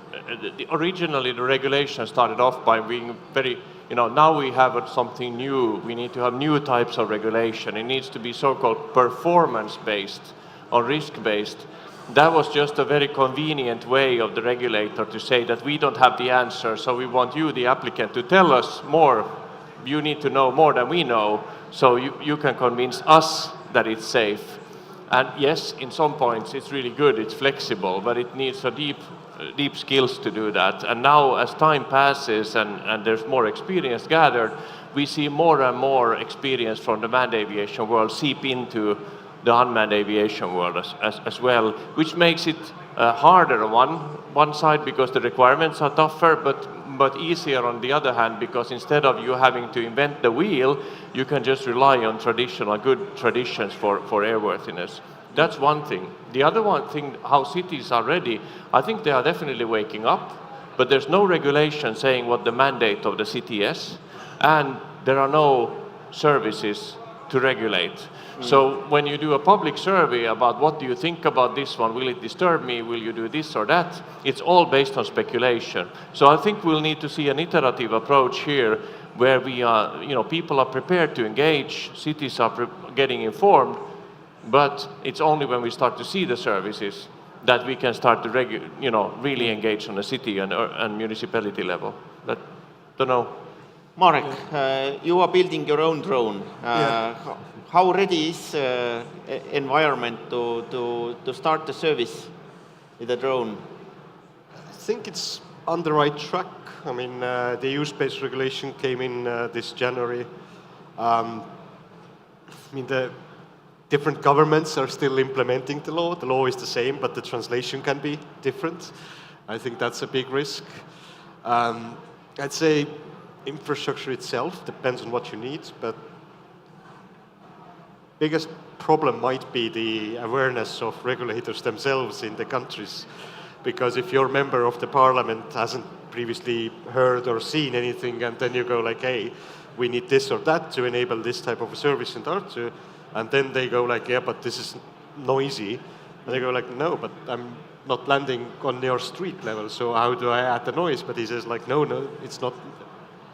Originally, the regulation started off by being very, now we have something new. We need to have new types of regulation. It needs to be so-called performance-based or risk-based. That was just a very convenient way of the regulator to say that we don't have the answer, so we want you, the applicant, to tell us more. You need to know more than we know, so you can convince us that it's safe. And yes, in some points it's really good, it's flexible, but it needs a deep deep skills to do that. And now as time passes and there's more experience gathered, we see more and more experience from the manned aviation world seep into the unmanned aviation world as well, which makes it harder on one side because the requirements are tougher, but easier on the other hand, because instead of you having to invent the wheel, you can just rely on traditional, good traditions for airworthiness. That's one thing. The other one thing, how cities are ready, I think they are definitely waking up, but there's no regulation saying what the mandate of the city is, and there are no services to regulate. So when you do a public survey about what do you think about this one, will it disturb me, will you do this or that, it's all based on speculation. So I think we'll need to see an iterative approach here where we are, people are prepared to engage, cities are getting informed, but it's only when we start to see the services that we can start to really engage on a city and municipality level. But don't know.
Marek, you are building your own drone. How ready is environment to start the service with a drone?
I think it's on the right track. I mean, the EU space regulation came in this January. I mean, the different governments are still implementing the law. The law is the same, but the translation can be different. I think that's a big risk. I'd say infrastructure itself depends on what you need, but biggest problem might be the awareness of regulators themselves in the countries. Because if your member of the parliament hasn't previously heard or seen anything, and then you go like, hey, we need this or that to enable this type of a service in Tartu, and then they go like, yeah, but this is noisy. And they go like, no, but I'm not landing on your street level, so how do I add the noise? But he says like, no, it's not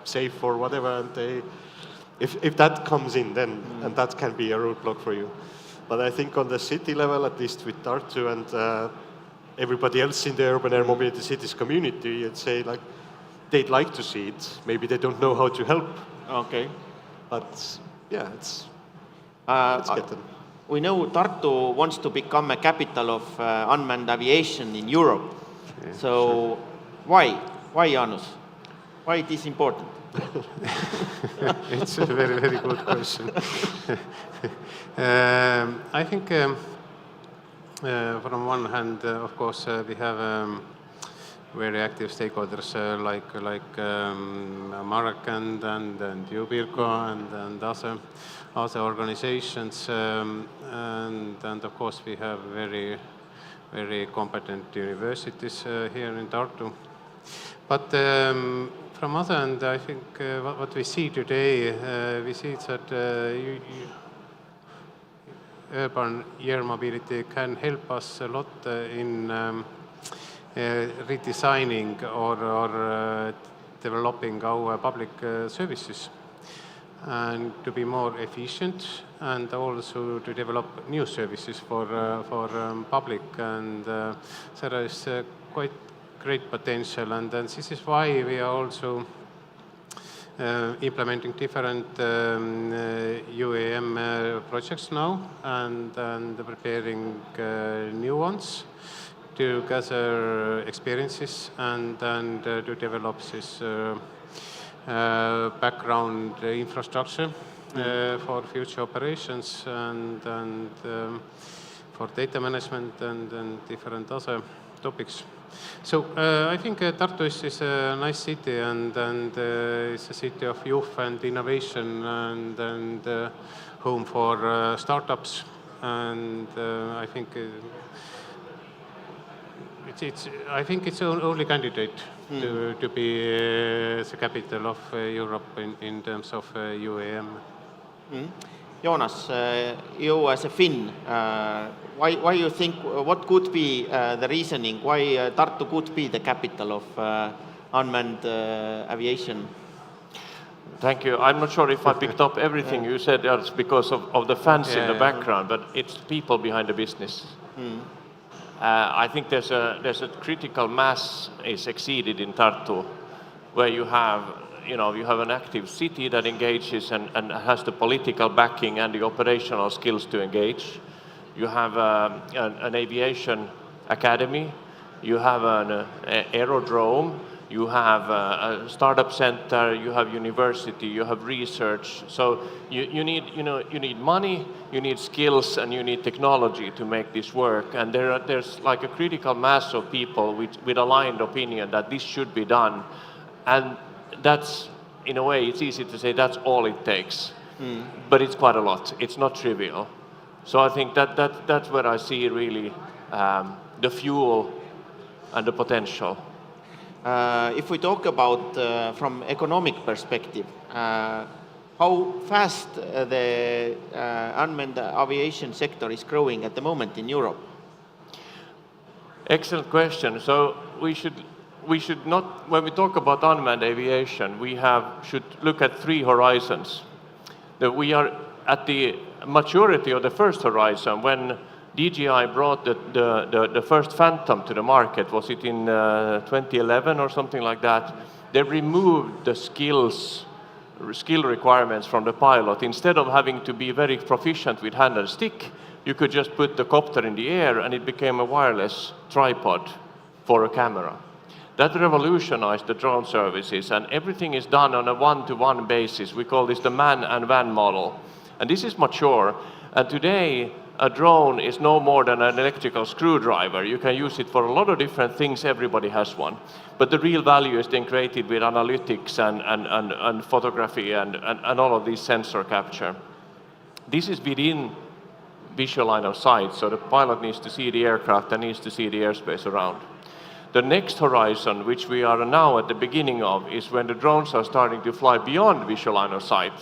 safe or whatever, and if that comes in, then and that can be a roadblock for you. But I think on the city level, at least with Tartu and everybody else in the urban air mobility cities community, I'd say like they'd like to see it. Maybe they don't know how to help.
Okay.
But yeah, let's get them.
We know Tartu wants to become a capital of unmanned aviation in Europe.
Yeah,
so
sure.
Why, Jaanus? Why it is important?
It's a very, very good question. I think from one hand, of course, we have very active stakeholders like Marek and you, Pirko, and other organizations, and of course we have very, very competent universities here in Tartu. But from other end, I think what we see today, we see that urban air mobility can help us a lot in redesigning or developing our public services and to be more efficient, and also to develop new services for public, and there is quite great potential, and this is why we are also implementing different UAM projects now and preparing new ones to gather experiences and to develop this background infrastructure for future operations and for data management and different other topics. So I think Tartu is a nice city, and it's a city of youth and innovation and home for startups, and I think it's only candidate to be the capital of Europe in terms of UAM.
Joonas, you as a Finn, why you think, what could be the reasoning why Tartu could be the capital of unmanned aviation?
Thank you. I'm not sure if I picked up everything you said. It's because of the fans in the background, but it's people behind the business. I think there's a critical mass is exceeded in Tartu, where you have an active city that engages and has the political backing and the operational skills to engage. You have an aviation academy you have an aerodrome, you have a startup center, you have university, you have research. So you need money, you need skills, and you need technology to make this work. And there's like a critical mass of people with aligned opinion that this should be done. And that's, in a way, it's easy to say that's all it takes. But it's quite a lot. It's not trivial. So I think that's where I see really the fuel and the potential.
If we talk about from economic perspective, how fast the unmanned aviation sector is growing at the moment in Europe?
Excellent question. So we should not, when we talk about unmanned aviation, should look at three horizons. That we are at the maturity of the first horizon when DJI brought the first Phantom to the market. Was it in 2011 or something like that? They removed the skill requirements from the pilot. Instead of having to be very proficient with hand and stick, you could just put the copter in the air and it became a wireless tripod for a camera. That revolutionized the drone services, and everything is done on a one-to-one basis. We call this the man and van model. And this is mature. And today, a drone is no more than an electrical screwdriver. You can use it for a lot of different things. Everybody has one. But the real value is then created with analytics and photography and all of these sensor capture. This is within visual line of sight, so the pilot needs to see the aircraft and needs to see the airspace around. The next horizon, which we are now at the beginning of, is when the drones are starting to fly beyond visual line of sight.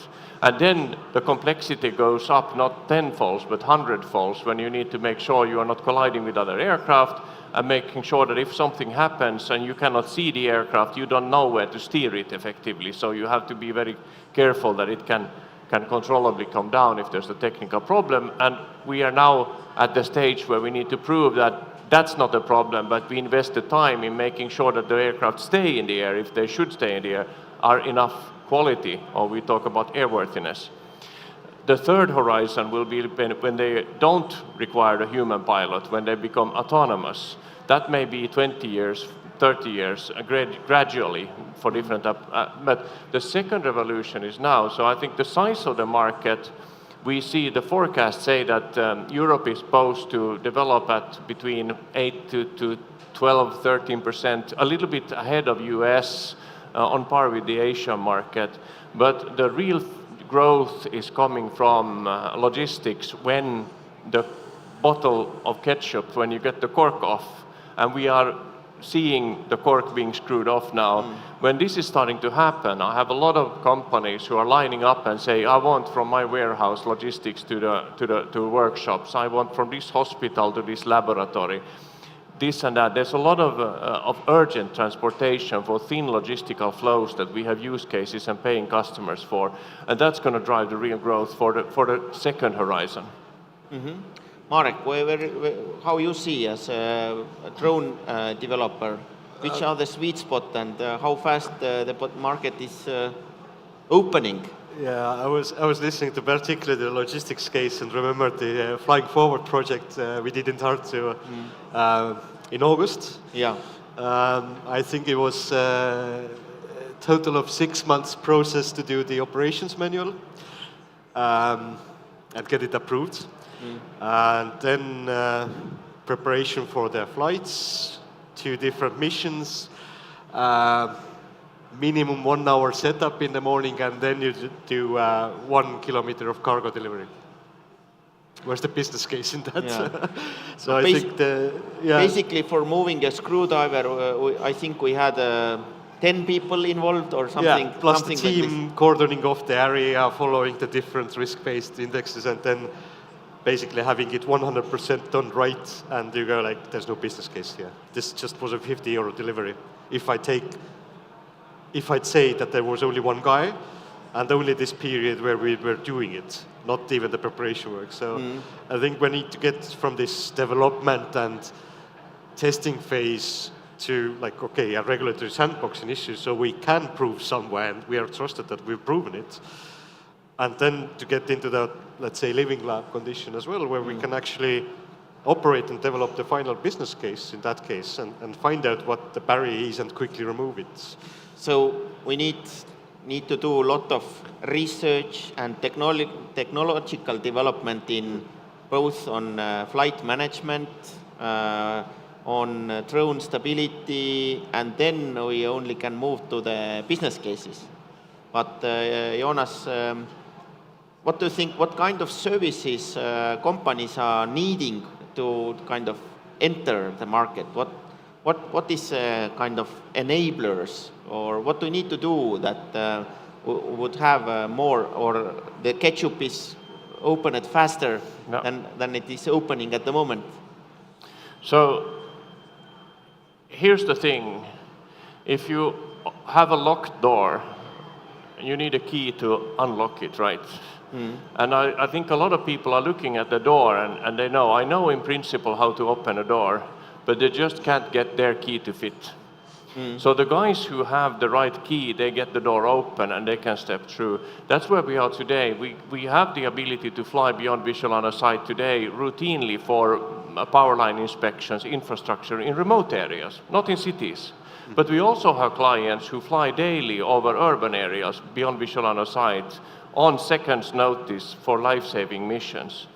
And then the complexity goes up not tenfolds, but hundredfolds, when you need to make sure you are not colliding with other aircraft and making sure that if something happens and you cannot see the aircraft, you don't know where to steer it effectively. So you have to be very careful that it can controllably come down if there's a technical problem. And we are now at the stage where we need to prove that that's not a problem, but we invest the time in making sure that the aircraft stay in the air, if they should stay in the air, are enough quality, or we talk about airworthiness. The third horizon will be when they don't require a human pilot, when they become autonomous. That may be 20 years, 30 years, gradually for different, but the second revolution is now. So I think the size of the market, we see the forecasts say that Europe is supposed to develop at between 8 to 12, 13%, a little bit ahead of US, on par with the Asian market. But the real growth is coming from logistics, when the bottle of ketchup, when you get the cork off, and we are seeing the cork being screwed off now. When this is starting to happen, I have a lot of companies who are lining up and say, I want from my warehouse logistics to workshops. I want from this hospital to this laboratory, this and that. There's a lot of urgent transportation for thin logistical flows that we have use cases and paying customers for. And that's going to drive the real growth for the second horizon.
Mm-hmm. Marek, how you see as a drone developer, which are the sweet spot and how fast the market is opening?
Yeah, I was listening to particularly the logistics case and remember the Flying Forward project we did in Tartu in August.
Yeah.
I think it was a total of 6 months process to do the operations manual and get it approved. And then preparation for their flights, 2 different missions, minimum 1 hour setup in the morning, and then you do 1 kilometer of cargo delivery. Where's the business case in that?
Yeah.
So I think
basically for moving a screwdriver, I think we had 10 people involved or something.
Yeah, plus
something
the team
like
cordoning off the area, following the different risk-based indexes, and then basically having it 100% done right, and you go like, there's no business case here. This just was a 50 euro delivery. If I'd say that there was only one guy, and only this period where we were doing it, not even the preparation work. So I think we need to get from this development and testing phase to like, okay, a regulatory sandboxing issue, so we can prove somewhere, and we are trusted that we've proven it. And then to get into that, let's say, living lab condition as well, where we can actually operate and develop the final business case in that case and find out what the barrier is and quickly remove it.
So we need to do a lot of research and technological development in both on flight management, on drone stability, and then we only can move to the business cases. But Jonas, what do you think, what kind of services companies are needing to kind of enter the market? What is kind of enablers, or what do we need to do that would have more, or the ketchup is opened faster than it is opening at the moment?
So here's the thing. If you have a locked door, you need a key to unlock it, right? And I think a lot of people are looking at the door and they know, I know in principle how to open a door, but they just can't get their key to fit. So the guys who have the right key, they get the door open and they can step through. That's where we are today. We have the ability to fly beyond visual line of sight today routinely for power line inspections, infrastructure in remote areas, not in cities. But we also have clients who fly daily over urban areas beyond visual line of sight on seconds notice for life-saving missions.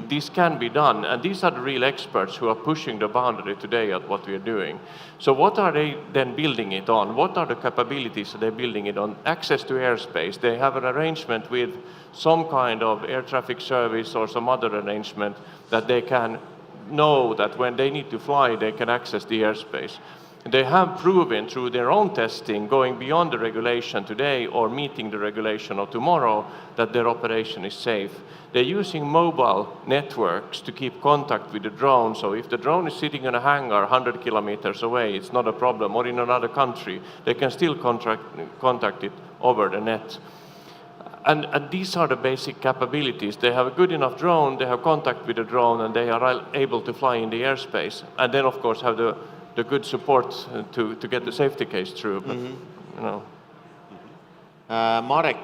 This can be done, and these are the real experts who are pushing the boundary today at what we are doing. So what are they then building it on? What are the capabilities they're building it on? Access to airspace. They have an arrangement with some kind of air traffic service or some other arrangement that they can know that when they need to fly, they can access the airspace. They have proven through their own testing, going beyond the regulation today or meeting the regulation of tomorrow, that their operation is safe. They're using mobile networks to keep contact with the drone. So if the drone is sitting in a hangar 100 kilometers away, it's not a problem, or in another country, they can still contact it over the net. And these are the basic capabilities. They have a good enough drone, they have contact with the drone, and they are able to fly in the airspace. And then, of course, have the good support to get the safety case through. But, you know.
Marek,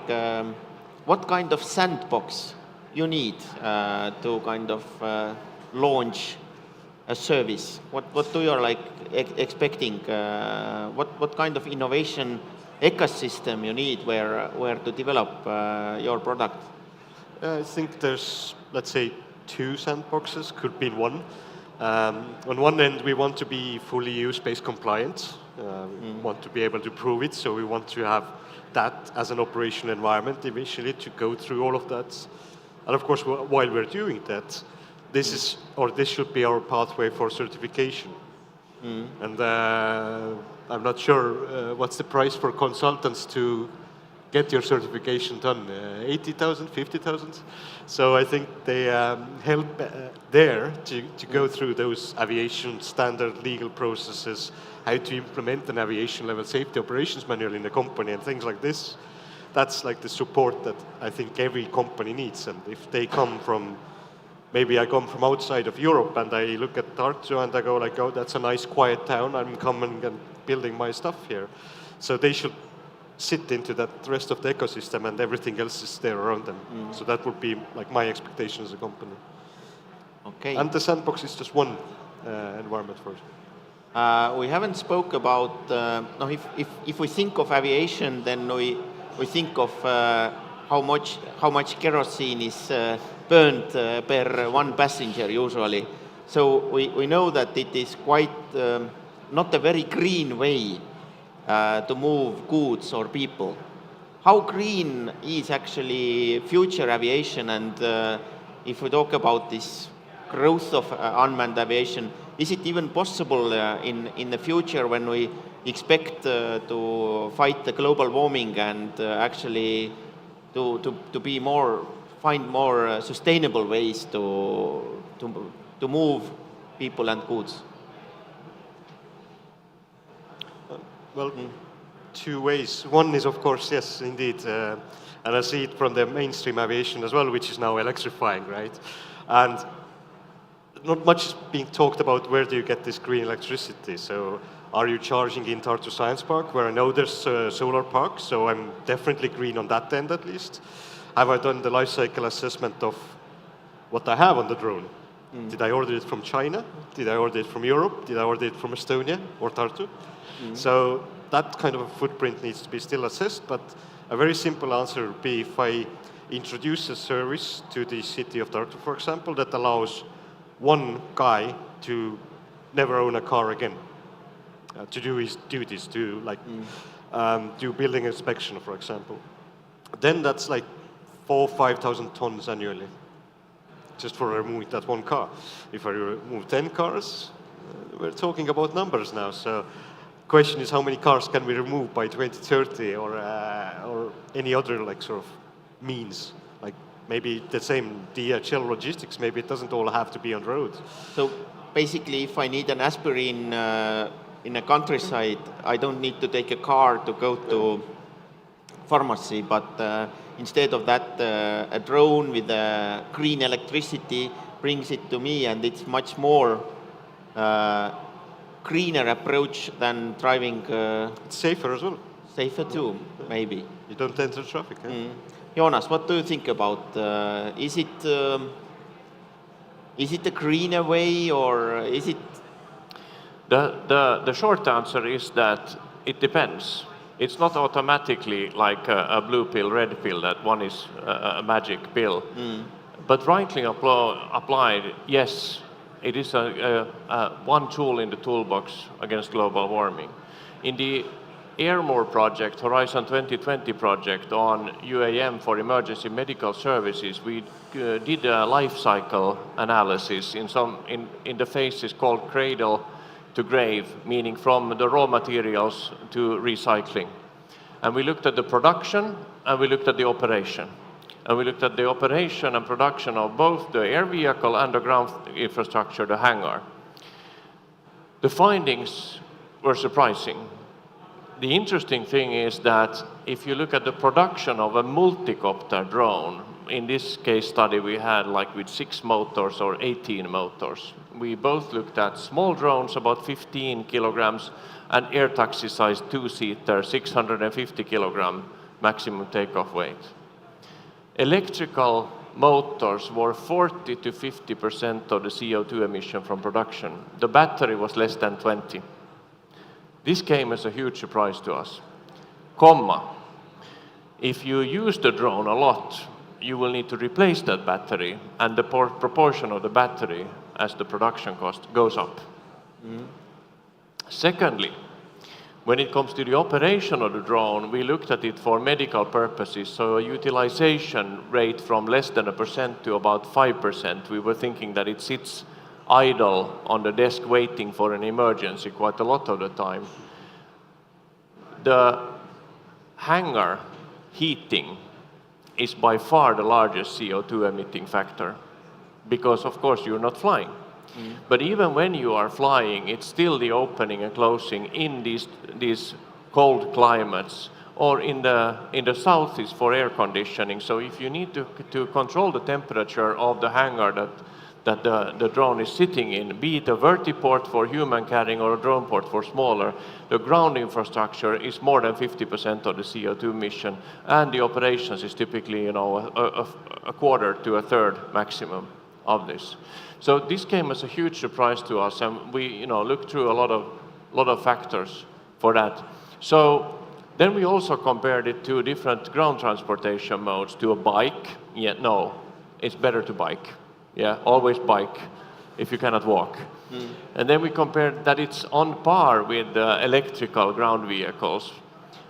what kind of sandbox you need to kind of launch a service? What do you like expecting? What kind of innovation ecosystem you need where to develop your product?
I think there's, let's say, 2 sandboxes, could be one. On one end, we want to be fully EU-space compliant. We want to be able to prove it, so we want to have that as an operational environment initially to go through all of that. And of course, while we're doing that, this should be our pathway for certification. And I'm not sure what's the price for consultants to get your certification done, 80,000, 50,000. So I think they help there to go through those aviation standard legal processes, how to implement an aviation level safety operations manual in a company and things like this. That's like the support that I think every company needs. And if they come from, maybe I come from outside of Europe and I look at Tartu and I go like, oh, that's a nice quiet town, I'm coming and building my stuff here. So they should sit into that rest of the ecosystem and everything else is there around them. So that would be like my expectation as a company.
Okay.
And the sandbox is just one environment for it.
We haven't spoke about, if we think of aviation, then we think of how much kerosene is burned per one passenger usually. So we know that it is quite not a very green way to move goods or people. How green is actually future aviation? And if we talk about this growth of unmanned aviation, is it even possible in the future when we expect to fight the global warming and actually to be more, find more sustainable ways to move people and goods?
Well, 2 ways. One is, of course, yes, indeed, and I see it from the mainstream aviation as well, which is now electrifying, right? And not much is being talked about where do you get this green electricity. So are you charging in Tartu Science Park, where I know there's a solar park, so I'm definitely green on that end at least. Have I done the life cycle assessment of what I have on the drone? Did I order it from China? Did I order it from Europe? Did I order it from Estonia or Tartu? So that kind of a footprint needs to be still assessed, but a very simple answer would be if I introduce a service to the city of Tartu, for example, that allows one guy to never own a car again, to do his duties, to do building inspection, for example, then that's like 4,000 or 5,000 tons annually, just for removing that one car. If I remove 10 cars, we're talking about numbers now. So question is, how many cars can we remove by 2030, or any other like sort of means? Like maybe the same DHL logistics, maybe it doesn't all have to be on road.
So basically, if I need an aspirin in a countryside, I don't need to take a car to go to pharmacy, but instead of that, a drone with green electricity brings it to me, and it's much more greener approach than driving.
It's safer as well.
Safer too, maybe.
You don't enter traffic.
Jonas, what do you think about? Is it a greener way, or is it?
The short answer is that it depends. It's not automatically like a blue pill, red pill, that one is a magic pill. But rightly applied, yes, it is one tool in the toolbox against global warming. In the AirMore project, Horizon 2020 project on UAM for emergency medical services, we did a life cycle analysis in the phases called cradle to grave, meaning from the raw materials to recycling. And we looked at the production, and we looked at the operation. And we looked at the operation and production of both the air vehicle and the ground infrastructure, the hangar. The findings were surprising. The interesting thing is that if you look at the production of a multicopter drone, in this case study we had like with 6 motors or 18 motors. We both looked at small drones, about 15 kilograms, and air taxi size 2-seater, 650 kilogram maximum takeoff weight. Electrical motors were 40 to 50% of the CO2 emission from production. The battery was less than 20. This came as a huge surprise to us. If you use the drone a lot, you will need to replace that battery, and the proportion of the battery as the production cost goes up. Secondly, when it comes to the operation of the drone, we looked at it for medical purposes, so a utilization rate from less than 1% to about 5%. We were thinking that it sits idle on the desk waiting for an emergency quite a lot of the time. The hangar heating is by far the largest CO2 emitting factor, because of course you're not flying. But even when you are flying, it's still the opening and closing in these cold climates, or in the south is for air conditioning. So if you need to control the temperature of the hangar that the drone is sitting in, be it a vertiport for human carrying or a drone port for smaller, the ground infrastructure is more than 50% of the CO2 emission, and the operations is typically a quarter to a third maximum of this. So this came as a huge surprise to us, and we looked through a lot of factors for that. So then we also compared it to different ground transportation modes, to a bike. No, it's better to bike. Always bike if you cannot walk. And then we compared that it's on par with electrical ground vehicles,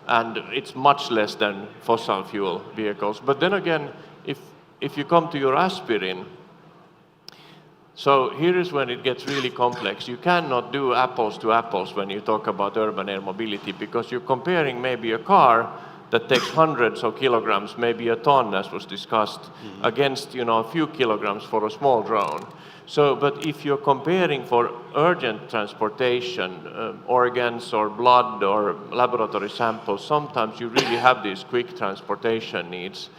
and it's much less than fossil fuel vehicles. But then again, if you come to your aspirin, so here is when it gets really complex. You cannot do apples to apples when you talk about urban air mobility, because you're comparing maybe a car that takes hundreds of kilograms, maybe a ton, as was discussed, against a few kilograms for a small drone. So, but if you're comparing for urgent transportation, organs or blood or laboratory samples, sometimes you really have these quick transportation needs.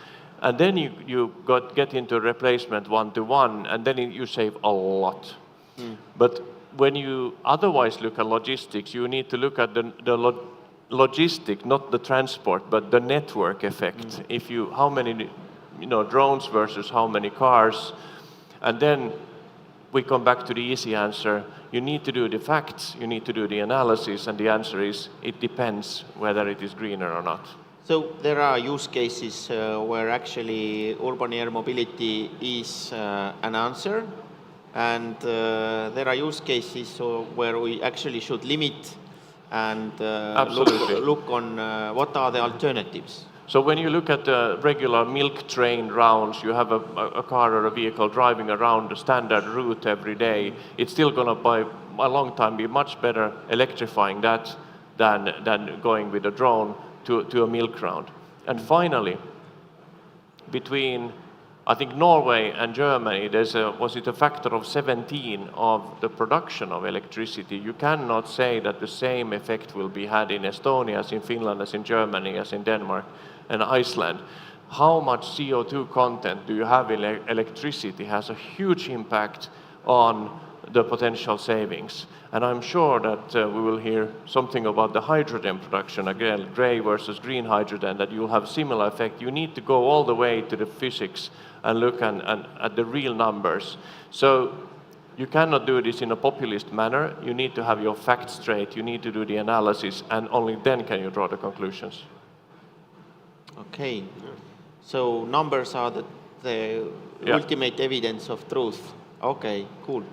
And then you get into replacement one-to-one, and then you save a lot. But when you otherwise look at logistics, you need to look at the logistic, not the transport, but the network effect. How many drones versus how many cars, and then we come back to the easy answer. You need to do the facts, you need to do the analysis, and the answer is it depends whether it is greener or not.
So there are use cases where actually urban air mobility is an answer, and there are use cases where we actually should limit and look on what are the alternatives.
So when you look at the regular milk train rounds, you have a car or a vehicle driving around the standard route every day, it's still going to, by a long time, be much better electrifying that than going with a drone to a milk round. And finally, between, I think, Norway and Germany, was it a factor of 17 of the production of electricity? You cannot say that the same effect will be had in Estonia as in Finland, as in Germany, as in Denmark and Iceland. How much CO2 content do you have in electricity has a huge impact on the potential savings. And I'm sure that we will hear something about the hydrogen production, again, gray versus green hydrogen, that you'll have similar effect. You need to go all the way to the physics and look at the real numbers. So you cannot do this in a populist manner. You need to have your facts straight, you need to do the analysis, and only then can you draw the conclusions.
Okay, so numbers are the ultimate evidence of truth. Okay, cool.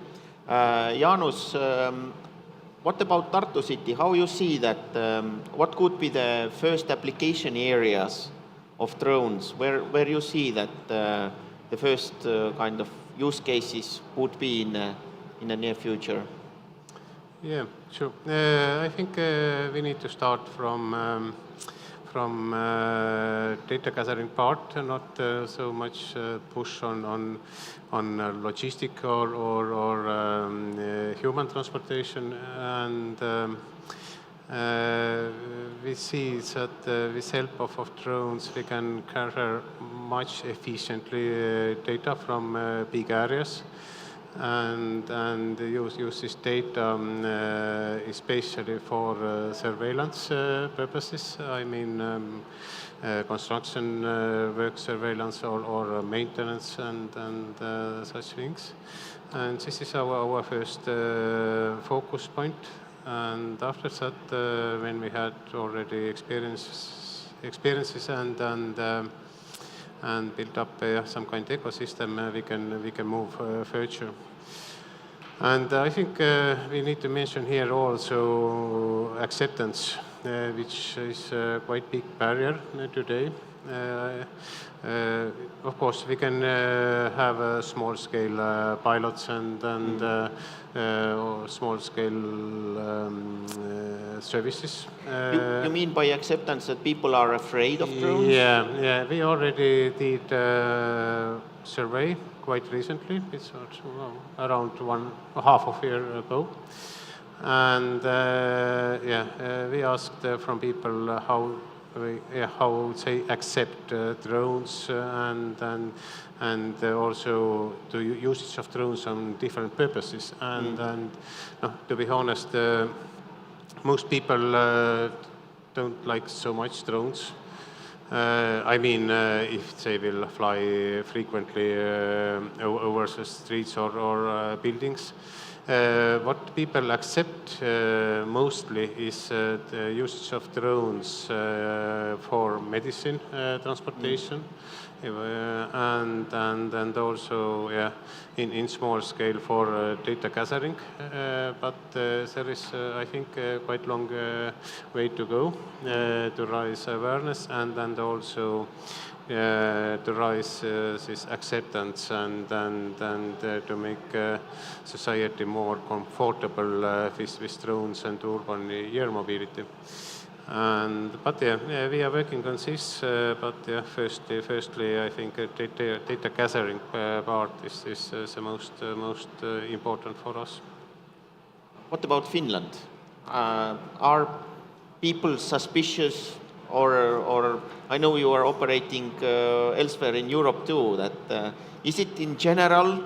Jaanus, what about Tartu City? How you see that? What could be the first application areas of drones? Where you see that the first kind of use cases would be in the near future?
Yeah, sure. I think we need to start from data gathering part, not so much push on logistic or human transportation, and we see that with help of drones we can gather much efficiently data from big areas and use this data especially for surveillance purposes. I mean construction work surveillance or maintenance and such things. And this is our first focus point. And after that, when we had already experiences and build up some kind of ecosystem, we can move further. And I think we need to mention here also acceptance, which is quite big barrier today. Of course, we can have small-scale pilots and small-scale services.
You mean by acceptance that people are afraid of drones?
Yeah. We already did a survey quite recently. It's around half of a year ago. And we asked from people how they accept drones and also the usage of drones on different purposes. And to be honest, most people don't like so much drones. I mean, if they will fly frequently over the streets or buildings. What people accept mostly is the usage of drones for medicine transportation and also in small scale for data gathering. But there is, I think, quite long way to go to raise awareness and also to raise this acceptance and to make society more comfortable with drones and urban air mobility. But we are working on this. Firstly, I think data gathering part is the most important for us.
What about Finland? Are people suspicious? Or I know you are operating elsewhere in Europe too, that is it in general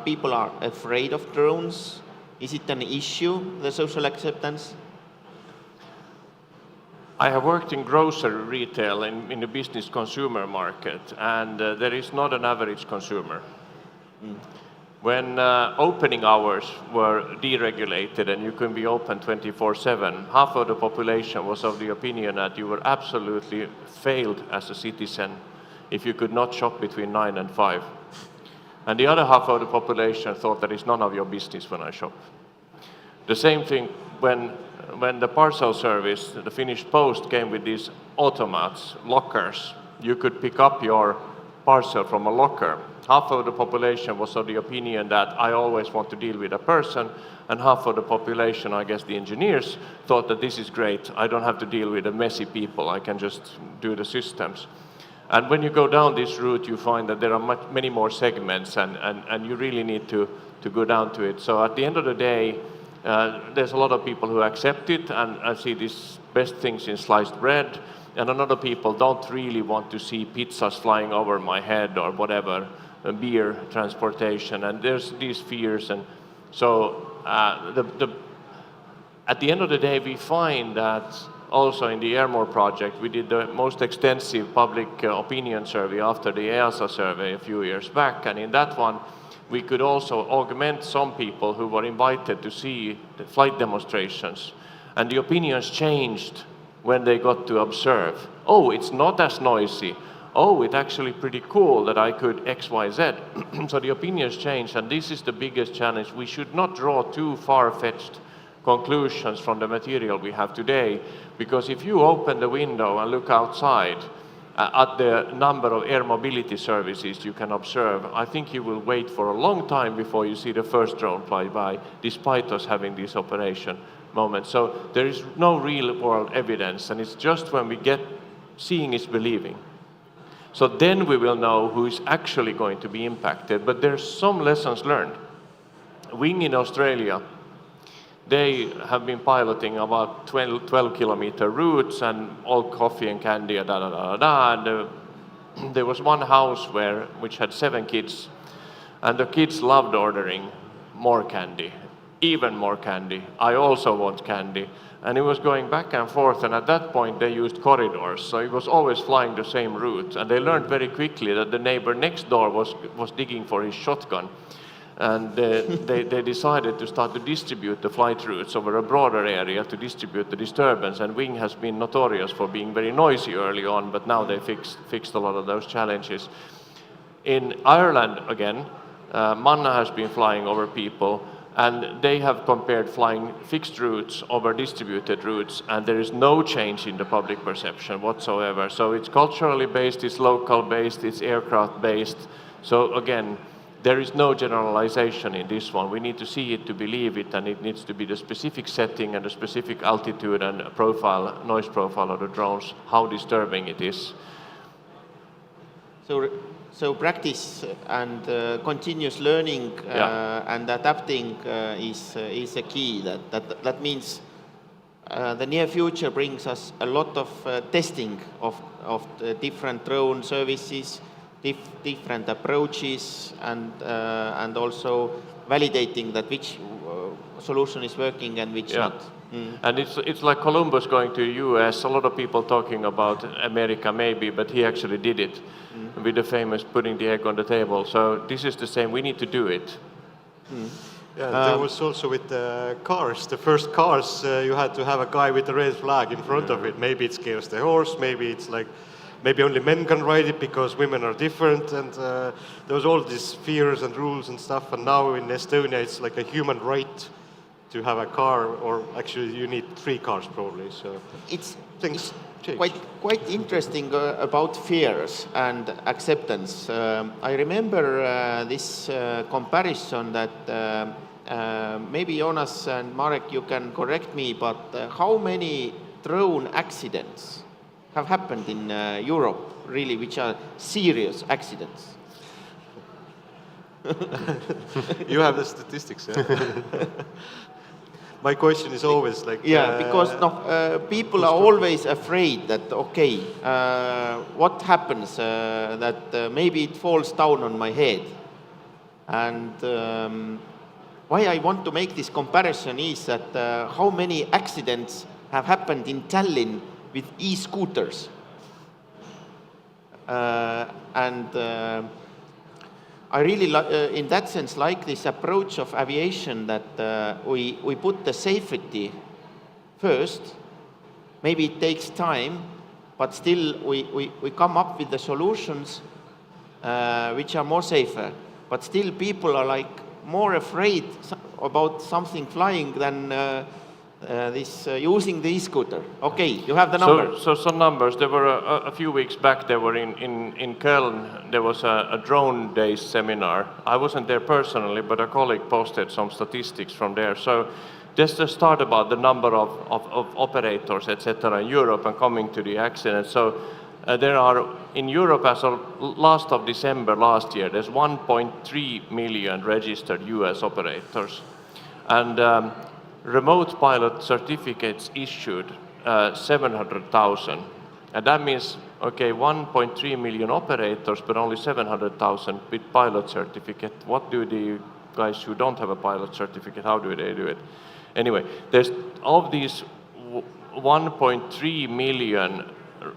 people are afraid of drones? Is it an issue, the social acceptance?
I have worked in grocery retail in the business consumer market, and there is not an average consumer. When opening hours were deregulated and you can be open 24/7, half of the population was of the opinion that you were absolutely failed as a citizen if you could not shop between 9 and 5. And the other half of the population thought that it's none of your business when I shop. The same thing when the parcel service, the Finnish Post, came with these automats, lockers. You could pick up your parcel from a locker. Half of the population was of the opinion that I always want to deal with a person, and half of the population, I guess the engineers, thought that this is great. I don't have to deal with the messy people. I can just do the systems. And when you go down this route, you find that there are many more segments, and you really need to go down to it. So at the end of the day, there's a lot of people who accept it and see these best things in sliced bread, and another people don't really want to see pizzas flying over my head or whatever, beer transportation, and there's these fears. And so at the end of the day, we find that also in the Airmore project, we did the most extensive public opinion survey after the EASA survey a few years back, and in that one, we could also augment some people who were invited to see the flight demonstrations. And the opinions changed when they got to observe. Oh, it's not as noisy. Oh, it's actually pretty cool that I could X, Y, Z. So the opinions changed, and this is the biggest challenge. We should not draw too far-fetched conclusions from the material we have today, because if you open the window and look outside at the number of air mobility services you can observe, I think you will wait for a long time before you see the first drone fly by, despite us having this operation moment. So there is no real world evidence, and it's just when we get seeing is believing. So then we will know who is actually going to be impacted, but there's some lessons learned. Wing in Australia, they have been piloting about 12-kilometer routes and all coffee and candy, and there was one house which had 7 kids, and the kids loved ordering more candy, even more candy. I also want candy. And it was going back and forth, and at that point they used corridors, so it was always flying the same route. And they learned very quickly that the neighbor next door was digging for his shotgun. And they decided to start to distribute the flight routes over a broader area to distribute the disturbance. And Wing has been notorious for being very noisy early on, but now they fixed a lot of those challenges. In Ireland, again, Manna has been flying over people, and they have compared flying fixed routes over distributed routes, and there is no change in the public perception whatsoever. So it's culturally based, it's local based, it's aircraft based. So again, there is no generalization in this one. We need to see it to believe it, and it needs to be the specific setting and the specific altitude and profile, noise profile of the drones, how disturbing it is.
So practice and continuous learning and adapting is a key. That means the near future brings us a lot of testing of the different drone services, different approaches, and also validating that which solution is working and which not.
And it's like Columbus going to the US. A lot of people talking about America maybe, but he actually did it with the famous putting the egg on the table. So this is the same. We need to do it.
Yeah, there was also with the cars. The first cars, you had to have a guy with a red flag in front of it. Maybe it scares the horse. Maybe it's like, maybe only men can ride it because women are different. And there was all these fears and rules and stuff. And now in Estonia, it's like a human right to have a car, or actually you need 3 cars probably. So
it's
change.
Quite interesting about fears and acceptance. I remember this comparison that maybe Jonas and Marek, you can correct me, but how many drone accidents have happened in Europe, really, which are serious accidents?
You have the statistics, yeah? My question is always like...
Yeah, because people are always afraid that, okay, what happens that maybe it falls down on my head. And why I want to make this comparison is that how many accidents have happened in Tallinn with e-scooters. I really, in that sense, like this approach of aviation that we put the safety first. Maybe it takes time, but still we come up with the solutions which are more safer. But still people are like more afraid about something flying than using the e-scooter. Okay, you have the numbers.
So some numbers. There were a few weeks back. There were in Köln. There was a drone day seminar. I wasn't there personally, but a colleague posted some statistics from there. So just to start about the number of operators, etc., in Europe and coming to the accident. So there are in Europe as of last of December last year. There's 1.3 million registered U.S. operators, and remote pilot certificates issued 700,000. And that means, okay, 1.3 million operators, but only 700,000 with pilot certificate. What do the guys who don't have a pilot certificate, how do they do it? Anyway, there's of these 1.3 million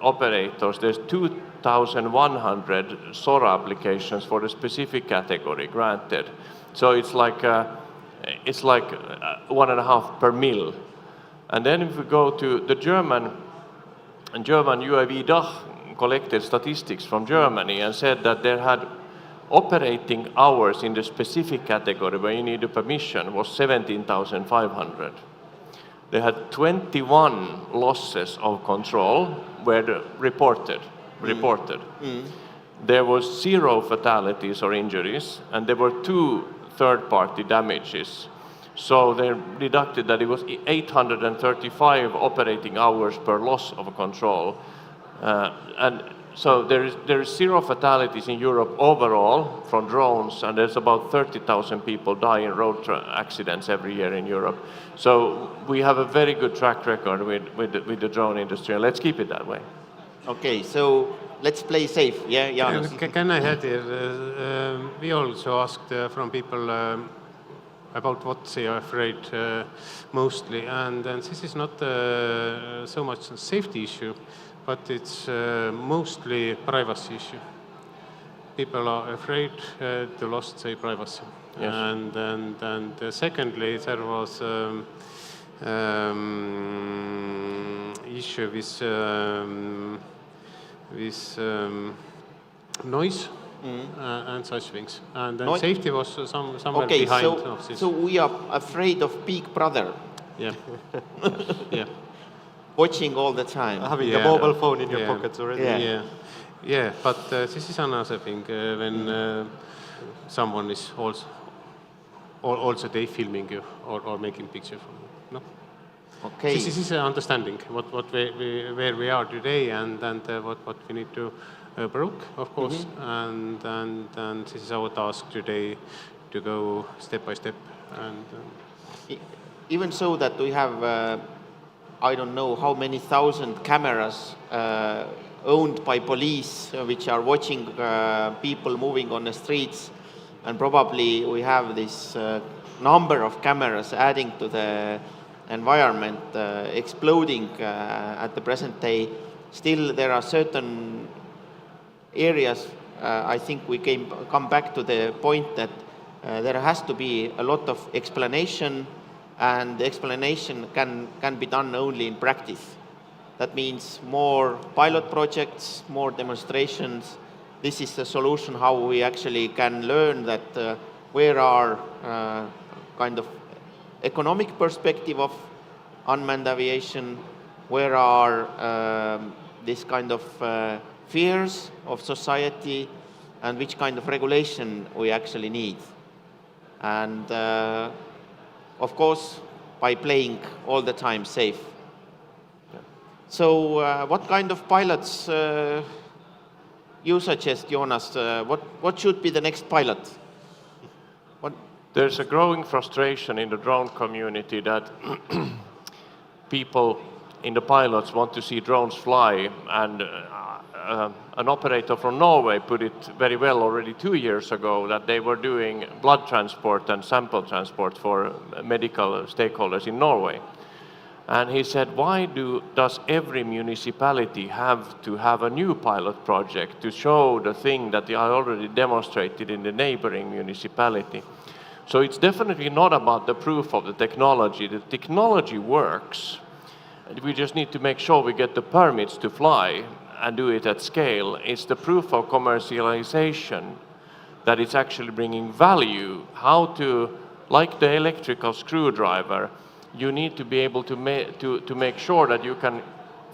operators, there's 2,100 SORA applications for the specific category granted. So it's like 1.5 per mil. And then if we go to the German UAV DACH collected statistics from Germany and said that they had operating hours in the specific category where you need a permission was 17,500. They had 21 losses of control were reported. There was 0 fatalities or injuries, and there were 2 third-party damages. So they deducted that it was 835 operating hours per loss of control. And so there is 0 fatalities in Europe overall from drones, and there's about 30,000 people die in road accidents every year in Europe. So we have a very good track record with the drone industry, and let's keep it that way.
Okay, so let's play safe. Yeah, Jaanus.
Can I add here? We also asked from people about what they are afraid mostly, and this is not so much a safety issue, but it's mostly privacy issue. People are afraid to lose their privacy.
Yes.
And secondly, there was issue with noise and such things. And then safety was somewhere behind of this.
So we are afraid of Big Brother.
Yeah. Yeah.
Watching all the time.
Having a mobile phone in your pockets already.
Yeah, but this is another thing when someone is also they filming you or making picture from you. No.
Okay.
This is understanding where we are today and what we need to broke, of course, and this is our task today to go step by step. And
even so that we have, I don't know how many thousand cameras owned by police which are watching people moving on the streets, and probably we have this number of cameras adding to the environment exploding at the present day. Still there are certain areas, I think we come back to the point that there has to be a lot of explanation, and the explanation can be done only in practice. That means more pilot projects, more demonstrations. This is the solution how we actually can learn that where are kind of economic perspective of unmanned aviation, where are this kind of fears of society, and which kind of regulation we actually need. And of course, by playing all the time safe. So what kind of pilots you suggest, Jonas? What should be the next pilot?
There's a growing frustration in the drone community that people in the pilots want to see drones fly, and an operator from Norway put it very well already 2 years ago that they were doing blood transport and sample transport for medical stakeholders in Norway. And he said, why does every municipality have to have a new pilot project to show the thing that I already demonstrated in the neighboring municipality? So it's definitely not about the proof of the technology. The technology works. We just need to make sure we get the permits to fly and do it at scale. It's the proof of commercialization that it's actually bringing value. How to, like the electrical screwdriver, you need to be able to make sure that you can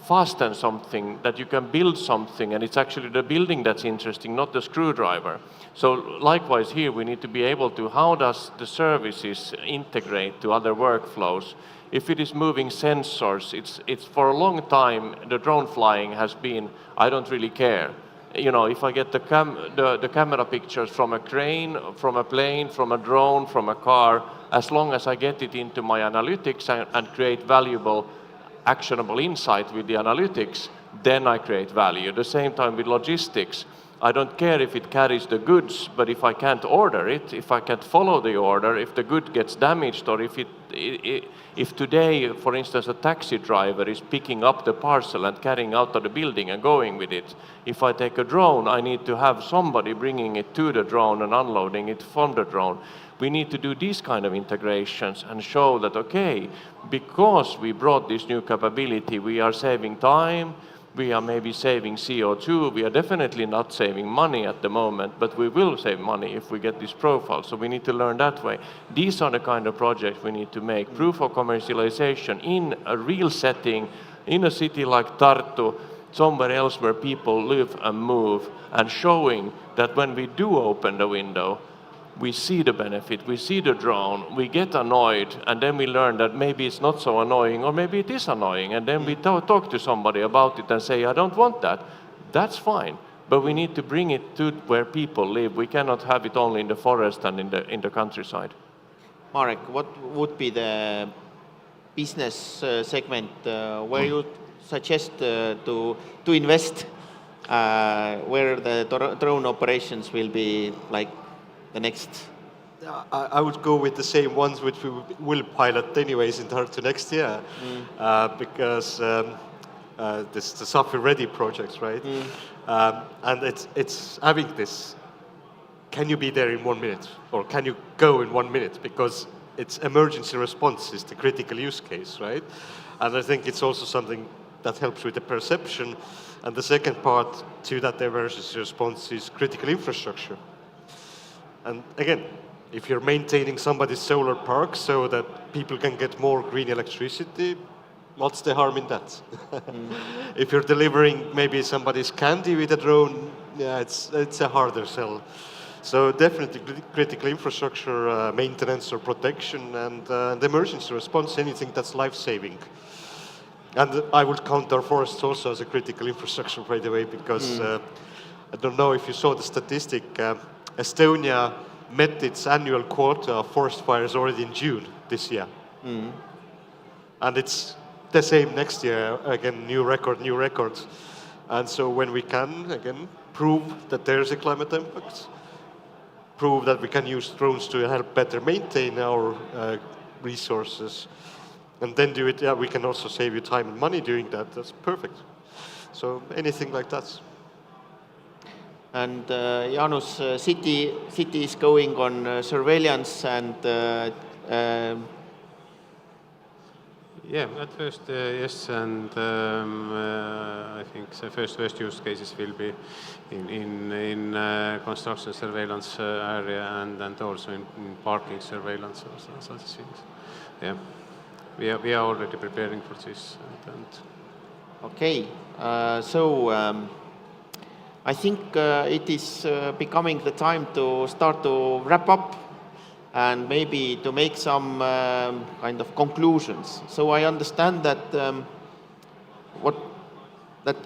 fasten something, that you can build something, and it's actually the building that's interesting, not the screwdriver. So likewise here, we need to be able to, how does the services integrate to other workflows? If it is moving sensors, it's for a long time, the drone flying has been, I don't really care. You know, if I get the camera pictures from a crane, from a plane, from a drone, from a car, as long as I get it into my analytics and create valuable, actionable insight with the analytics, then I create value. At the same time with logistics, I don't care if it carries the goods, but if I can't order it, if I can't follow the order, if the good gets damaged, or if today, for instance, a taxi driver is picking up the parcel and carrying out of the building and going with it, if I take a drone, I need to have somebody bringing it to the drone and unloading it from the drone. We need to do these kind of integrations and show that, okay, because we brought this new capability, we are saving time, we are maybe saving CO2, we are definitely not saving money at the moment, but we will save money if we get this profile, so we need to learn that way. These are the kind of projects we need to make, proof of commercialization in a real setting, in a city like Tartu, somewhere else where people live and move, and showing that when we do open the window, we see the benefit, we see the drone, we get annoyed, and then we learn that maybe it's not so annoying, or maybe it is annoying, and then we talk to somebody about it and say, I don't want that. That's fine, but we need to bring it to where people live. We cannot have it only in the forest and in the countryside.
Marek, what would be the business segment where you suggest to invest, where the drone operations will be like the next?
I would go with the same ones which we will pilot anyways in Tartu next year, because this the software ready projects, right? And it's having this. Can you be there in 1 minute, or can you go in 1 minute? Because it's emergency response is the critical use case, right? And I think it's also something that helps with the perception. And the second part to that emergency response is critical infrastructure. And again, if you're maintaining somebody's solar park so that people can get more green electricity, what's the harm in that? If you're delivering maybe somebody's candy with a drone, yeah, it's a harder sell. So definitely critical infrastructure maintenance or protection, and the emergency response, anything that's life-saving. And I would count our forests also as a critical infrastructure, by the way, because I don't know if you saw the statistic, Estonia met its annual quota of forest fires already in June this year. And it's the same next year, again, new records. And so when we can, again, prove that there's a climate impact, prove that we can use drones to help better maintain our resources, and then do it, yeah, we can also save you time and money doing that. That's perfect. So anything like that.
And Jaanus, city is going on surveillance and
yeah, at first, yes, and I think the first use cases will be in construction surveillance area and also in parking surveillance or such things. Yeah, we are already preparing for this.
Okay, so I think it is becoming the time to start to wrap up and maybe to make some kind of conclusions. So I understand that that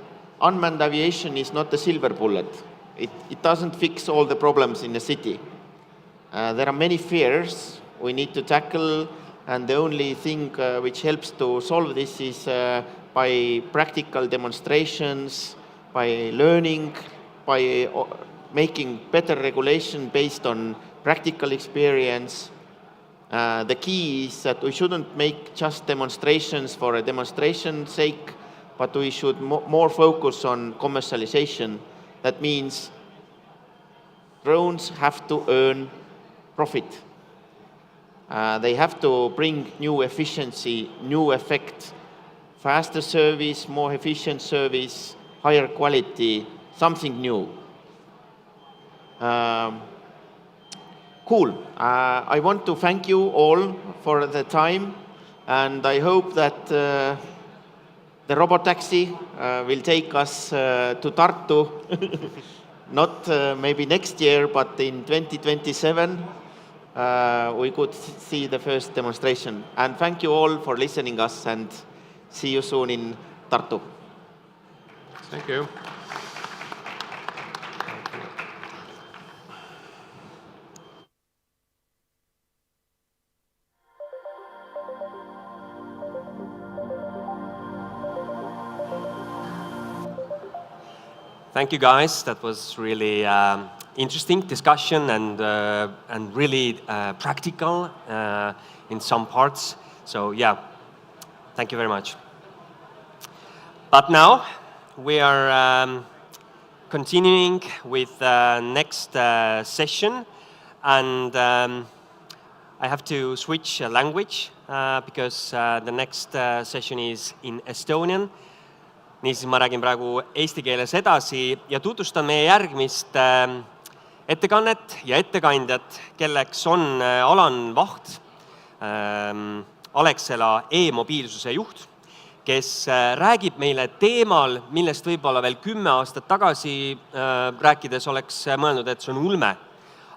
unmanned aviation is not a silver bullet. It doesn't fix all the problems in the city. There are many fears we need to tackle, and the only thing which helps to solve this is by practical demonstrations, by learning, by making better regulation based on practical experience. The key is that we shouldn't make just demonstrations for a demonstration's sake, but we should more focus on commercialization. That means drones have to earn profit. They have to bring new efficiency, new effect, faster service, more efficient service, higher quality, something new. Cool. I want to thank you all for the time, and I hope that the robotaxi will take us to Tartu, not maybe next year, but in 2027 we could see the first demonstration. And thank you all for listening us, and see you soon in Tartu.
Thank you.
Thank you, guys. That was really interesting discussion and really practical in some parts. So yeah, thank you very much. But now we are continuing with the next session, and I have to switch language because the next session is in Estonian. Niisiis ma räägin praegu eesti keeles edasi ja tutvustan meie järgmist ettekannet ja ettekandjat, kelleks on Alan Vaht, Alexela e-mobiilsuse juht, kes räägib meile teemal, millest võib-olla veel 10 aastat tagasi rääkides oleks mõelnud, et see on ulme.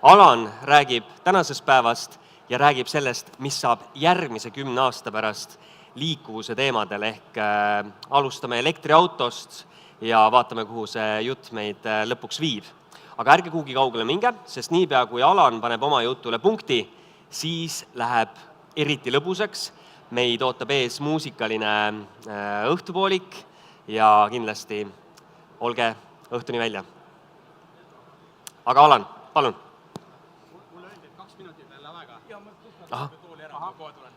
Alan räägib tänasest päevast ja räägib sellest, mis saab järgmise 10 aasta pärast liikuvuse teemadel, ehk alustame elektriautost ja vaatame, kuhu see jutt meid lõpuks viib. Aga ärge kuhugi kaugele minge, sest niipea kui Alan paneb oma jutule punkti, siis läheb eriti lõbusaks. Meid ootab ees muusikaline õhtupoolik ja kindlasti olge õhtuni välja. Aga Alan, palun. Mulle öeldi, et 2 minutit veel läheb aega. Ja, ma tõstan tooli ära, kohe tulen.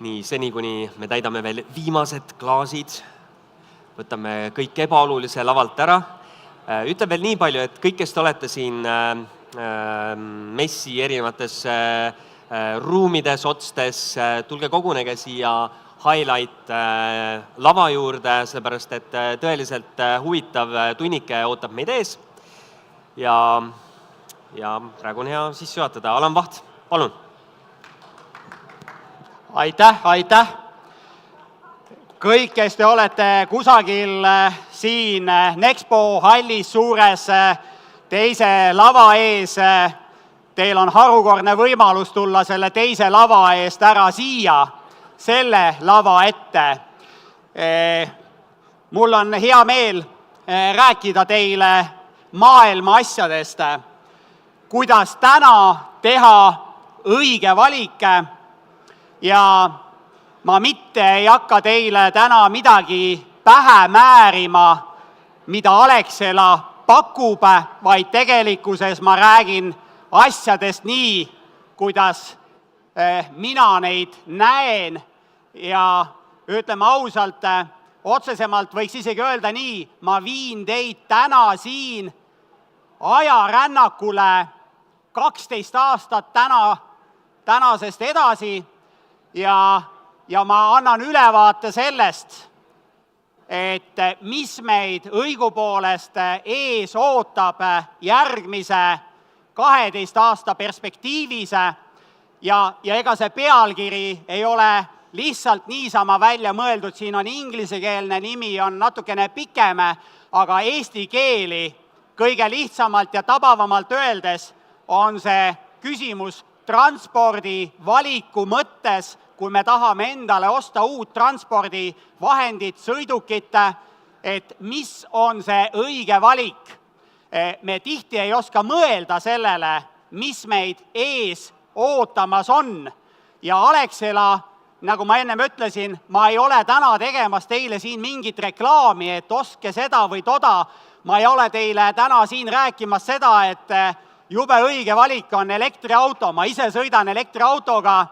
Nii, seni kuni me täidame veel viimased klaasid, võtame kõik ebaolulise lavalt ära. Ütleb veel nii palju, et kõik, kes te olete siin messi erinevates ruumides, otstes, tulge kogunege siia highlight lava juurde, sellepärast et tõeliselt huvitav tunnike ootab meid ees. Ja praegu on hea sissejuhatada. Alan Vaht, palun!
Aitäh! Kõik, kes te olete kusagil siin NEXPO hallis suures teise lava ees, teil on harukordne võimalus tulla selle teise lava eest ära siia, selle lava ette. Mul on hea meel rääkida teile maailma asjadest, kuidas täna teha õige valik. Ja ma mitte ei hakka teile täna midagi pähe määrima, mida Alexela pakub, vaid tegelikkuses ma räägin asjadest nii, kuidas mina neid näen ja ütleme ausalt, otsesemalt võiks isegi öelda nii, ma viin teid täna siin ajarännakule 12 aastat tänasest edasi. Ja ma annan ülevaate sellest, et mis meid õigupoolest ees ootab järgmise 12 aasta perspektiivis ja ega see pealkiri ei ole lihtsalt niisama välja mõeldud, siin on inglisekeelne nimi, on natukene pikem, aga eesti keeli kõige lihtsamalt ja tabavamalt öeldes on see küsimus transpordi valiku mõttes, kui me tahame endale osta uut transpordivahendit, sõidukit, et mis on see õige valik. Me tihti ei oska mõelda sellele, mis meid ees ootamas on. Ja Alexela, nagu ma ennem ütlesin, ma ei ole täna tegemas teile siin mingit reklaami, et ostke seda või toda. Ma ei ole teile täna siin rääkimas seda, et jube õige valik on elektriauto. Ma ise sõidan elektriautoga,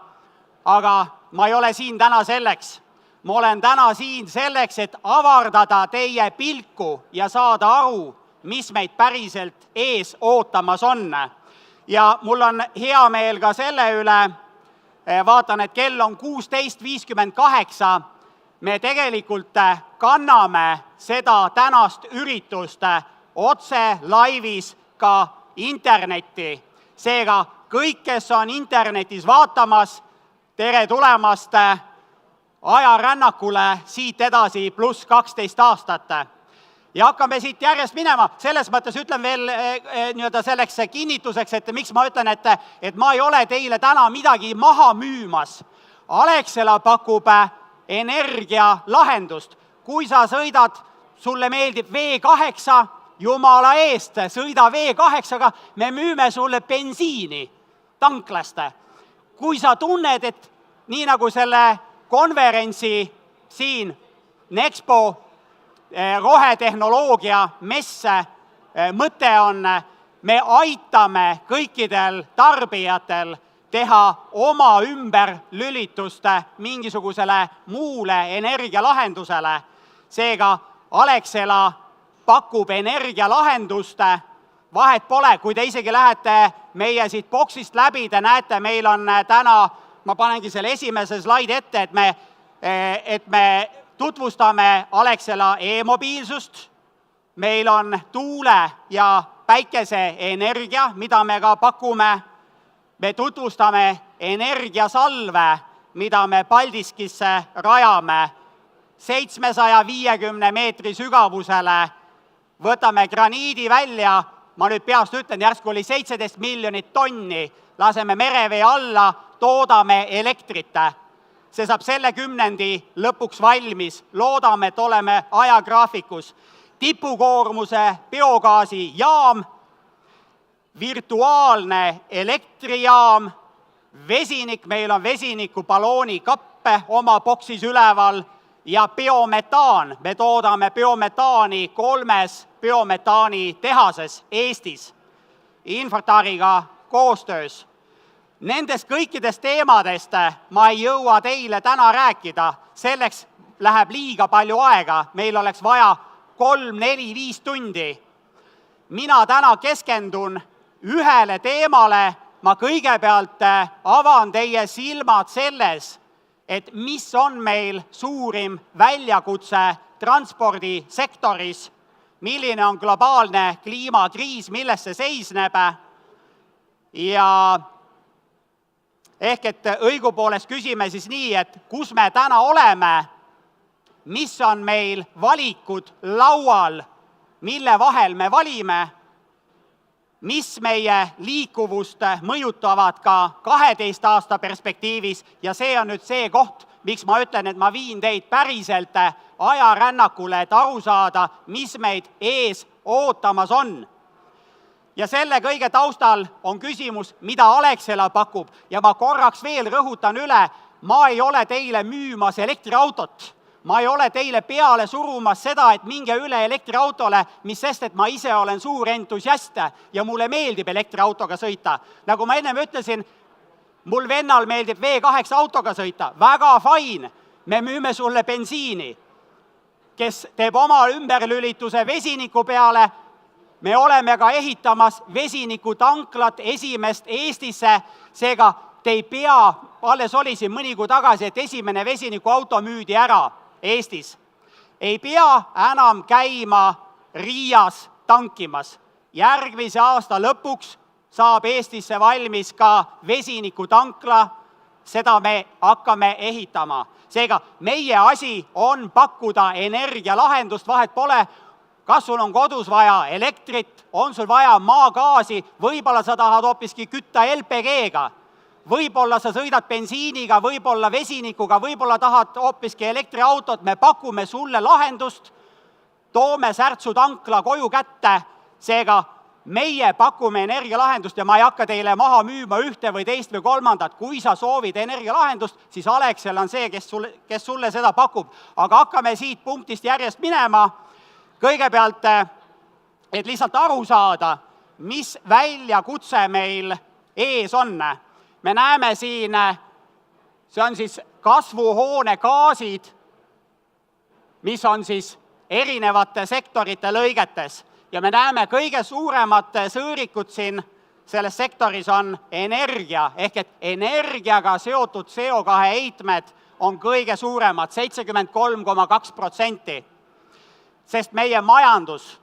aga ma ei ole siin täna selleks. Ma olen täna siin selleks, et avardada teie pilku ja saada aru, mis meid päriselt ees ootamas on. Ja mul on hea meel ka selle üle, vaatan, et kell on 16:58, me tegelikult kanname seda tänast üritust otse laivis ka internetti. Seega kõik, kes on internetis vaatamas, tere tulemast ajarännakule siit edasi pluss 12 aastat. Ja hakkame siit järjest minema. Selles mõttes ütlen veel selleks kinnituseks, et miks ma ütlen, et ma ei ole teile täna midagi maha müümas. Alexela pakub energialahendust. Kui sa sõidad, sulle meeldib V8, jumala eest, sõida V8-ga, me müüme sulle bensiini tanklast. Kui sa tunned, et nii nagu selle konverentsi siin NEXPO rohetehnoloogia messe mõte on, me aitame kõikidel tarbijatel teha oma ümberlülitust mingisugusele muule energialahendusele. Seega Alexela pakub energialahendust, vahet pole, kui te isegi lähete meie siit boksist läbi, te näete, meil on täna, ma panengi selle esimese slaidi ette, et me tutvustame Alexela e-mobiilsust, meil on tuule- ja päikeseenergia, mida me ka pakume, me tutvustame energiasalve, mida me Paldiskisse rajame 750 meetri sügavusele, võtame graniidi välja, ma nüüd peast ütlen, järsku oli 17 miljonit tonni, laseme merevee alla, toodame elektrit. See saab selle kümnendi lõpuks valmis, loodame, et oleme ajagraafikus. Tipukoormuse biogaasi jaam, virtuaalne elektrijaam, vesinik, meil on vesiniku ballooni kappe oma boksis üleval ja biometaan. Me toodame biometaani 3 biometaani tehases Eestis, Infotariga koostöös. Nendest kõikidest teemadest ma ei jõua teile täna rääkida, selleks läheb liiga palju aega, meil oleks vaja 3, 4, 5 tundi. Mina täna keskendun ühele teemale, ma kõigepealt avan teie silmad selles, et mis on meil suurim väljakutse transpordisektoris, milline on globaalne kliimakriis, milles see seisneb ja ehk et õigupoolest küsime siis nii, et kus me täna oleme, mis on meil valikud laual, mille vahel me valime, mis meie liikuvust mõjutavad ka 12 aasta perspektiivis ja see on nüüd see koht, miks ma ütlen, et ma viin teid päriselt ajarännakule, et aru saada, mis meid ees ootamas on. Ja selle kõige taustal on küsimus, mida Alexela pakub ja ma korraks veel rõhutan üle, ma ei ole teile müümas elektriautot. Ma ei ole teile peale surumas seda, et minge üle elektriautole, mis sest, et ma ise olen suur entusiast ja mulle meeldib elektriautoga sõita. Nagu ma ennem ütlesin, mul vennal meeldib V8 autoga sõita, väga fine, me müüme sulle bensiini, kes teeb oma ümberlülituse vesiniku peale. Me oleme ka ehitamas vesinikutanklad esimest Eestisse, seega te ei pea, alles oli siin mõni kuu tagasi, et esimene vesinikuauto müüdi ära Eestis. Ei pea enam käima Riias tankimas. Järgmise aasta lõpuks saab Eestisse valmis ka vesinikutankla, seda me hakkame ehitama. Seega meie asi on pakkuda energialahendust, vahet pole, kas sul on kodus vaja elektrit, on sul vaja maagaasi, võib-olla sa tahad hoopiski kütta LPG-ga, võib-olla sa sõidad bensiiniga, võib-olla vesinikuga, võib-olla tahad hoopiski elektriautot, me pakume sulle lahendust, toome Särtsu tankla koju kätte, seega meie pakume energialahendust ja ma ei hakka teile maha müüma ühte või teist või kolmandat. Kui sa soovid energialahendust, siis Alexel on see, kes sulle seda pakub. Aga hakkame siit punktist järjest minema. Kõigepealt, et lihtsalt aru saada, mis väljakutse meil ees on. Me näeme siin, see on siis kasvuhoonegaasid, mis on siis erinevate sektorite lõigetes. Ja me näeme kõige suuremad sõõrikud siin selles sektoris on energia, ehk et energiaga seotud CO2 heitmed on kõige suuremad, 73,2%. Sest meie majandus,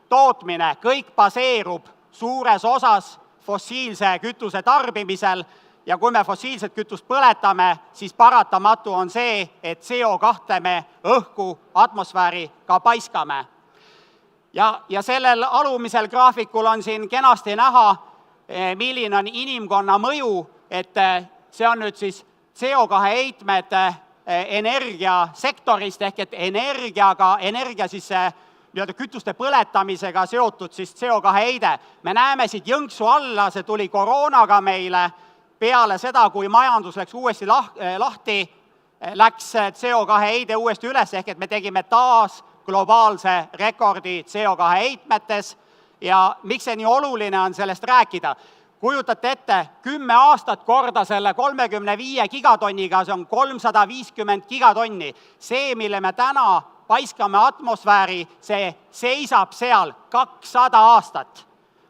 tootmine, kõik baseerub suures osas fossiilse kütuse tarbimisel ja kui me fossiilset kütust põletame, siis paratamatu on see, et CO2 me õhku atmosfääri ka paiskame. Ja sellel alumisel graafikul on siin kenasti näha, milline on inimkonna mõju, et see on nüüd siis CO2 heitmed energiasektorist ehk et energia siis kütuste põletamisega seotud siis CO2 heide. Me näeme siit jõnksu alla, see tuli koroonaga meile peale seda, kui majandus läks uuesti lahti, läks CO2 heide uuesti üles ehk et me tegime taas globaalse rekordi CO2 heitmetes ja miks see nii oluline on sellest rääkida? Kujutate ette, 10 aastat korda selle 35 gigatonniga, see on 350 gigatonni. See, mille me täna paiskame atmosfääri, see seisab seal 200 aastat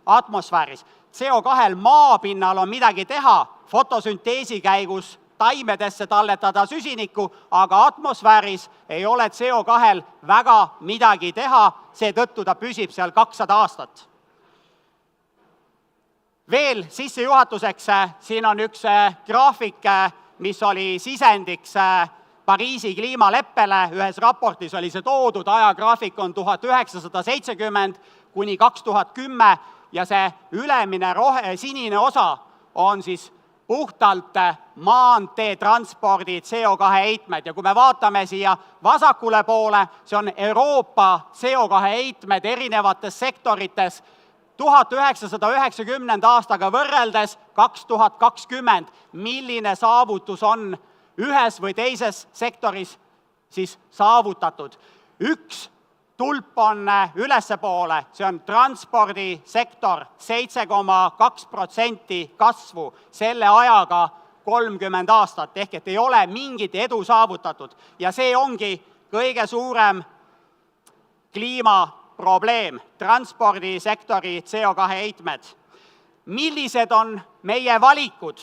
atmosfääris. CO2-l maapinnal on midagi teha, fotosünteesi käigus taimedesse talletada süsinikku, aga atmosfääris ei ole CO2-l väga midagi teha, seetõttu ta püsib seal 200 aastat. Veel sissejuhatuseks, siin on üks graafik, mis oli sisendiks Pariisi kliimaleppele, ühes raportis oli see toodud, ajagraafik on 1970 kuni 2010 ja see ülemine sinine osa on siis puhtalt maanteetranspordi CO2 heitmed ja kui me vaatame siia vasakule poole, see on Euroopa CO2 heitmed erinevates sektorites 1990. aastaga võrreldes 2020, milline saavutus on ühes või teises sektoris siis saavutatud. Üks tulp on ülespoole, see on transpordisektor, 7,2% kasvu selle ajaga 30 aastat, ehk et ei ole mingit edu saavutatud. Ja see ongi kõige suurem kliimaprobleem, transpordisektori CO2 heitmed. Millised on meie valikud?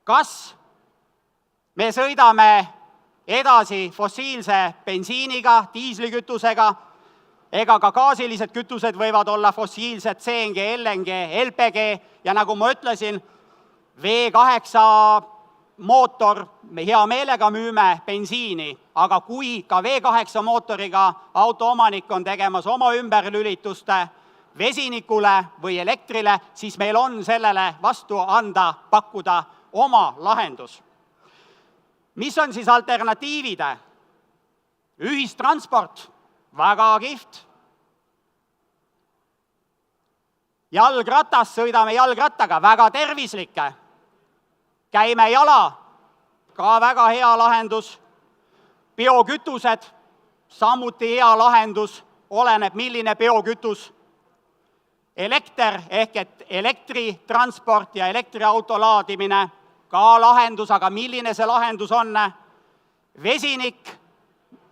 Kas me sõidame edasi fossiilse bensiiniga, diislikütusega, ega ka gaasilised kütused võivad olla fossiilsed, CNG, LNG, LPG ja nagu ma ütlesin, V8 mootor, me hea meelega müüme bensiini, aga kui ka V8 mootoriga autoomanik on tegemas oma ümberlülituste vesinikule või elektrile, siis meil on sellele vastu anda, pakkuda oma lahendus. Mis on siis alternatiivid? Ühistransport, väga kihvt. Jalgratas, sõidame jalgrattaga, väga tervislik. Käime jala, ka väga hea lahendus. Biokütused, samuti hea lahendus, oleneb milline biokütus. Elekter ehk et elektritransport ja elektriauto laadimine, ka lahendus, aga milline see lahendus on? Vesinik,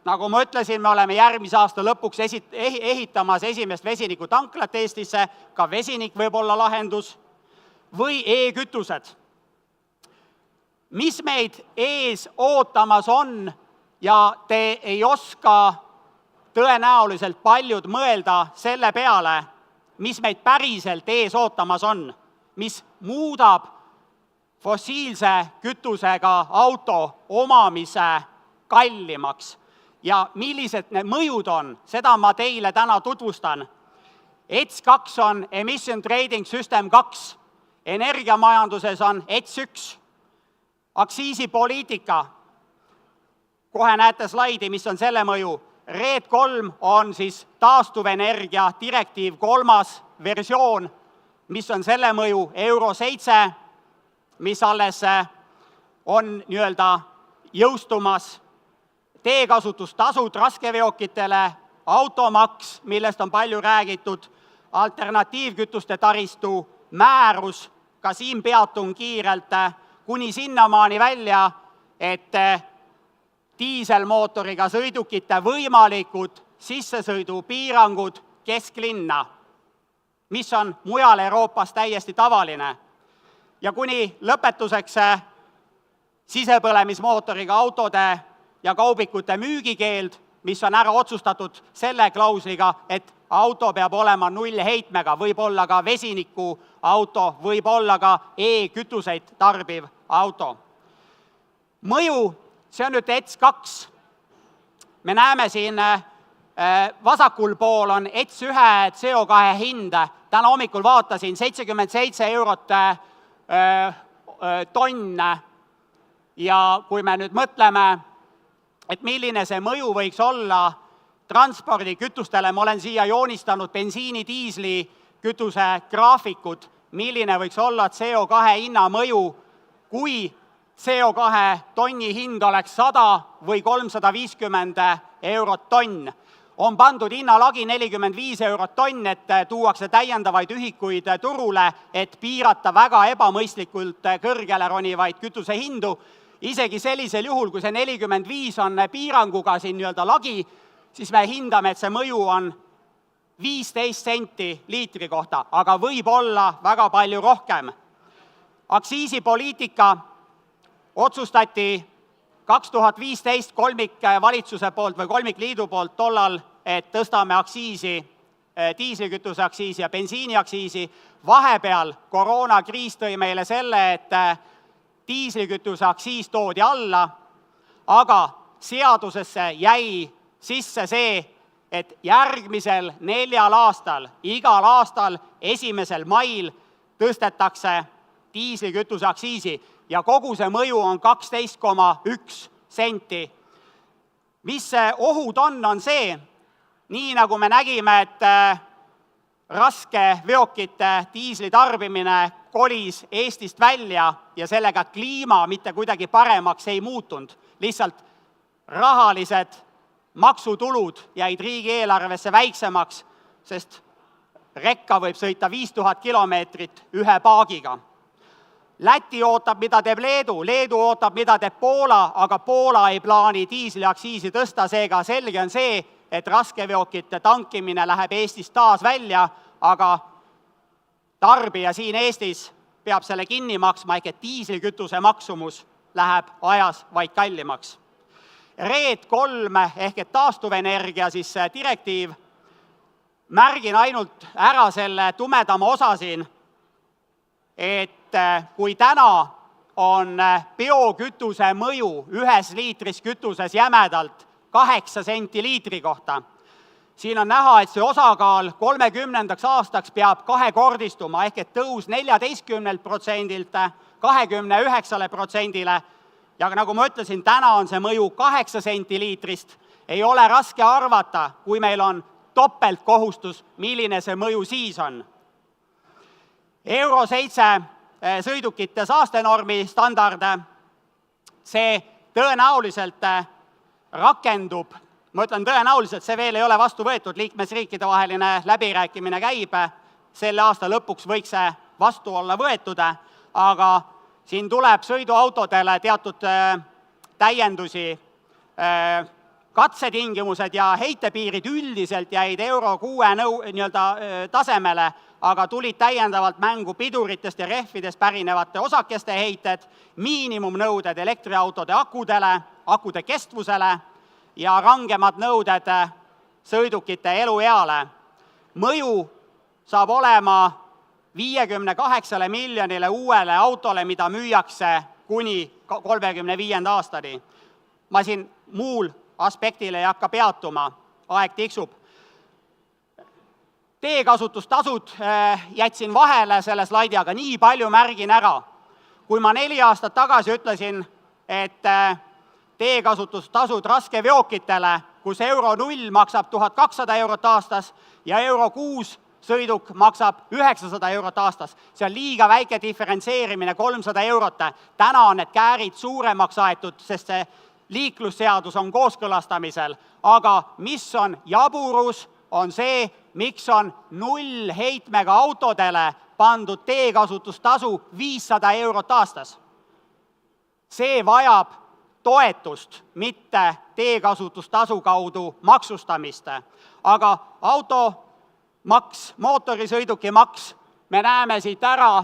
nagu ma ütlesin, me oleme järgmise aasta lõpuks ehitamas esimest vesinikutanklat Eestisse, ka vesinik võib olla lahendus, või e-kütused. Mis meid ees ootamas on ja te ei oska tõenäoliselt paljud mõelda selle peale, mis meid päriselt ees ootamas on, mis muudab fossiilse kütusega auto omamise kallimaks. ja millised need mõjud on, seda ma teile täna tutvustan. ETS2 on Emission Trading System 2, energiamajanduses on ETS1, aktsiisipoliitika, kohe näete slaidi, mis on selle mõju. RED 3 on siis taastuvenergia direktiiv 3. versioon, mis on selle mõju Euro 7, mis alles on jõustumas, teekasutustasud raskeveokitele, automaks, millest on palju räägitud, alternatiivkütuste taristu, määrus, ka siin peatun kiirelt, kuni sinnamaani välja, et diiselmootoriga sõidukite võimalikud sissesõidupiirangud kesklinna, mis on mujal Euroopas täiesti tavaline. Ja kuni lõpetuseks sisepõlemismootoriga autode ja kaubikute müügikeeld, mis on ära otsustatud selle klausliga, et auto peab olema nullheitmega, võib olla ka vesiniku auto, võib olla ka e-kütuseid tarbiv auto. Mõju, see on nüüd ETS2. Me näeme siin vasakul pool on ETS1 CO2 hind. Täna hommikul vaatasin 77 eurot tonn. Ja kui me nüüd mõtleme, et milline see mõju võiks olla transpordikütustele, ma olen siia joonistanud bensiini, diisli, kütuse graafikud, milline võiks olla CO2 hinna mõju, kui CO2 tonni hind oleks 100 või 350 eurot tonn. On pandud hinnalagi 45 eurot tonn, et tuuakse täiendavaid ühikuid turule, et piirata väga ebamõistlikult kõrgele ronivaid kütuse hindu. Isegi sellisel juhul, kui see 45 on piiranguga siin lagi, siis me hindame, et see mõju on 15 senti liitri kohta, aga võib olla väga palju rohkem. Aktsiisipoliitika otsustati 2015 kolmikvalitsuse poolt või kolmikliidu poolt tollal, et tõstame aktsiisi, diislikütuse aktsiisi ja bensiiniaktsiisi. Vahepeal koroonakriis tõi meile selle, et diislikütuse aktsiis toodi alla, aga seadusesse jäi sisse see, et järgmisel 4 aastal, igal aastal 1. mail tõstetakse diislikütuse aktsiisi ja kogu see mõju on 12,1 senti. Mis ohud on see, nii nagu me nägime, et raskeveokite diisli tarbimine kolis Eestist välja ja sellega kliima mitte kuidagi paremaks ei muutunud. Lihtsalt rahalised maksutulud jäid riigieelarvesse väiksemaks, sest rekka võib sõita 5000 kilomeetrit ühe paagiga. Läti ootab, mida teeb Leedu, Leedu ootab, mida teeb Poola, aga Poola ei plaani diisliaktsiisi tõsta, seega selge on see, et raskeveokite tankimine läheb Eestist taas välja, aga tarbija siin Eestis peab selle kinni maksma, ehk et diislikütuse maksumus läheb ajas vaid kallimaks. RED 3 ehk et taastuvenergia siis direktiiv, märgin ainult ära selle tumedama osa siin, et kui täna on biokütuse mõju 1 liitris kütuses jämedalt 8 senti liitri kohta, siin on näha, et see osakaal 30. aastaks peab kahekordistuma, ehk et tõus 14%-lt 29%-le. Ja nagu ma ütlesin, täna on see mõju 8 senti liitrist. Ei ole raske arvata, kui meil on topeltkohustus, milline see mõju siis on. Euro 7 sõidukite saastenormi standard, see tõenäoliselt rakendub, ma ütlen tõenäoliselt, see veel ei ole vastu võetud, liikmesriikide vaheline läbirääkimine käib, selle aasta lõpuks võiks see vastu olla võetud, aga siin tuleb sõiduautodele teatud täiendusi, katsetingimused ja heitepiirid üldiselt jäid Euro 6 tasemele, aga tulid täiendavalt mängu piduritest ja rehvidest pärinevate osakeste heited, miinimumnõuded elektriautode akudele, akude kestvusele ja rangemad nõuded sõidukite elueale. Mõju saab olema 58 miljonile uuele autole, mida müüakse kuni 35. aastani. Ma siin muul aspektile ei hakka peatuma, aeg tiksub. Teekasutustasud jätsin vahele selle slaidi, aga nii palju märgin ära. Kui ma 4 aastat tagasi ütlesin, et teekasutustasud raskeveokitele, kus euro 0 maksab 1200 eurot aastas ja euro 6 sõiduk maksab 900 eurot aastas. See on liiga väike diferentseerimine, 300 eurot. Täna on need käärid suuremaks aetud, sest see liiklusseadus on kooskõlastamisel. Aga mis on jaburus, on see, miks on 0 heitmega autodele pandud teekasutustasu 500 eurot aastas. See vajab toetust, mitte teekasutustasu kaudu maksustamist. Aga automaks, mootorisõiduki maks, me näeme siit ära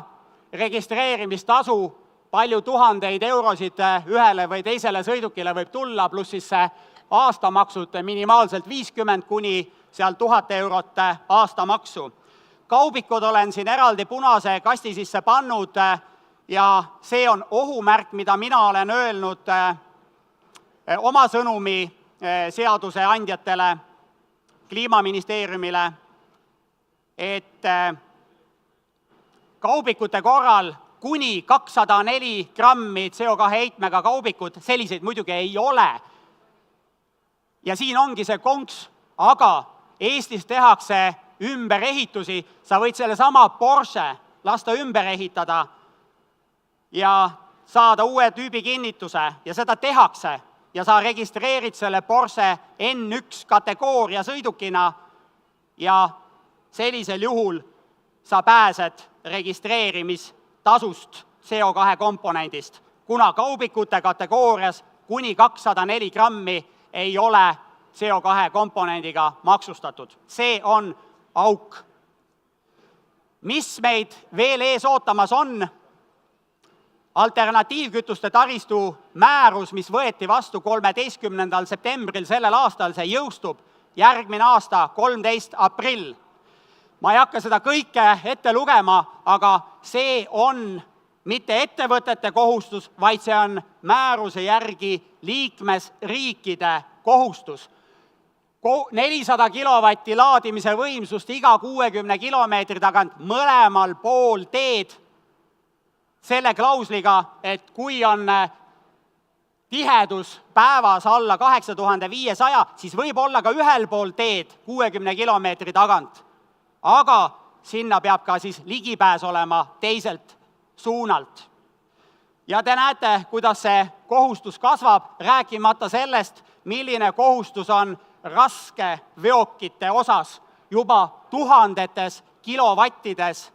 registreerimistasu, palju tuhandeid eurosid ühele või teisele sõidukile võib tulla, pluss siis aastamaksud minimaalselt 50 kuni seal 1000 eurot aastamaksu. Kaubikud olen siin eraldi punase kasti sisse pannud ja see on ohumärk, mida mina olen öelnud oma sõnumi seaduse andjatele, Kliimaministeeriumile, et kaubikute korral kuni 204 grammi CO2 heitmega kaubikud, selliseid muidugi ei ole. Ja siin ongi see konks, aga Eestis tehakse ümberehitusi, sa võid selle sama Porsche lasta ümber ehitada ja saada uue tüübi kinnituse ja seda tehakse ja sa registreerid selle Porsche N1 kategooria sõidukina ja sellisel juhul sa pääsed registreerimistasust CO2 komponendist, kuna kaubikute kategoorias kuni 204 grammi ei ole CO2 komponendiga maksustatud. See on auk. Mis meid veel ees ootamas on? Alternatiivkütuste taristu määrus, mis võeti vastu 13. septembril sellel aastal, see jõustub järgmine aasta 13. aprill. Ma ei hakka seda kõike ette lugema, aga see on mitte ettevõtete kohustus, vaid see on määruse järgi liikmesriikide kohustus. 400 kilovatti laadimise võimsust iga 60 kilomeetri tagant mõlemal pool teed selle klausliga, et kui on tihedus päevas alla 8500, siis võib olla ka ühel pool teed 60 kilomeetri tagant. Aga sinna peab ka siis ligipääs olema teiselt suunalt. Ja te näete, kuidas see kohustus kasvab, rääkimata sellest, milline kohustus on raske veokite osas juba tuhandetes kilovattides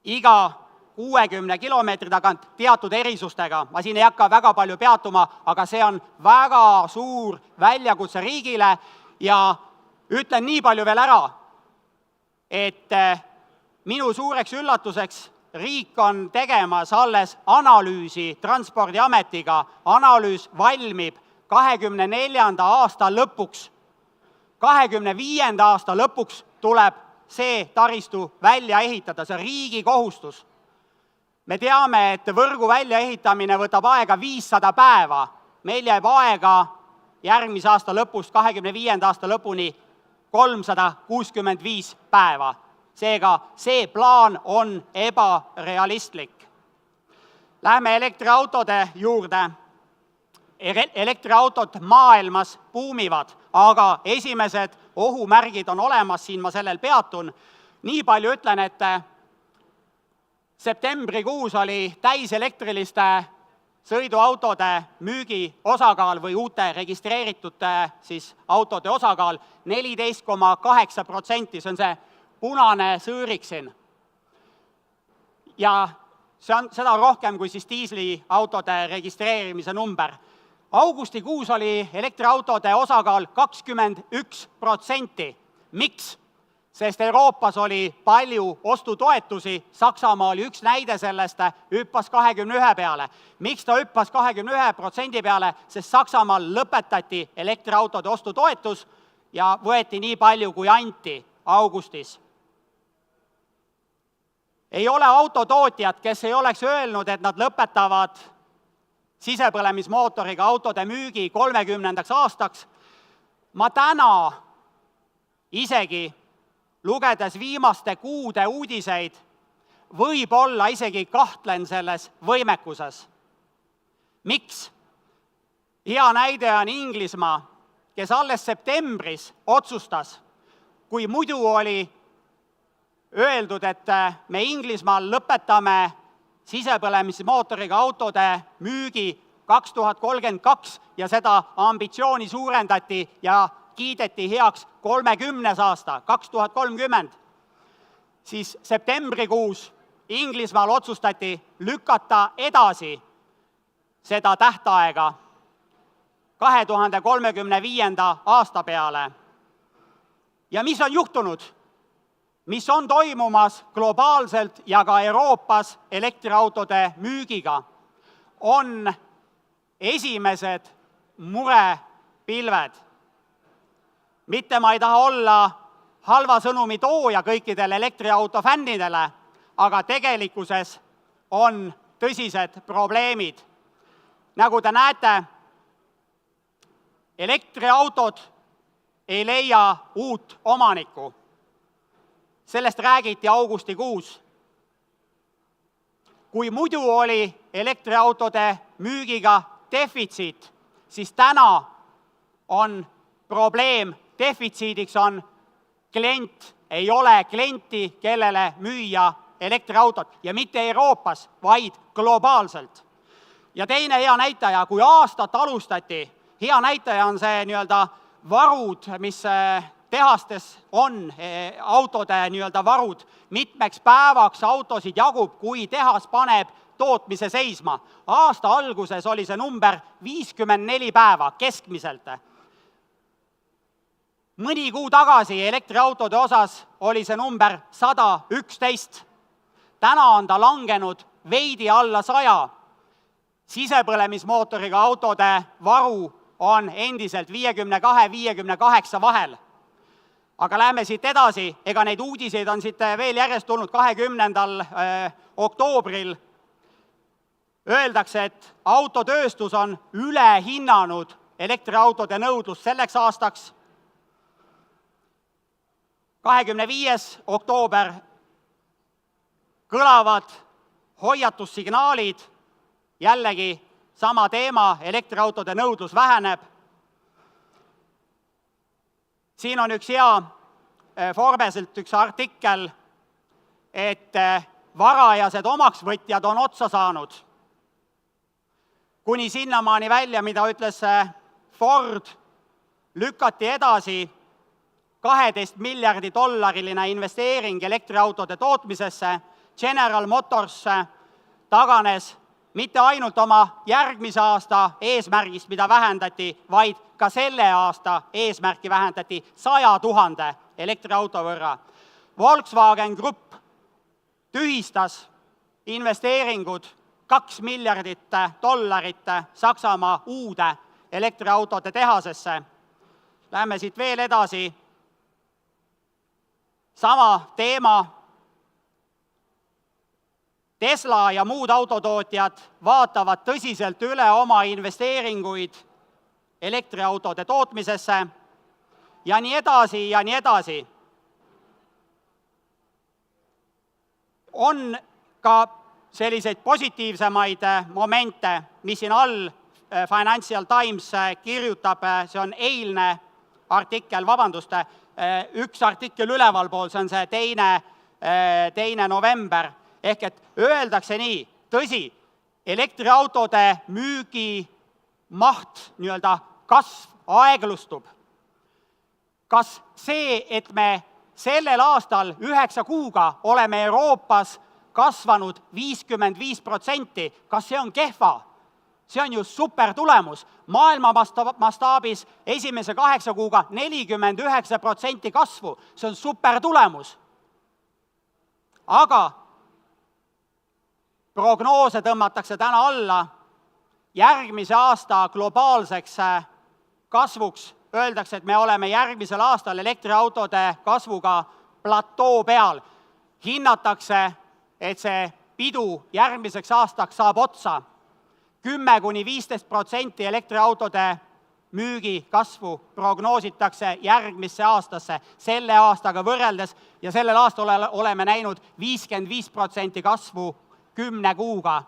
iga 60 kilomeetri tagant teatud erisustega. Ma siin ei hakka väga palju peatuma, aga see on väga suur väljakutse riigile ja ütlen nii palju veel ära, et minu suureks üllatuseks riik on tegemas alles analüüsi Transpordiametiga. Analüüs valmib 24. aasta lõpuks. 25. aasta lõpuks tuleb see taristu välja ehitada, see on riigi kohustus. Me teame, et võrgu väljaehitamine võtab aega 500 päeva. Meil jääb aega järgmise aasta lõpust 25. aasta lõpuni 365 päeva. Seega see plaan on ebarealistlik. Lähme elektriautode juurde. Elektriautod maailmas buumivad, aga esimesed ohumärgid on olemas, siin ma sellel peatun. Nii palju ütlen, et septembrikuus oli täiselektriliste sõiduautode müügi osakaal või uute registreeritud siis autode osakaal 14,8%, see on see punane sõõrik siin. Ja see on seda rohkem kui siis diisliautode registreerimise number. Augustikuus oli elektriautode osakaal 21%. Miks? Sest Euroopas oli palju ostutoetusi, Saksamaa oli üks näide sellest, hüppas 21 peale. Miks ta hüppas 21% peale? Sest Saksamaal lõpetati elektriautode ostutoetus ja võeti nii palju, kui anti augustis. Ei ole autotootjad, kes ei oleks öelnud, et nad lõpetavad sisepõlemismootoriga autode müügi 30. aastaks. Ma täna isegi lugedes viimaste kuude uudiseid võib-olla isegi kahtlen selles võimekuses. Miks? Hea näide on Inglismaa, kes alles septembris otsustas, kui muidu oli öeldud, et me Inglismaal lõpetame sisepõlemismootoriga autode müügi 2032 ja seda ambitsiooni suurendati ja kiideti heaks 30. aasta, 2030, siis septembrikuus Inglismaal otsustati lükata edasi seda tähtaega 2035. aasta peale. Ja mis on juhtunud? Mis on toimumas globaalselt ja ka Euroopas elektriautode müügiga? On esimesed murepilved. Mitte ma ei taha olla halva sõnumi tooja kõikidele elektriauto fännidele, aga tegelikkuses on tõsised probleemid. Nagu te näete, elektriautod ei leia uut omanikku. Sellest räägiti augustikuus. Kui muidu oli elektriautode müügiga defitsiit, siis täna on probleem, defitsiidiks on klient, ei ole klienti, kellele müüa elektriautot ja mitte Euroopas, vaid globaalselt. Ja teine hea näitaja, kui aastat alustati, hea näitaja on see varud, mis tehastes on, autode varud, mitmeks päevaks autosid jagub, kui tehas paneb tootmise seisma. Aasta alguses oli see number 54 päeva keskmiselt. Mõni kuu tagasi elektriautode osas oli see number 111. Täna on ta langenud veidi alla 100. Sisepõlemismootoriga autode varu on endiselt 52-58 vahel. Aga lähme siit edasi, ega neid uudiseid on siit veel järjest tulnud 20. oktoobril. Öeldakse, et autotööstus on ülehinnanud elektriautode nõudlust selleks aastaks. 25. oktoober kõlavad hoiatussignaalid, jällegi sama teema, elektriautode nõudlus väheneb. Siin on üks hea Forbeselt üks artikkel, et varajased omaksvõtjad on otsa saanud. Kuni sinnamaani välja, mida ütles Ford, lükati edasi $12 miljardi investeering elektriautode tootmisesse. General Motors taganes mitte ainult oma järgmise aasta eesmärgist, mida vähendati, vaid ka selle aasta eesmärki vähendati 100 000 elektriauto võrra. Volkswagen Grupp tühistas investeeringud $2 miljardit Saksamaa uude elektriautode tehasesse. Läheme siit veel edasi. Sama teema. Tesla ja muud autotootjad vaatavad tõsiselt üle oma investeeringuid elektriautode tootmisesse ja nii edasi ja nii edasi. On ka selliseid positiivsemaid momente, mis siin all Financial Times kirjutab, see on eilne artikkel, üks artikkel ülevalpool, see on see 2. november, ehk et öeldakse nii, tõsi, elektriautode müügi maht, kasv aeglustub. Kas see, et me sellel aastal 9 kuuga oleme Euroopas kasvanud 55%, kas see on kehva? See on ju super tulemus. Maailma mastaabis esimese 8 kuuga 49% kasvu. See on super tulemus. Aga prognoose tõmmatakse täna alla. Järgmise aasta globaalseks kasvuks öeldakse, et me oleme järgmisel aastal elektriautode kasvuga platoo peal. Hinnatakse, et see pidu järgmiseks aastaks saab otsa. 10–15% elektriautode müügi kasvu prognoositakse järgmisse aastasse selle aastaga võrreldes ja sellel aastal oleme näinud 55% kasvu 10 kuuga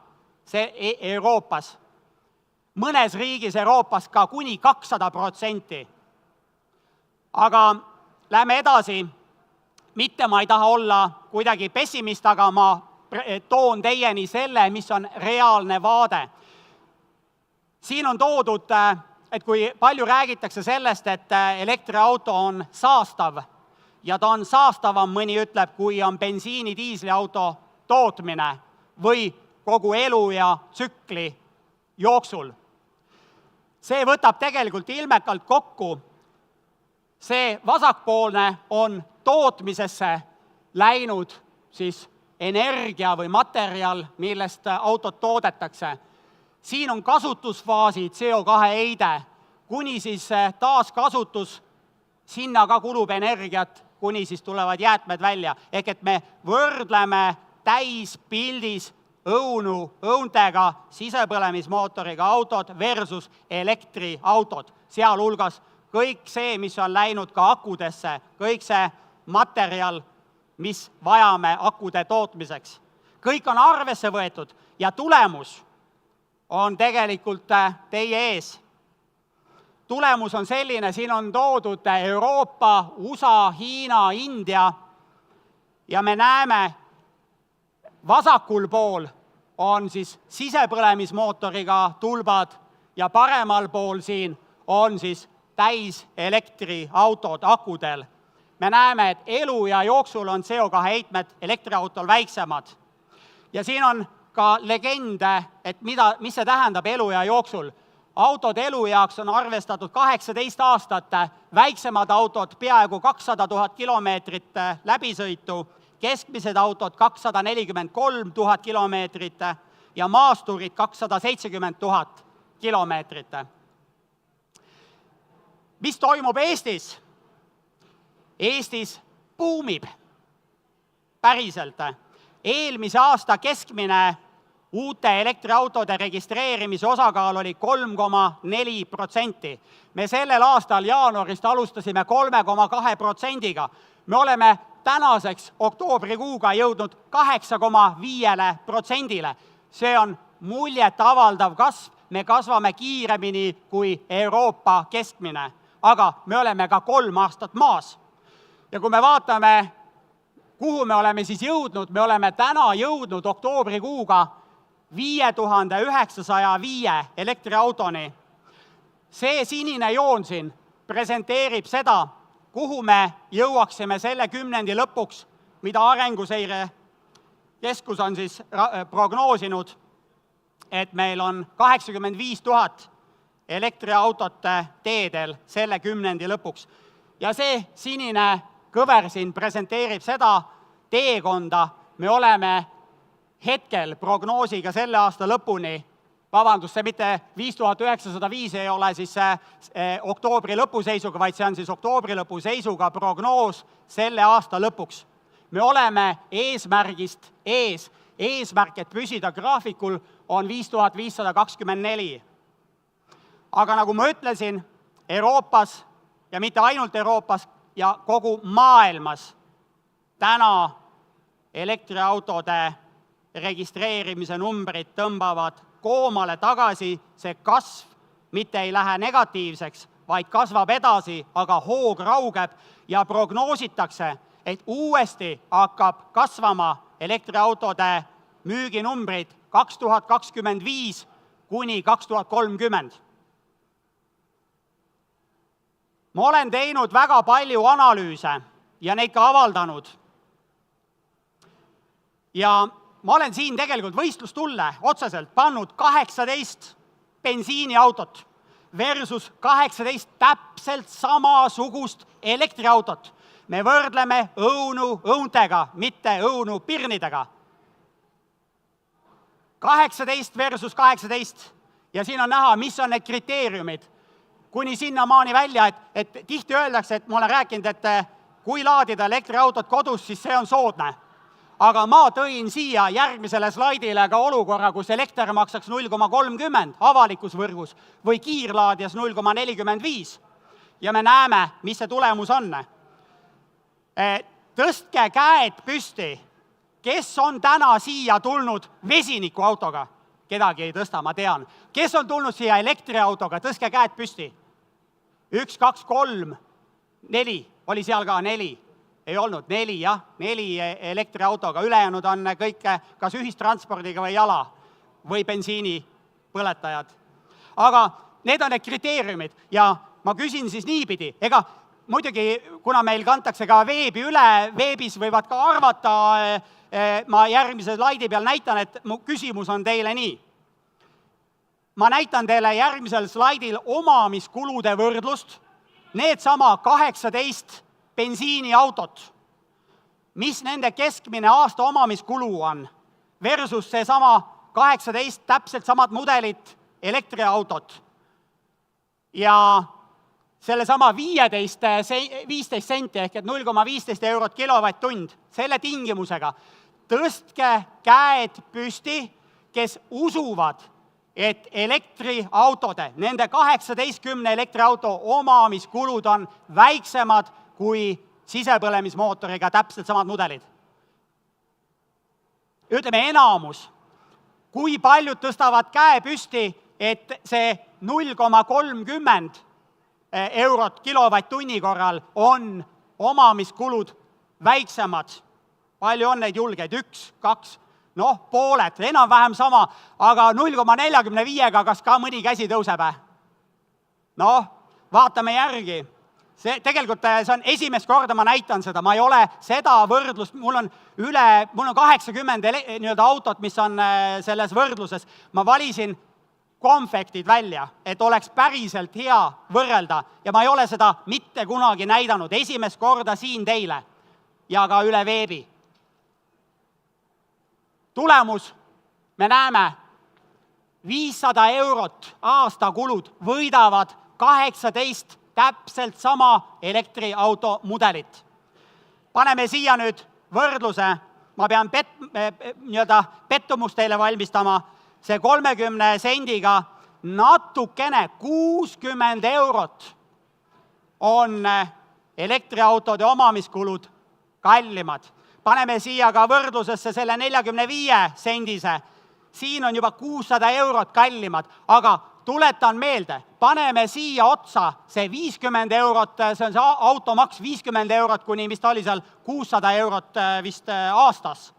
Euroopas. Mõnes riigis Euroopas ka kuni 200%. Aga lähme edasi. Mitte ma ei taha olla kuidagi pessimist, aga ma toon teieni selle, mis on reaalne vaade. Siin on toodud, et kui palju räägitakse sellest, et elektriauto on saastav ja ta on saastavam, mõni ütleb, kui on bensiini-diisliauto tootmine või kogu elu ja tsükli jooksul. See võtab tegelikult ilmekalt kokku. See vasakpoolne on tootmisesse läinud siis energia või materjal, millest autot toodetakse. Siin on kasutusfaasi CO2 heide, kuni siis taaskasutus, sinna ka kulub energiat, kuni siis tulevad jäätmed välja. Ehk et me võrdleme täispildis õuntega sisepõlemismootoriga autod versus elektriautod, sealhulgas kõik see, mis on läinud ka akudesse, kõik see materjal, mis vajame akude tootmiseks. Kõik on arvesse võetud ja tulemus on tegelikult teie ees. Tulemus on selline, siin on toodud Euroopa, USA, Hiina, India ja me näeme, vasakul pool on siis sisepõlemismootoriga tulbad ja paremal pool siin on siis täis elektriautod akudel. Me näeme, et elu ja jooksul on CO2 heitmed elektriautol väiksemad. Ja siin on ka legende, et mis see tähendab elu ja jooksul. Autod elu jaoks on arvestatud 18 aastat, väiksemad autod peaaegu 200 000 kilomeetrit läbisõitu, keskmised autod 243 000 kilomeetrit ja maasturid 270 000 kilomeetrit. Mis toimub Eestis? Eestis buumib päriselt. Eelmise aasta keskmine uute elektriautode registreerimise osakaal oli 3,4%. Me sellel aastal jaanuarist alustasime 3,2%-ga. Me oleme tänaseks oktoobrikuuga jõudnud 8,5%-le. See on muljet avaldav kasv. Me kasvame kiiremini kui Euroopa keskmine, aga me oleme ka 3 aastat maas. Ja kui me vaatame, kuhu me oleme siis jõudnud, me oleme täna jõudnud oktoobrikuuga 5905 elektriautoni. See sinine joon siin presenteerib seda, kuhu me jõuaksime selle kümnendi lõpuks, mida Arenguseire Keskus on siis prognoosinud, et meil on 85 000 elektriautot teedel selle kümnendi lõpuks. Ja see sinine kõver siin presenteerib seda teekonda, me oleme hetkel prognoosiga selle aasta lõpuni, vabandust, see mitte 5905 ei ole siis oktoobri lõpuseisuga, vaid see on siis oktoobri lõpuseisuga prognoos selle aasta lõpuks. Me oleme eesmärgist ees. Eesmärk, et püsida graafikul, on 5524. Aga nagu ma ütlesin, Euroopas ja mitte ainult Euroopas ja kogu maailmas täna elektriautode registreerimise numbrid tõmbavad koomale tagasi, see kasv mitte ei lähe negatiivseks, vaid kasvab edasi, aga hoog raugeb ja prognoositakse, et uuesti hakkab kasvama elektriautode müüginumbrid 2025 kuni 2030. Ma olen teinud väga palju analüüse ja neid ka avaldanud. Ja ma olen siin tegelikult võistlustulle otseselt pannud 18 bensiiniautot versus 18 täpselt samasugust elektriautot. Me võrdleme õuntega, mitte õunupirnidega. 18 versus 18 ja siin on näha, mis on need kriteeriumid. Kuni sinna maani välja, et tihti öeldakse, et ma olen rääkinud, et kui laadida elektriautot kodus, siis see on soodne. aga ma tõin siia järgmisele slaidile ka olukorra, kus elekter maksaks 0,30 avalikus võrgus või kiirlaadijas 0,45. Ja me näeme, mis see tulemus on. Tõstke käed püsti, kes on täna siia tulnud vesinikuautoga? Kedagi ei tõsta, ma tean. Kes on tulnud siia elektriautoga? Tõstke käed püsti. 1, 2, 3, 4. Oli seal ka 4? Ei olnud 4, jah. 4 elektriautoga. Ülejäänud on kõik kas ühistranspordiga või jala või bensiini põletajad. Aga need on need kriteeriumid ja ma küsin siis niipidi. Ega muidugi, kuna meil kantakse ka veebi üle, veebis võivad ka arvata, ma järgmise slaidi peal näitan, et mu küsimus on teile nii. Ma näitan teile järgmisel slaidil omamiskulude võrdlust. Need sama 18 bensiiniautot, mis nende keskmine aasta omamiskulu on, versus see sama 18 täpselt samad mudelit elektriautot. Ja selle sama 15 senti ehk 0,15 eurot kilovatt-tund, selle tingimusega tõstke käed püsti, kes usuvad, et elektriautode, nende 18 elektriauto omamiskulud on väiksemad kui sisepõlemismootoriga täpselt samad mudelid. Ütleme enamus, kui paljud tõstavad käe püsti, et see 0,30 eurot kilovatt-tunni korral on omamiskulud väiksemad. Palju on neid julgeid? 1, 2, pooled, enam-vähem sama, aga 0,45-ga kas ka mõni käsi tõuseb? Vaatame järgi. Tegelikult see on esimest korda, ma näitan seda, ma ei ole seda võrdlust, mul on 80 autot, mis on selles võrdluses. Ma valisin konfektid välja, et oleks päriselt hea võrrelda ja ma ei ole seda mitte kunagi näidanud. Esimest korda siin teile ja ka üle veebi. Tulemus, me näeme, 500 eurot aastakulud võidavad 18 täpselt sama elektriauto mudelit. Paneme siia nüüd võrdluse, ma pean pettumust teile valmistama, see 30 sendiga natukene 60 eurot on elektriautode omamiskulud kallimad. Paneme siia ka võrdlusesse selle 45 sendise. Siin on juba 600 eurot kallimad, aga tuletan meelde, paneme siia otsa see 50 eurot, see on see automaks 50 eurot kuni, mis ta oli seal, 600 eurot vist aastas.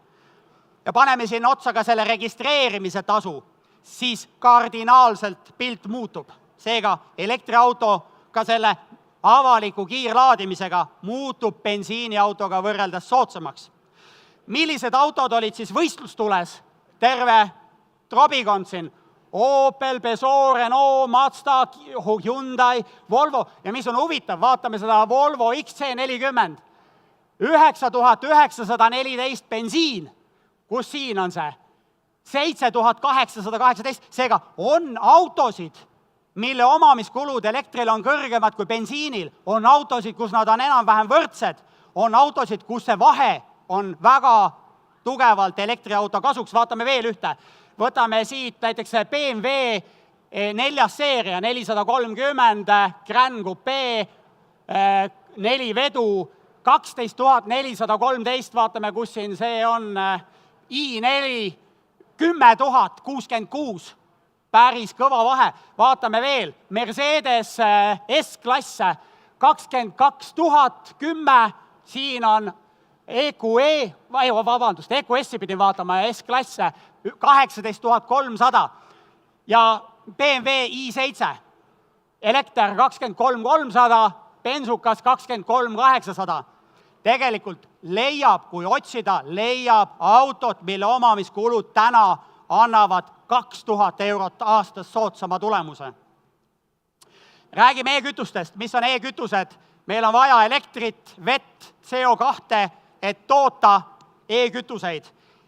Ja paneme siin otsa ka selle registreerimise tasu, siis kardinaalselt pilt muutub. Seega elektriauto ka selle avaliku kiirlaadimisega muutub bensiiniautoga võrreldes soodsamaks. Millised autod olid siis võistlustules? Terve trobikond siin. Opel, Peugeot, Renault, Mazda, Hyundai, Volvo. Ja mis on huvitav, vaatame seda Volvo XC40. 9914 bensiin. Kus siin on see? 7818. Seega on autosid, mille omamiskulud elektril on kõrgemad kui bensiinil. On autosid, kus nad on enam-vähem võrdsed. On autosid, kus see vahe on väga tugevalt elektriauto kasuks. Vaatame veel ühte. Võtame siit näiteks BMW 4 seeria 430 Grand Coupe 4 vedu 12 413, vaatame kus siin see on i4 10 066, päris kõva vahe. Vaatame veel, Mercedes S-klasse 22 010, siin on EQS-i pidi vaatama ja S-klasse 18 300 ja BMW i7, elekter 23 300, bensukas 23 800. Tegelikult leiab, kui otsida, leiab autot, mille omamiskulud täna annavad 2000 eurot aastas soodsama tulemuse. Räägime e-kütustest. Mis on e-kütused? Meil on vaja elektrit, vett, CO2, et toota e-kütuseid.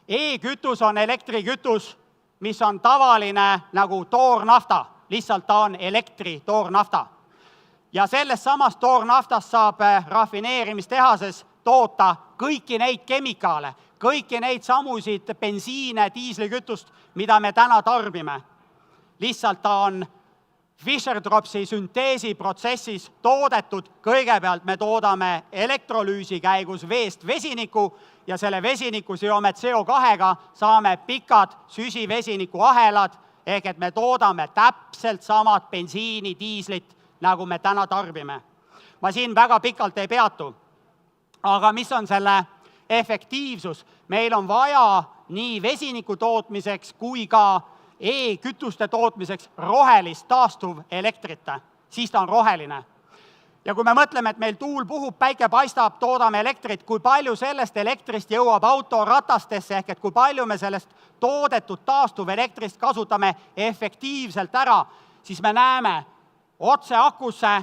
E-kütus on elektrikütus, mis on tavaline nagu toornafta. Lihtsalt ta on elektritoornafta. Ja sellest samast toornaftast saab rafineerimistehases toota kõiki neid kemikaale, kõiki neid samusid bensiine, diislikütust, mida me täna tarbime. Lihtsalt ta on Fischer-Tropši sünteesiprotsessis toodetud, kõigepealt me toodame elektrolüüsi käigus veest vesiniku ja selle vesiniku seome CO2-ga, saame pikad süsivesiniku ahelad, ehk et me toodame täpselt samad bensiini, diislit, nagu me täna tarbime. Ma siin väga pikalt ei peatu, aga mis on selle efektiivsus? Meil on vaja nii vesiniku tootmiseks kui ka e-kütuste tootmiseks rohelist taastuv elektrit, siis ta on roheline. Ja kui me mõtleme, et meil tuul puhub, päike paistab, toodame elektrit, kui palju sellest elektrist jõuab auto ratastesse, ehk et kui palju me sellest toodetud taastuv elektrist kasutame efektiivselt ära, siis me näeme otse akusse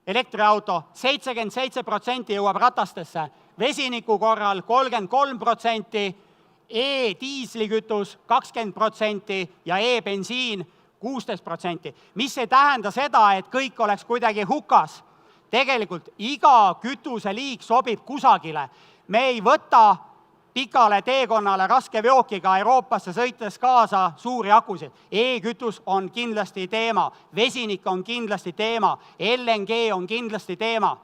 elektriauto 77% jõuab ratastesse, vesiniku korral 33%, e-diislikütus 20% ja e-bensiin 16%. Mis ei tähenda seda, et kõik oleks kuidagi hukas. Tegelikult iga kütuseliik sobib kusagile. Me ei võta pikale teekonnale raskeveokiga Euroopasse sõites kaasa suuri akusid. E-kütus on kindlasti teema, vesinik on kindlasti teema, LNG on kindlasti teema.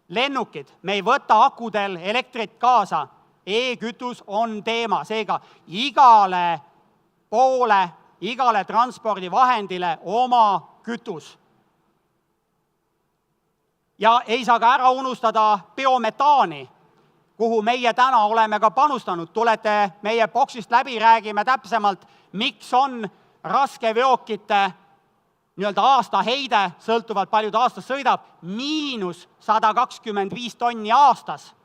Lennukid, me ei võta akudel elektrit kaasa. E-kütus on teema, seega igale poole, igale transpordivahendile oma kütus. Ja ei saa ka ära unustada biometaani, kuhu meie täna oleme ka panustanud. Tulete meie boksist läbi, räägime täpsemalt, miks on raskeveokite aasta heide, sõltuvalt paljud aastas sõidab, -125 tonni aastas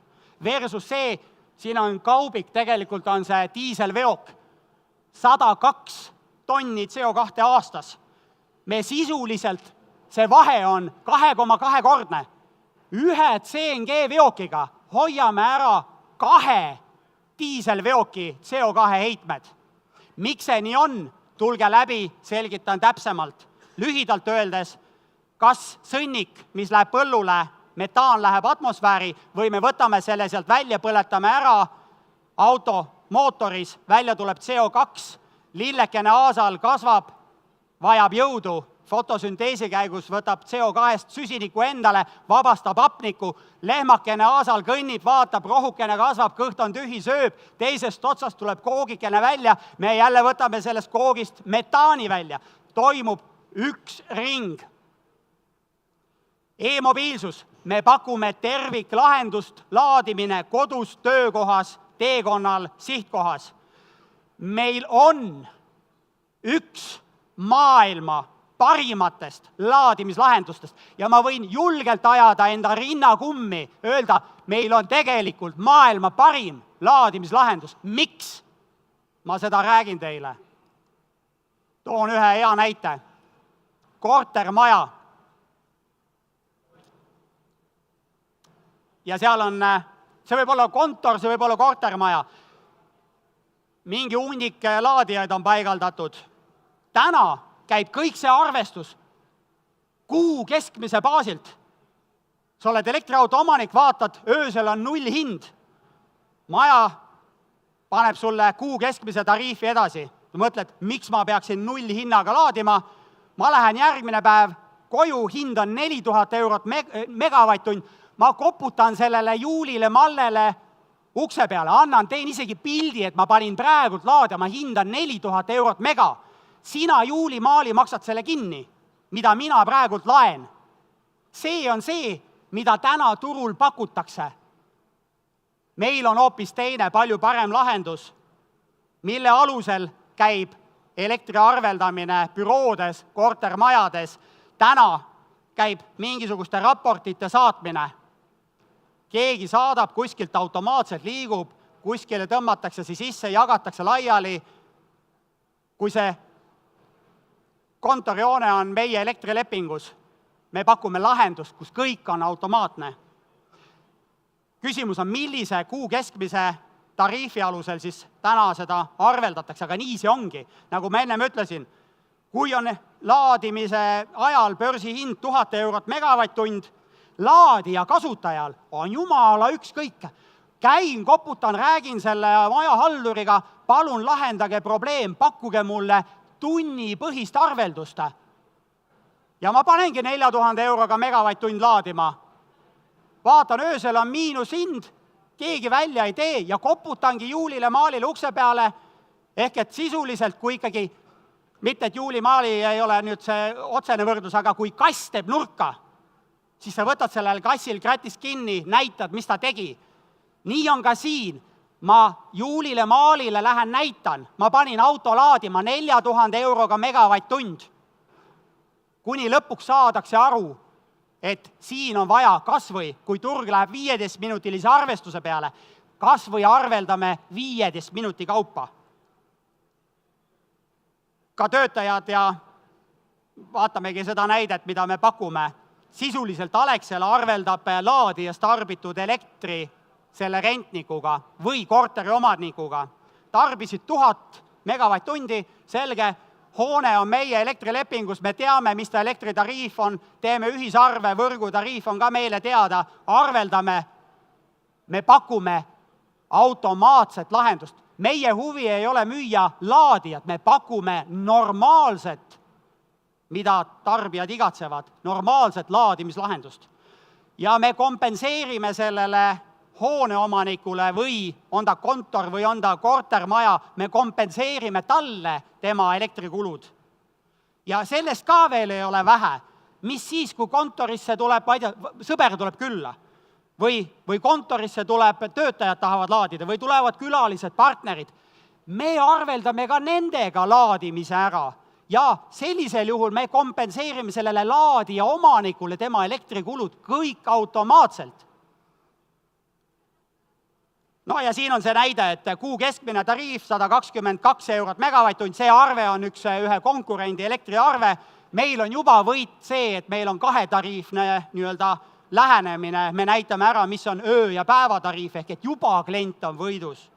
versus see, siin on kaubik, tegelikult on see diiselveok, 102 tonni CO2 aastas. Me sisuliselt, see vahe on 2,2-kordne. Ühe CNG-veokiga hoiame ära 2 diiselveoki CO2 heitmed. Miks see nii on? Tulge läbi, selgitan täpsemalt. Lühidalt öeldes, kas sõnnik, mis läheb põllule, metaan läheb atmosfääri või me võtame selle sealt välja, põletame ära auto mootoris, välja tuleb CO2, lillekene aasal kasvab, vajab jõudu, fotosünteesi käigus võtab CO2-st süsiniku endale, vabastab hapniku, lehmakene aasal kõnnib, vaatab, rohukene kasvab, kõht on tühi, sööb, teisest otsast tuleb koogikene välja, me jälle võtame sellest koogist metaani välja, toimub üks ring. E-mobiilsus, me pakume terviklahendust, laadimine kodus, töökohas, teekonnal, sihtkohas. Meil on üks maailma parimatest laadimislahendustest ja ma võin julgelt ajada enda rinnakummi, öelda, meil on tegelikult maailma parim laadimislahendus. Miks? Ma seda räägin teile. Toon ühe hea näite. Kortermaja. Ja seal on, see võib olla kontor, see võib olla kortermaja. Mingi hunnik laadijaid on paigaldatud. Täna käib kõik see arvestus kuu keskmise baasilt. Sa oled elektriauto omanik, vaatad, öösel on 0 hind. Maja paneb sulle kuu keskmise tariifi edasi. Mõtled, miks ma peaksin 0 hinnaga laadima? Ma lähen järgmine päev, koju hind on 4000 eurot megavatt-tund, ma koputan sellele Juulile, Mallele ukse peale, teen isegi pildi, et ma panin praegult laadima, hind on 4000 eurot mega. Sina Juuli Maali maksad selle kinni, mida mina praegult laen. See on see, mida täna turul pakutakse. Meil on hoopis teine, palju parem lahendus, mille alusel käib elektriarveldamine büroodes, kortermajades. Täna käib mingisuguste raportite saatmine. Keegi saadab, kuskilt automaatselt liigub, kuskile tõmmatakse sisse, jagatakse laiali. Kui see kontorijoone on meie elektrilepingus, me pakume lahendust, kus kõik on automaatne. Küsimus on, millise kuu keskmise tariifi alusel siis täna seda arveldatakse, aga nii see ongi. Nagu ma ennem ütlesin, kui on laadimise ajal börsihind 1000 eurot megavatt-tund, laadija kasutajal on jumala ükskõik. Käin, koputan, räägin selle maja halluriga, palun lahendage probleem, pakkuge mulle tunnipõhist arveldust. Ja ma panengi 4000 euroga megavatt-tund laadima. Vaatan, öösel on miinushind, keegi välja ei tee ja koputangi Juulile Maalile ukse peale, ehk et sisuliselt, kui ikkagi, mitte et Juuli Maali ei ole nüüd see otsene võrdlus, aga kui kass teeb nurka, siis sa võtad sellel kassil kratist kinni, näitad, mis ta tegi. Nii on ka siin. Ma Juulile Maalile lähen näitan, ma panin auto laadima 4000 euroga megavatt-tund. Kuni lõpuks saadakse aru, et siin on vaja kasvõi, kui turg läheb 15-minutilise arvestuse peale, kasvõi arveldame 15 minuti kaupa. Ka töötajad ja vaatamegi seda näidet, mida me pakume. Sisuliselt Alexela arveldab laadijast tarbitud elektri selle rentnikuga või korteri omanikuga. Tarbisid 1000 megavatt-tundi, selge, hoone on meie elektrilepingus, me teame, mis ta elektritariif on, teeme ühisarve, võrgutariif on ka meile teada, arveldame, me pakume automaatset lahendust. Meie huvi ei ole müüa laadijat, me pakume normaalset, mida tarbijad igatsevad, normaalset laadimislahendust. Ja me kompenseerime sellele hooneomanikule või on ta kontor või on ta kortermaja, me kompenseerime talle tema elektrikulud. Ja sellest ka veel ei ole vähe. Mis siis, kui kontorisse tuleb, sõber tuleb külla või kontorisse tuleb, töötajad tahavad laadida või tulevad külalised, partnerid. Me arveldame ka nendega laadimise ära ja sellisel juhul me kompenseerime sellele laadija omanikule tema elektrikulud kõik automaatselt. No ja siin on see näide, et kuu keskmine tariif 122 eurot megavatt-tund, see arve on ühe konkurendi elektriarve. Meil on juba võit see, et meil on kahetariifne lähenemine, me näitame ära, mis on öö- ja päevatariif, ehk et juba klient on võidus.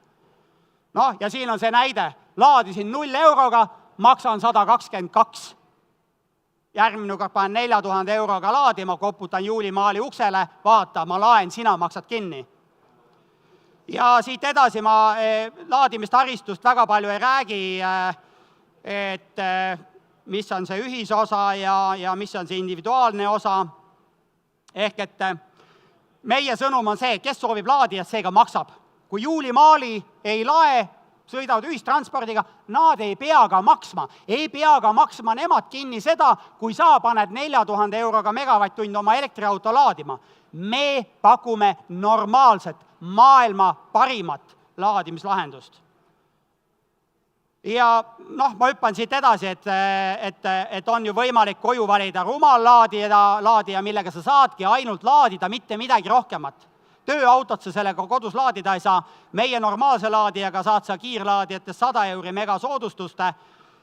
No ja siin on see näide, laadisin 0 euroga, maksan 122. Järgmine kord panen 4000 euroga laadima, koputan Juuli Maali uksele, vaata, ma laen, sina maksad kinni. Ja siit edasi ma laadimistaristust väga palju ei räägi, et mis on see ühisosa ja mis on see individuaalne osa. Ehk et meie sõnum on see, kes soovib laadijat, seega maksab. Kui Juuli Maali ei lae, sõidavad ühistranspordiga, nad ei pea ka maksma. Ei pea ka maksma nemad kinni seda, kui sa paned 4000 euroga megavatt-tund oma elektriauto laadima. Me pakume normaalset, maailma parimat laadimislahendust. Ja ma hüppan siit edasi, et on ju võimalik koju valida rumal laadija, millega sa saadki ainult laadida, mitte midagi rohkemat. Tööautot sa sellega kodus laadida ei saa. Meie normaalse laadijaga saad sa kiirlaadijatest 100 euri megasoodustuste.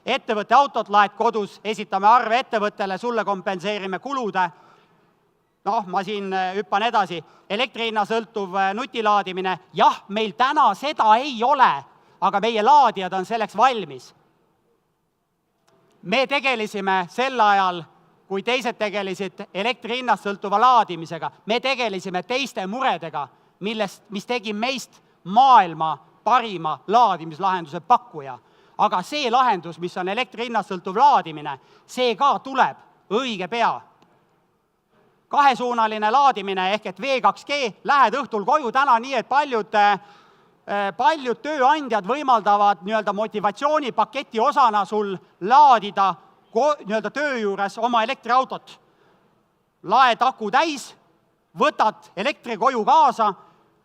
Ettevõtte autot laed kodus, esitame arve ettevõttele, sulle kompenseerime kulude. Ma siin hüppan edasi. Elektrihinna sõltuv nutilaadimine. Jah, meil täna seda ei ole, aga meie laadijad on selleks valmis. Me tegelisime sel ajal, kui teised tegelisid elektrihinnast sõltuva laadimisega. Me tegelisime teiste muredega, mis tegi meist maailma parima laadimislahenduse pakkuja. Aga see lahendus, mis on elektrihinnast sõltuv laadimine, see ka tuleb õige pea. Kahesuunaline laadimine ehk et V2G, lähed õhtul koju täna nii, et paljud tööandjad võimaldavad motivatsioonipaketi osana sul laadida töö juures oma elektriautot. Laed aku täis, võtad elektri koju kaasa,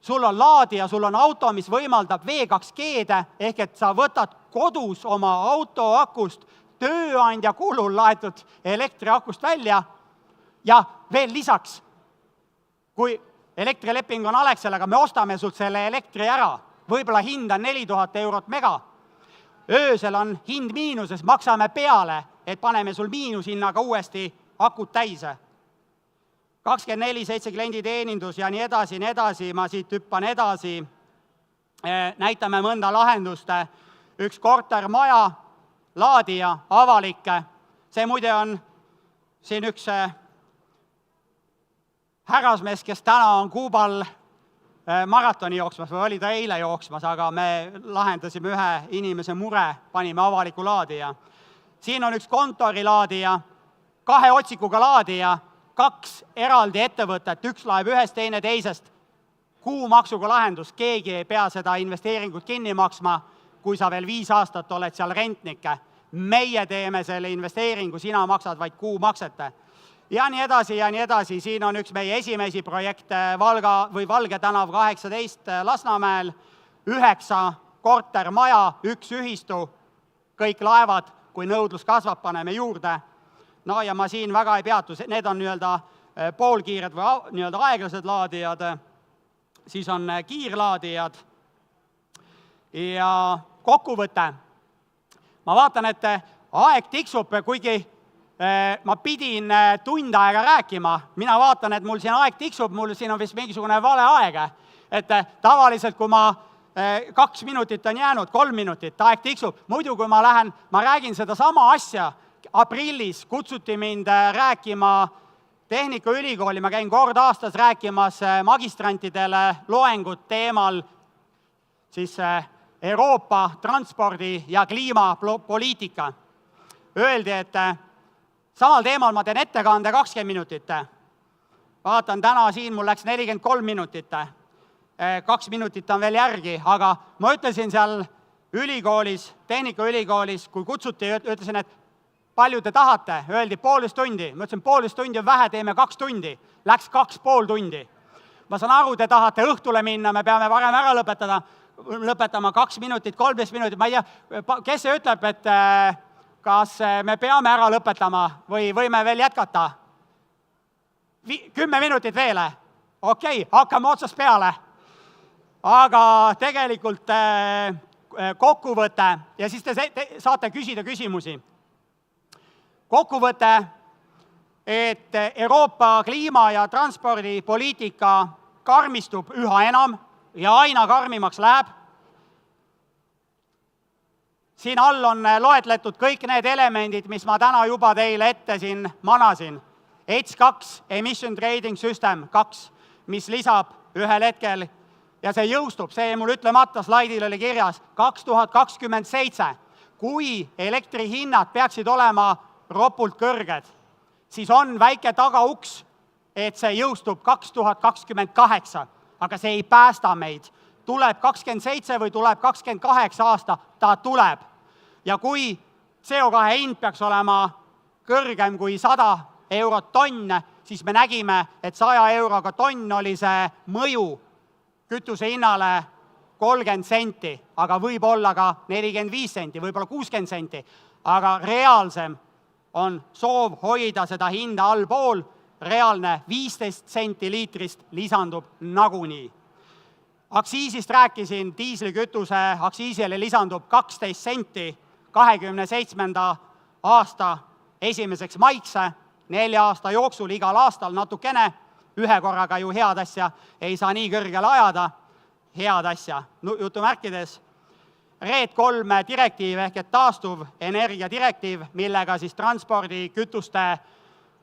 sul on laadija, sul on auto, mis võimaldab V2G-de, ehk et sa võtad kodus oma auto akust tööandja kulul laetud elektriakust välja ja veel lisaks, kui elektrileping on Alexelaga, me ostame sult selle elektri ära, võib-olla hind on 4000 eurot mega. Öösel on hind miinuses, maksame peale, et paneme sul miinushinnaga uuesti akut täise. 24/7 klienditeenindus ja nii edasi, ma siit hüppan edasi. Näitame mõnda lahendust. Üks kortermaja, laadija, avalikke. See muide on siin üks härrasmees, kes täna on Kuubal maratoni jooksmas või oli ta eile jooksmas, aga me lahendasime ühe inimese mure, panime avaliku laadija. Siin on üks kontorilaadija, 2 otsikuga laadija, 2 eraldi ettevõtet, üks laeb ühest, teine teisest. Kuumaksuga lahendus, keegi ei pea seda investeeringut kinni maksma, kui sa veel 5 aastat oled seal rentnikke. Meie teeme selle investeeringu, sina maksad vaid kuumaksete. Ja nii edasi, siin on üks meie esimesi projekte Valge tänav 18 Lasnamäel, 9 kortermaja, 1 ühistu, kõik laevad, kui nõudlus kasvab, paneme juurde. No ja ma siin väga ei peatu, need on poolkiired või aeglased laadijad, siis on kiirlaadijad ja kokkuvõte. Ma vaatan, et aeg tiksub, kuigi ma pidin tund aega rääkima. Mina vaatan, et mul siin aeg tiksub, mul siin on vist mingisugune vale aeg. Et tavaliselt, kui ma 2 minutit on jäänud, 3 minutit, aeg tiksub. Muidu, kui ma räägin seda sama asja, aprillis kutsuti mind rääkima Tehnikaülikooli, ma käin kord aastas rääkimas magistrantidele loengut teemal siis Euroopa transpordi- ja kliimapoliitika. Öeldi, et samal teemal ma teen ettekande 20 minutit. Vaatan täna siin, mul läks 43 minutit. 2 minutit on veel järgi, aga ma ütlesin seal ülikoolis, Tehnikaülikoolis, kui kutsuti, ütlesin, et palju te tahate? Öeldi 1,5 tundi. Ma ütlesin, 1,5 tundi on vähe, teeme 2 tundi. Läks 2,5 tundi. Ma saan aru, te tahate õhtule minna, me peame varem ära lõpetama 2 minutit, 13 minutit. Ma ei tea, kes see ütleb, et kas me peame ära lõpetama või võime veel jätkata? 10 minutit veel. Okei, hakkame otsast peale. Aga tegelikult kokkuvõte ja siis te saate küsida küsimusi. Kokkuvõte, et Euroopa kliima- ja transpordipoliitika karmistub üha enam ja aina karmimaks läheb. Siin all on loetletud kõik need elemendid, mis ma täna juba teile ette siin manasin. ETS2, Emission Trading System 2, mis lisab ühel hetkel ja see jõustub, see mul ütlemata slaidil oli kirjas, 2027. Kui elektrihinnad peaksid olema ropult kõrged, siis on väike tagauks, et see jõustub 2028, aga see ei päästa meid. Tuleb 27 või tuleb 28 aasta, ta tuleb. Ja kui CO2 hind peaks olema kõrgem kui 100 eurot tonn, siis me nägime, et 100 euroga tonn oli see mõju kütuse hinnale 30 senti, aga võib olla ka 45 senti, võib-olla 60 senti, aga reaalsem on soov hoida seda hinda allpool, reaalne 15 senti liitrist lisandub nagunii. Aktsiisist rääkisin, diislikütuse aktsiisile lisandub 12 senti 27. aasta 1. maikse, 4 aasta jooksul igal aastal natukene, ühe korraga ju head asja ei saa nii kõrgele ajada, head asja, jutumärkides. RED 3 direktiiv ehk et taastuv energiadirektiiv, millega siis transpordikütuste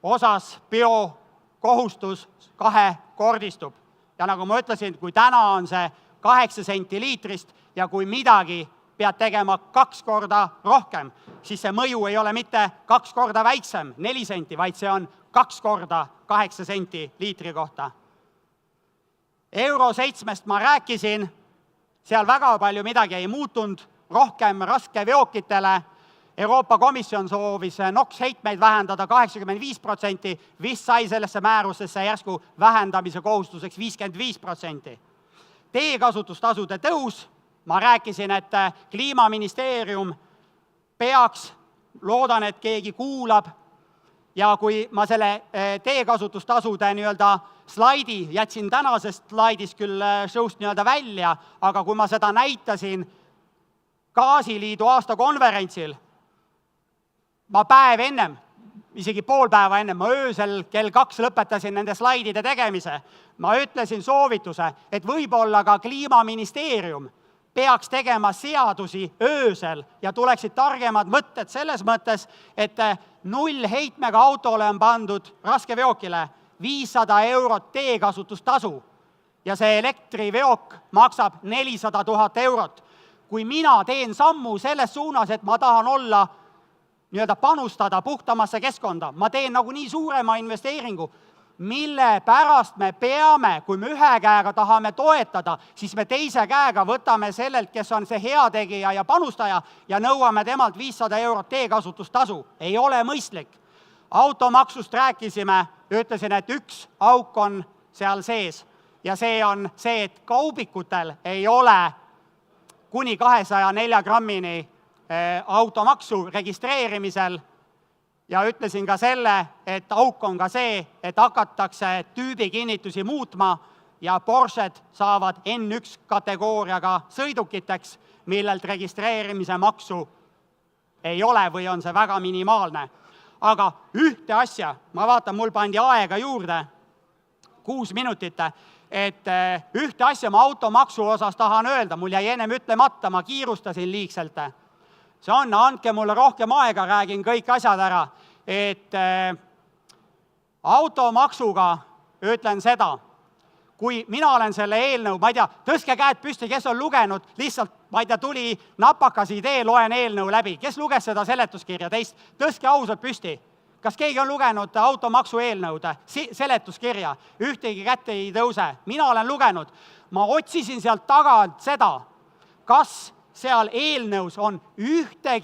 osas biokohustus 2-kordistub. Ja nagu ma ütlesin, kui täna on see 8 senti liitrist ja kui midagi pead tegema 2 korda rohkem, siis see mõju ei ole mitte 2 korda väiksem, 4 senti, vaid see on 2 korda 8 senti liitri kohta. Euro 7-st ma rääkisin, seal väga palju midagi ei muutunud, rohkem raskeveokitele. Euroopa Komisjon soovis NOx heitmeid vähendada 85%, vist sai sellesse määrusesse järsku vähendamise kohustuseks 55%. Teekasutustasude tõus, ma rääkisin, et Kliimaministeerium peaks, loodan, et keegi kuulab, ja kui ma selle teekasutustasude slaidi jätsin tänasest slaidist küll show'st välja, aga kui ma seda näitasin Gaasiliidu aastakonverentsil, ma päev ennem, isegi pool päeva ennem, ma öösel kell 2 lõpetasin nende slaidide tegemise. Ma ütlesin soovituse, et võib-olla ka Kliimaministeerium peaks tegema seadusi öösel ja tuleksid targemad mõtted selles mõttes, et 0 heitmega autole on pandud raskeveokile 500 eurot teekasutustasu ja see elektriveok maksab 400 000 eurot. Kui mina teen sammu selles suunas, et ma tahan olla, panustada puhtamasse keskkonda, ma teen nagunii suurema investeeringu, mille pärast me peame, kui me ühe käega tahame toetada, siis me teise käega võtame sellelt, kes on see heategija ja panustaja ja nõuame temalt 500 eurot teekasutustasu. Ei ole mõistlik. Automaksust rääkisime, ütlesin, et üks auk on seal sees ja see on see, et kaubikutel ei ole kuni 204 grammini automaksu registreerimisel ja ütlesin ka selle, et auk on ka see, et hakatakse tüübikinnitusi muutma ja Porsched saavad N1 kategooriaga sõidukiteks, millelt registreerimise maksu ei ole või on see väga minimaalne. Aga ühte asja, ma vaatan, mul pandi aega juurde, 6 minutit, et ühte asja ma automaksu osas tahan öelda, mul jäi ennem ütlemata, ma kiirustasin liigselt. See on, andke mulle rohkem aega, räägin kõik asjad ära, et automaksuga ütlen seda, kui mina olen selle eelnõu, ma ei tea, tõstke käed püsti, kes on lugenud, lihtsalt, ma ei tea, tuli napakas idee, loen eelnõu läbi, kes luges seda seletuskirja teist, tõstke ausalt püsti. Kas keegi on lugenud automaksu eelnõud, seletuskirja, ühtegi kätte ei tõuse, mina olen lugenud, ma otsisin sealt tagant seda, kas seal eelnõus on ühte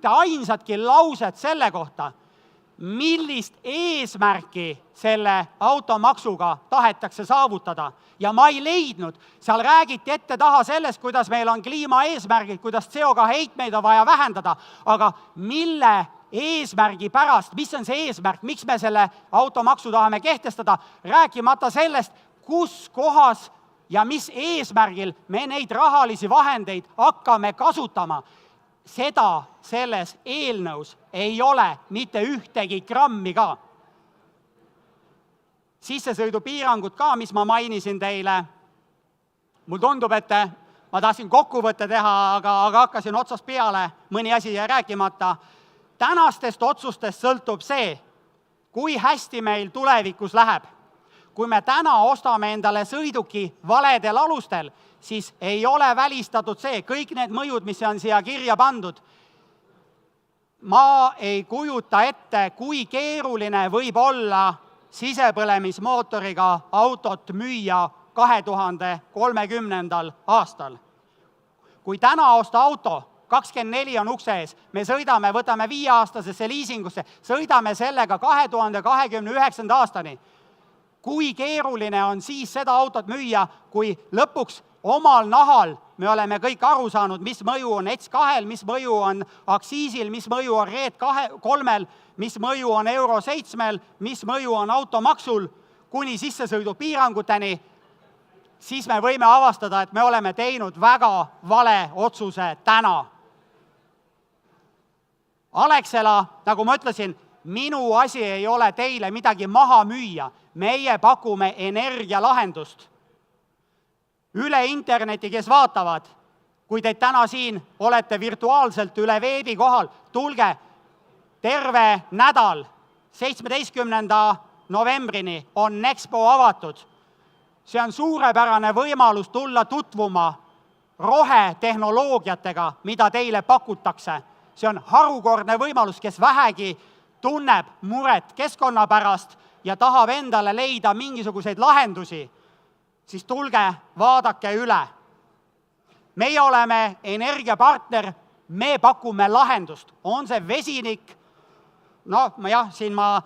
ainsatki lauset selle kohta, millist eesmärki selle automaksuga tahetakse saavutada. Ja ma ei leidnud, seal räägiti ette taha sellest, kuidas meil on kliimaeesmärgid, kuidas CO2 heitmeid on vaja vähendada, aga mille eesmärgi pärast, mis on see eesmärk, miks me selle automaksu tahame kehtestada, rääkimata sellest, kus kohas ja mis eesmärgil me neid rahalisi vahendeid hakkame kasutama. Seda selles eelnõus ei ole mitte ühtegi grammi ka. Sissesõidupiirangud ka, mis ma mainisin teile. Mul tundub, et ma tahtsin kokkuvõtte teha, aga hakkasin otsast peale, mõni asi jäi rääkimata. Tänastest otsustest sõltub see, kui hästi meil tulevikus läheb. Kui me täna ostame endale sõiduki valedel alustel, siis ei ole välistatud see, kõik need mõjud, mis on siia kirja pandud. Ma ei kujuta ette, kui keeruline võib olla sisepõlemismootoriga autot müüa 2030. aastal. Kui täna osta auto, 24 on ukse ees, me sõidame, võtame 5-aastasesse liisingusse, sõidame sellega 2029. aastani. Kui keeruline on siis seda autot müüa, kui lõpuks omal nahal me oleme kõik aru saanud, mis mõju on ETS2-l, mis mõju on aktsiisil, mis mõju on RED 3-l, mis mõju on Euro 7-l, mis mõju on automaksul kuni sissesõidupiiranguteni, siis me võime avastada, et me oleme teinud väga vale otsuse täna. Alexela, nagu ma ütlesin, minu asi ei ole teile midagi maha müüa. Meie pakume energialahendust. Üle interneti, kes vaatavad, kui teid täna siin olete virtuaalselt üle veebi kohal, tulge terve nädal, 17. novembrini on NEXPO avatud. See on suurepärane võimalus tulla tutvuma rohetehnoloogiatega, mida teile pakutakse. See on harukordne võimalus, kes vähegi tunneb muret keskkonna pärast ja tahab endale leida mingisuguseid lahendusi, siis tulge, vaadake üle. Meie oleme energiapartner, me pakume lahendust. On see vesinik, siin ma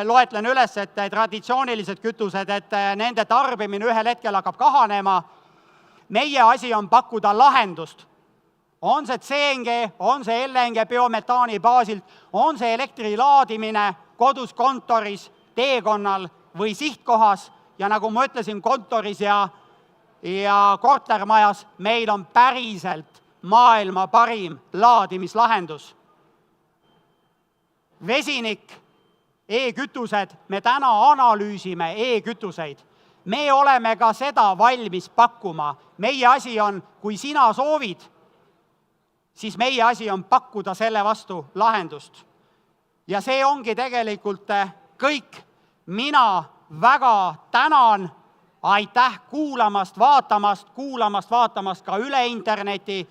loetlen üles, et traditsioonilised kütused, et nende tarbimine ühel hetkel hakkab kahanema. Meie asi on pakkuda lahendust. On see CNG, on see LNG biometaani baasilt, on see elektri laadimine kodus, kontoris, teekonnal või sihtkohas ja nagu ma ütlesin, kontoris ja kortermajas meil on päriselt maailma parim laadimislahendus. Vesinik, e-kütused, me täna analüüsime e-kütuseid. Me oleme ka seda valmis pakkuma. Meie asi on, kui sina soovid, siis meie asi on pakkuda selle vastu lahendust. Ja see ongi tegelikult kõik. Mina väga tänan, aitäh kuulamast, vaatamast ka üle interneti.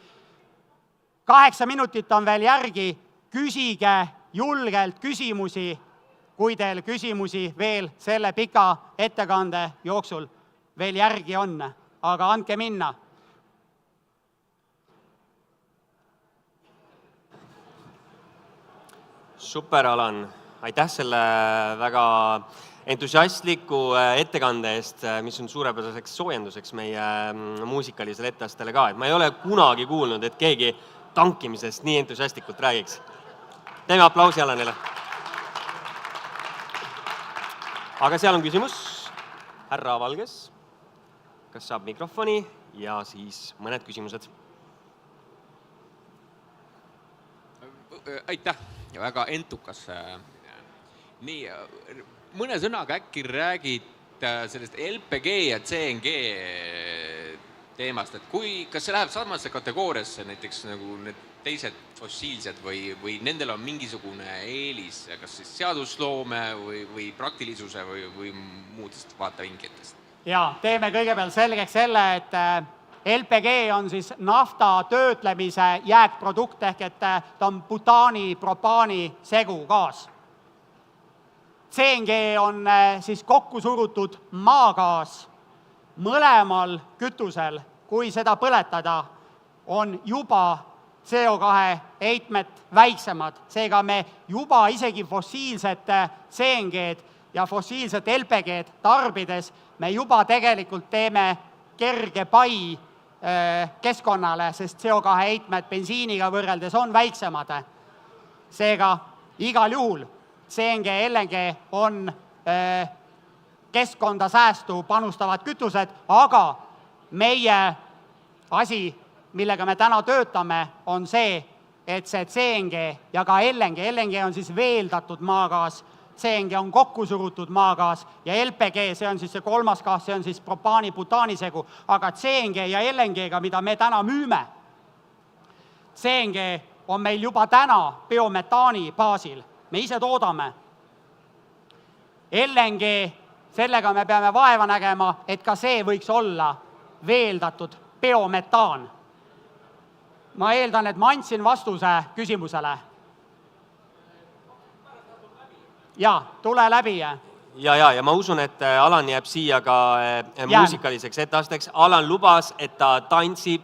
8 minutit on veel järgi, küsige julgelt küsimusi, kui teil küsimusi veel selle pika ettekande jooksul veel järgi on, aga andke minna.
Super, Alan. Aitäh selle väga entusiastliku ettekande eest, mis on suurepäraseks soojenduseks meie muusikalisele etteastele ka. Et ma ei ole kunagi kuulnud, et keegi tankimisest nii entusiastlikult räägiks. Teeme aplausi Alanile. Aga seal on küsimus. Härra Valges, kas saab mikrofoni ja siis mõned küsimused.
Aitäh ja väga entukas. Nii, mõne sõnaga äkki räägid sellest LPG ja CNG teemast, et kas see läheb samasse kategooriasse näiteks nagu need teised fossiilsed või nendel on mingisugune eelis, kas siis seadusloome või praktilisuse või muudest vaatevinklitest?
Ja, teeme kõigepealt selgeks selle, et LPG on siis nafta töötlemise jääkprodukt ehk et ta on butaani, propaani segugaas. CNG on siis kokku surutud maagaas. Mõlemal kütusel, kui seda põletada, on juba CO2 heitmed väiksemad. Seega me juba isegi fossiilset CNG-d ja fossiilset LPG-d tarbides me juba tegelikult teeme kerge pai keskkonnale, sest CO2 heitmed bensiiniga võrreldes on väiksemad. Seega igal juhul CNG ja LNG on keskkonda säästu panustavad kütused, aga meie asi, millega me täna töötame, on see, et see CNG ja ka LNG on siis veeldatud maagaas, CNG on kokku surutud maagaas ja LPG, see on siis see kolmas gaas, see on siis propaani, butaani segu, aga CNG ja LNG-ga, mida me täna müüme, CNG on meil juba täna biometaani baasil, me ise toodame. LNG, sellega me peame vaeva nägema, et ka see võiks olla veeldatud biometaan. Ma eeldan, et ma andsin vastuse küsimusele. Ja, tule läbi.
Ja ma usun, et Alan jääb siia ka muusikaliseks etteasteks. Alan lubas, et ta tantsib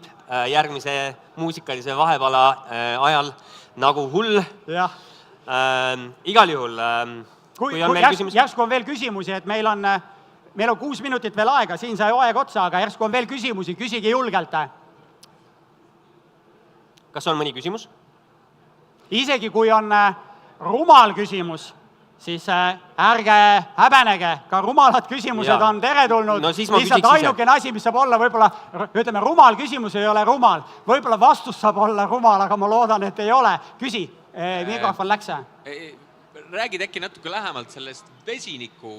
järgmise muusikalise vahepala ajal nagu hull. Igal juhul, kui on meil küsimus...
Järsku on veel küsimusi, et meil on 6 minutit veel aega, siin sai aeg otsa, aga järsku on veel küsimusi, küsige julgelt.
Kas on mõni küsimus?
Isegi kui on rumal küsimus, siis ärge häbenege, ka rumalad küsimused on teretulnud. Lihtsalt ainukene asi, mis saab olla, võib-olla, ütleme, rumal küsimus ei ole rumal. Võib-olla vastus saab olla rumal, aga ma loodan, et ei ole. Küsi, mikrofon läks.
Räägid äkki natuke lähemalt sellest vesiniku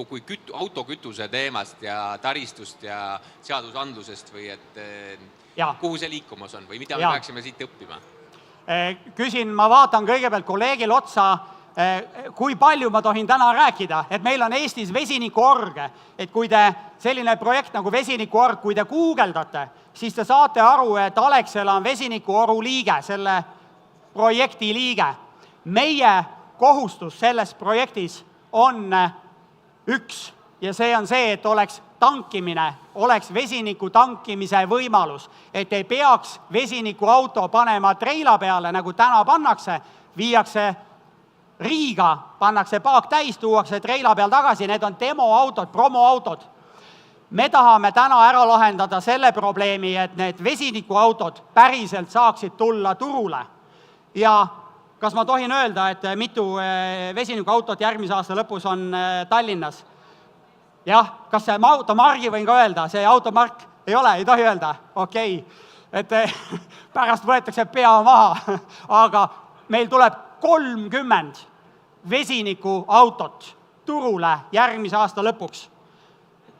kui autokütuse teemast ja taristust ja seadusandlusest või et kuhu see liikumas on või mida me peaksime siit õppima?
Küsin, ma vaatan kõigepealt kolleegil otsa, kui palju ma tohin täna rääkida, et meil on Eestis vesinikuorg, et kui te selline projekt nagu vesinikuorg, kui te guugeldate, siis te saate aru, et Alexela on vesinikuoru liige, selle projekti liige. Meie kohustus selles projektis on üks ja see on see, et oleks tankimine, oleks vesiniku tankimise võimalus, et ei peaks vesinikuauto panema treila peale, nagu täna pannakse, viiakse Riiga, pannakse paak täis, tuuakse treila peal tagasi, need on demoautod, promoautod. Me tahame täna ära lahendada selle probleemi, et need vesinikuautod päriselt saaksid tulla turule. Ja kas ma tohin öelda, et mitu vesinikuautot järgmise aasta lõpus on Tallinnas? Jah, kas see automargi võin ka öelda? See automark ei ole, ei tohi öelda? Okei, et pärast võetakse pea maha, aga meil tuleb 30 vesinikuautot turule järgmise aasta lõpuks.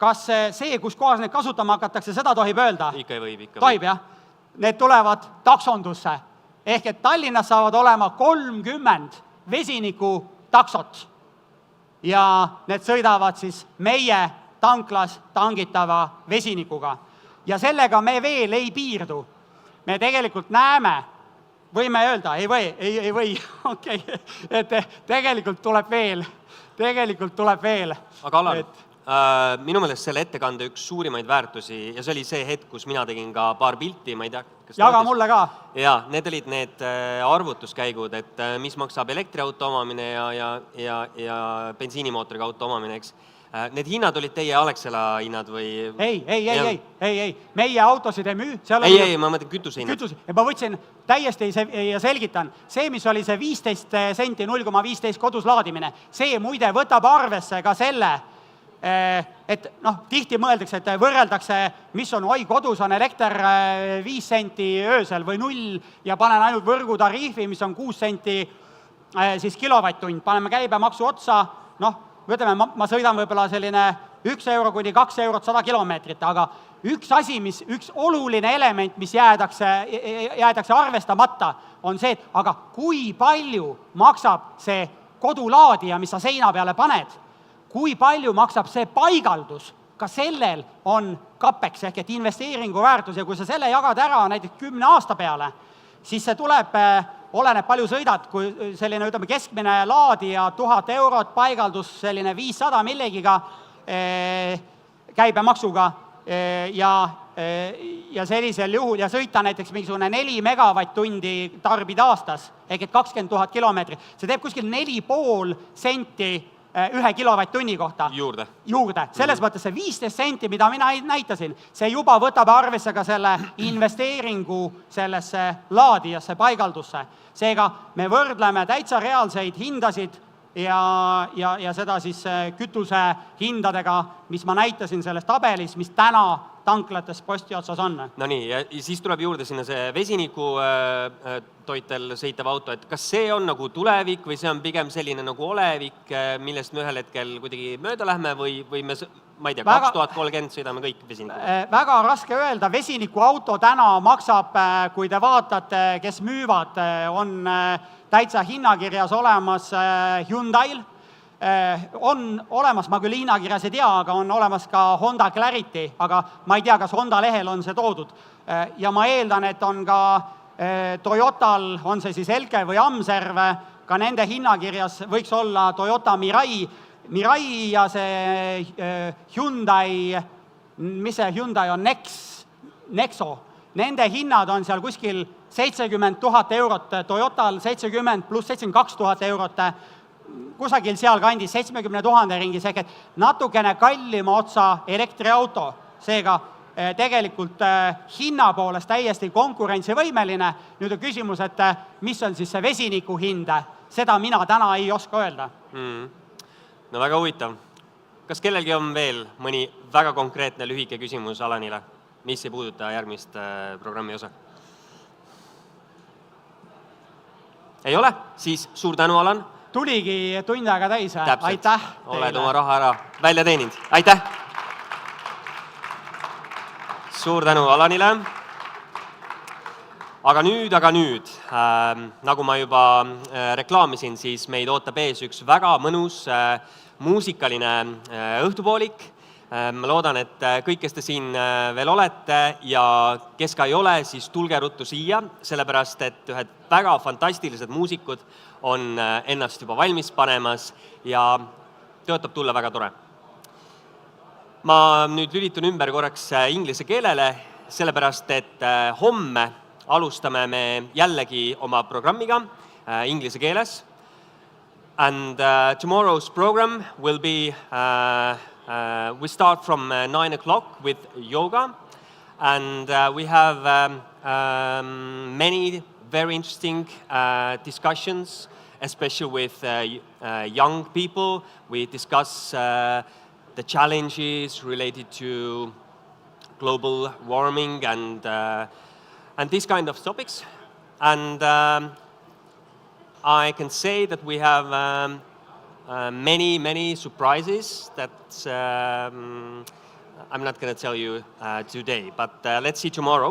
Kas see, kus kohas need kasutama hakatakse, seda tohib öelda?
Ikka ei võib, ikka
tohib, jah. Need tulevad taksondusse. ehk et Tallinnas saavad olema 30 vesinikutaksot ja need sõidavad siis meie tanklas tangitava vesinikuga. Ja sellega me veel ei piirdu. Me tegelikult näeme, võime öelda, ei või, okei, et tegelikult tuleb veel.
Aga Alar, minu meelest selle ettekande üks suurimaid väärtusi, ja see oli see hetk, kus mina tegin ka paar pilti, ma ei tea, kas
jaga mulle ka.
Jaa, need olid need arvutuskäigud, et mis maksab elektriauto omamine ja bensiinimootoriga auto omamine, eks. Need hinnad olid teie Alexela hinnad või?
Ei, meie autosid ei müü.
Ei, ma mõtlen kütusehinnad.
Ja ma võtsin täiesti ja selgitan. See, mis oli see 15 senti 0,15 kodus laadimine, see muide võtab arvesse ka selle, et tihti mõeldakse, et võrreldakse, mis on, kodus on elekter 5 senti öösel või 0 ja panen ainult võrgutariifi, mis on 6 senti siis kilovatt-tund, paneme käibemaksu otsa, ütleme, ma sõidan võib-olla selline 1 euro kuni 2 eurot 100 kilomeetrit, aga üks oluline element, mis jäädakse arvestamata, on see, et aga kui palju maksab see kodulaadija, mis sa seina peale paned, kui palju maksab see paigaldus, ka sellel on kapeks ehk et investeeringu väärtus ja kui sa selle jagad ära näiteks 10 aasta peale, siis see tuleb oleneb palju sõidad, kui selline keskmine laadija 1000 eurot, paigaldus selline 500 millegiga käibemaksuga ja sellisel juhul ja sõita näiteks mingisugune 4 megavatt-tundi tarbida aastas ehk et 20 000 kilomeetrit, see teeb kuskil 4,5 senti 1 kilovatt-tunni kohta juurde. Selles mõttes see 15 senti, mida mina näitasin, see juba võtab arvesse ka selle investeeringu sellesse laadijasse, paigaldusse. Seega me võrdleme täitsa reaalseid hindasid ja seda siis kütuse hindadega, mis ma näitasin selles tabelis, mis täna tanklates posti otsas on.
No nii, ja siis tuleb juurde sinna see vesiniku toitel sõitev auto, et kas see on nagu tulevik või see on pigem selline nagu olevik, millest me ühel hetkel kuidagi mööda lähme või me, ma ei tea, 2030 sõidame kõik vesiniku?
Väga raske öelda, vesinikuauto täna maksab, kui te vaatate, kes müüvad, on täitsa hinnakirjas olemas Hyundai'l, on olemas, ma küll hinnakirjas ei tea, aga on olemas ka Honda Clarity, aga ma ei tea, kas Honda lehel on see toodud. Ja ma eeldan, et on ka Toyotal, on see siis Elke või Amserve, ka nende hinnakirjas võiks olla Toyota Mirai ja see Hyundai, mis see Hyundai on, Nexo. Nende hinnad on seal kuskil 70 000 eurot, Toyotal 70 pluss 72 000 eurot, kusagil seal kandis 70 000 ringis, ehk et natukene kallima otsa elektriauto, seega tegelikult hinna poolest täiesti konkurentsivõimeline. Nüüd on küsimus, et mis on siis see vesiniku hind, seda mina täna ei oska öelda.
No väga huvitav. Kas kellelgi on veel mõni väga konkreetne lühike küsimus Alanile, mis ei puuduta järgmist programmi osa? Ei ole? Siis suur tänu, Alan.
Tuligi tund aega täis.
Aitäh. Oled oma raha ära välja teeninud. Aitäh. Suur tänu Alanile. Aga nüüd, nagu ma juba reklaamisin, siis meid ootab ees üks väga mõnus muusikaline õhtupoolik. Ma loodan, et kõik, kes te siin veel olete ja kes ka ei ole, siis tulge ruttu siia, sellepärast et ühed väga fantastilised muusikud on ennast juba valmis panemas ja töötab tulla väga tore. Ma nüüd lülitun ümber korraks inglise keelele, sellepärast et homme alustame me jällegi oma programmiga inglise keeles. And tomorrow's program will be, we start from 9 o'clock with yoga. And we have many very interesting discussions, especially with young people. We discuss the challenges related to global warming and these kind of topics. And I can say that we have many surprises that I'm not going to tell you today, but let's see tomorrow.